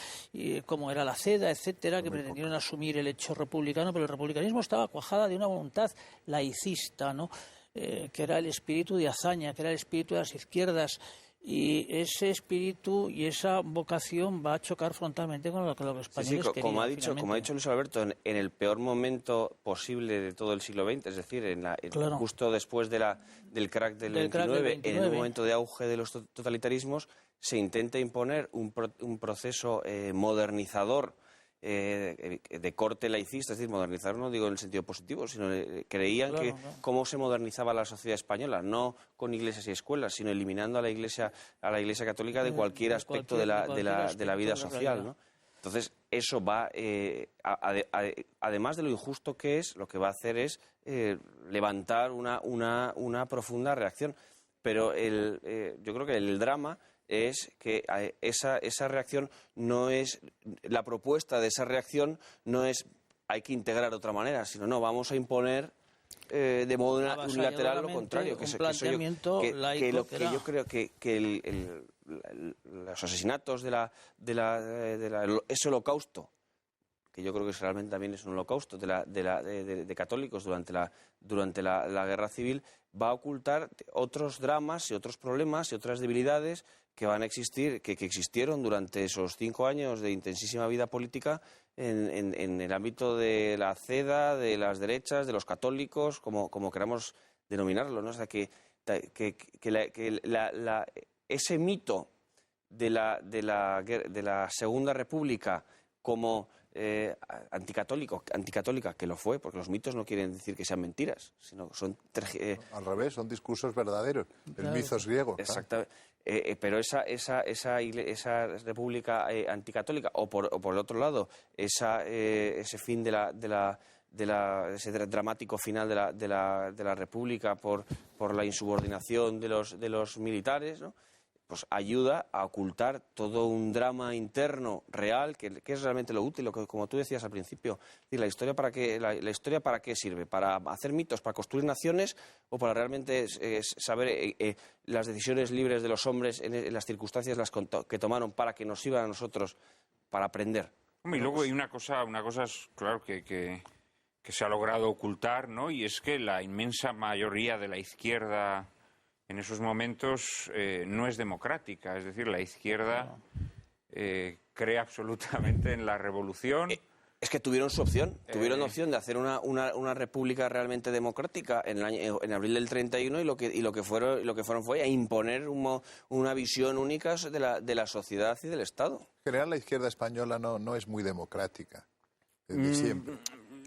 Speaker 4: como era la CEDA, etcétera, que pretendieron asumir el hecho republicano, pero el republicanismo estaba cuajada de una voluntad laicista, ¿no? Que era el espíritu de hazaña, que era el espíritu de las izquierdas. Y ese espíritu y esa vocación va a chocar frontalmente con lo que los españoles querían.
Speaker 6: Como ha dicho Luis Alberto, en el peor momento posible de todo el siglo XX, es decir,
Speaker 4: Claro.
Speaker 6: justo después del crack del 29, en un momento de auge de los totalitarismos, se intenta imponer un proceso modernizador de corte laicista, es decir, modernizar no digo en el sentido positivo, sino creían que cómo se modernizaba la sociedad española, no con iglesias y escuelas, sino eliminando a la Iglesia católica de cualquier aspecto de la vida social, ¿no? Entonces, eso va, además de lo injusto que es, lo que va a hacer es levantar una profunda reacción. Pero yo creo que el drama es que esa reacción no es, la propuesta de esa reacción no es hay que integrar de otra manera, sino no, vamos a imponer de modo unilateral lo contrario, que yo creo que los asesinatos ese holocausto, que yo creo que realmente también es un holocausto de católicos durante la guerra civil, va a ocultar otros dramas y otros problemas y otras debilidades que van a existir, que existieron durante esos 5 años de intensísima vida política en el ámbito de la CEDA, de las derechas, de los católicos, como queramos denominarlo, ¿no? O sea, ese mito de la Segunda República como anticatólica, que lo fue, porque los mitos no quieren decir que sean mentiras, sino que son...
Speaker 3: al revés, son discursos verdaderos, el mitos griego.
Speaker 6: Exactamente. Pero esa república anticatólica, o por el otro lado, ese fin ese dramático final de la república por la insubordinación de los militares, ¿no? Pues ayuda a ocultar todo un drama interno real que es realmente lo útil, como tú decías al principio. Es decir, ¿la historia para qué sirve? ¿Para hacer mitos, para construir naciones o para realmente saber las decisiones libres de los hombres en las circunstancias que tomaron para que nos sirvan a nosotros para aprender?
Speaker 1: Y luego hay una cosa es claro que se ha logrado ocultar, ¿no? Y es que la inmensa mayoría de la izquierda en esos momentos no es democrática, es decir, la izquierda cree absolutamente en la revolución.
Speaker 6: Es que tuvieron su opción, opción de hacer una república realmente democrática en abril del 31 y lo que fueron fue a imponer una visión única de la sociedad y del Estado.
Speaker 3: En general, la izquierda española no es muy democrática, desde siempre.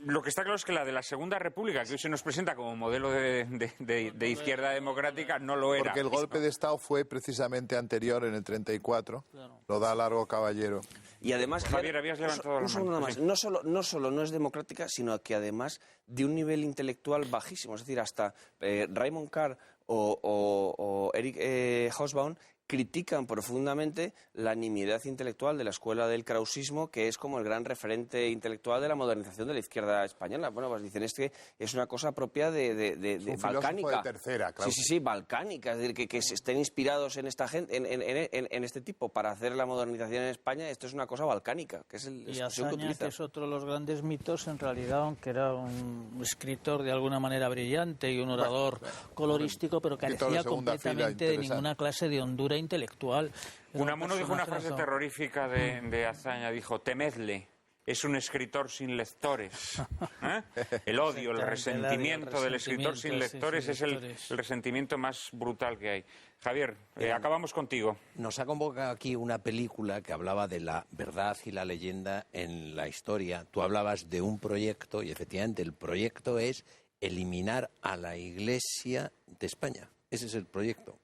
Speaker 1: Lo que está claro es que la de la Segunda República, que hoy se nos presenta como modelo de izquierda democrática, no lo era.
Speaker 3: Porque el golpe de Estado fue precisamente anterior, en el 34, lo da Largo Caballero.
Speaker 6: Y además,
Speaker 1: Javier, habías levantado la mano.
Speaker 6: No solo no es democrática, sino que además de un nivel intelectual bajísimo. Es decir, hasta Raymond Carr o Eric Hobsbawm critican profundamente la nimiedad intelectual de la escuela del krausismo, que es como el gran referente intelectual de la modernización de la izquierda española. Bueno, pues dicen, es que es una cosa propia de
Speaker 3: un
Speaker 6: balcánica.
Speaker 3: De tercera, claro.
Speaker 6: Sí, balcánica. Es decir, que estén inspirados en esta gente, en este tipo para hacer la modernización en España. Esto es una cosa balcánica, que es el expresión que utiliza.
Speaker 4: Que es otro de los grandes mitos, en realidad, aunque era un escritor de alguna manera brillante y un orador colorístico, pero carecía completamente de ninguna clase de hondura intelectual.
Speaker 1: Unamuno dijo una frase terrorífica de Azaña, dijo, temedle, es un escritor sin lectores. ¿Eh? El odio, el resentimiento del escritor sin lectores es el resentimiento más brutal que hay. Javier, acabamos contigo.
Speaker 5: Nos ha convocado aquí una película que hablaba de la verdad y la leyenda en la historia. Tú hablabas de un proyecto y efectivamente el proyecto es eliminar a la Iglesia de España. Ese es el proyecto.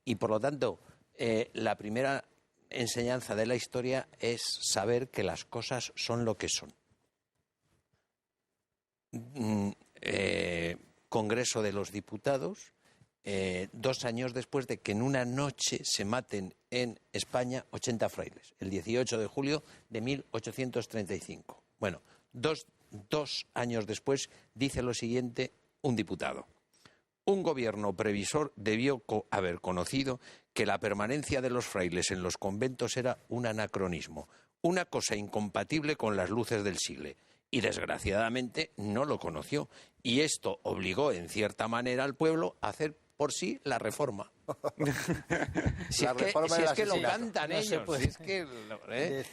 Speaker 5: Y por lo tanto, la primera enseñanza de la historia es saber que las cosas son lo que son. Congreso de los Diputados, 2 años después de que en una noche se maten en España 80 frailes, el 18 de julio de 1835. Bueno, dos años después dice lo siguiente un diputado. Un gobierno previsor debió haber conocido que la permanencia de los frailes en los conventos era un anacronismo, una cosa incompatible con las luces del siglo. Y desgraciadamente no lo conoció. Y esto obligó, en cierta manera, al pueblo a hacer por sí la reforma. Si es que lo cantan ellos. Si es que,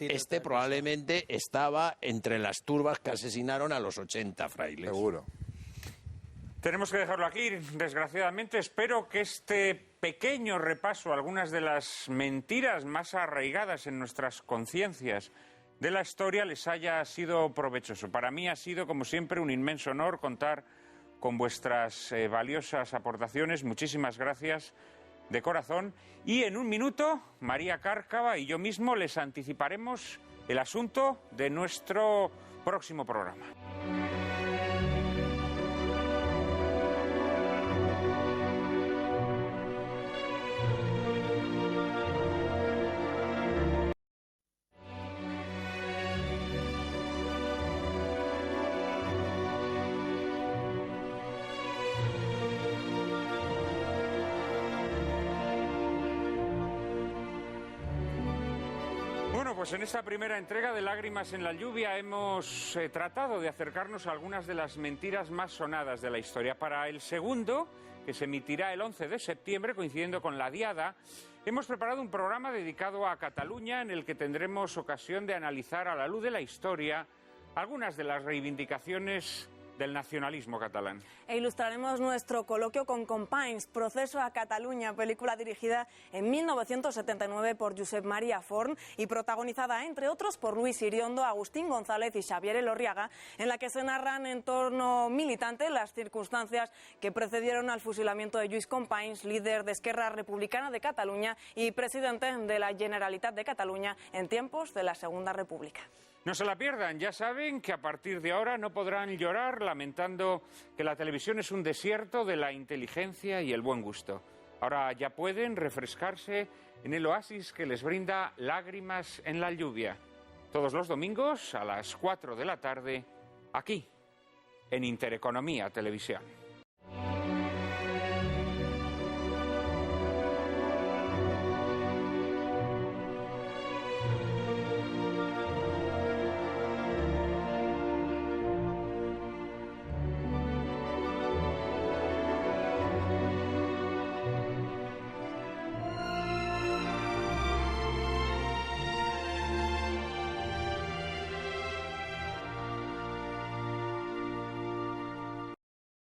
Speaker 5: este probablemente estaba entre las turbas que asesinaron a los 80 frailes.
Speaker 3: Seguro.
Speaker 1: Tenemos que dejarlo aquí, desgraciadamente. Espero que este pequeño repaso a algunas de las mentiras más arraigadas en nuestras conciencias de la historia les haya sido provechoso. Para mí ha sido, como siempre, un inmenso honor contar con vuestras valiosas aportaciones. Muchísimas gracias de corazón. Y en un minuto, María Cárcava y yo mismo les anticiparemos el asunto de nuestro próximo programa. Pues en esta primera entrega de Lágrimas en la lluvia hemos tratado de acercarnos a algunas de las mentiras más sonadas de la historia. Para el segundo, que se emitirá el 11 de septiembre, coincidiendo con la Diada, hemos preparado un programa dedicado a Cataluña en el que tendremos ocasión de analizar a la luz de la historia algunas de las reivindicaciones del nacionalismo catalán.
Speaker 2: E ilustraremos nuestro coloquio con Companys, Proceso a Cataluña, película dirigida en 1979 por Josep Maria Forn y protagonizada, entre otros, por Luis Iriondo, Agustín González y Xavier Elorriaga, en la que se narran en torno militante las circunstancias que precedieron al fusilamiento de Lluís Companys, líder de Esquerra Republicana de Cataluña y presidente de la Generalitat de Cataluña en tiempos de la Segunda República.
Speaker 1: No se la pierdan, ya saben que a partir de ahora no podrán llorar lamentando que la televisión es un desierto de la inteligencia y el buen gusto. Ahora ya pueden refrescarse en el oasis que les brinda Lágrimas en la lluvia. Todos los domingos a las 4 de la tarde, aquí, en Intereconomía Televisión.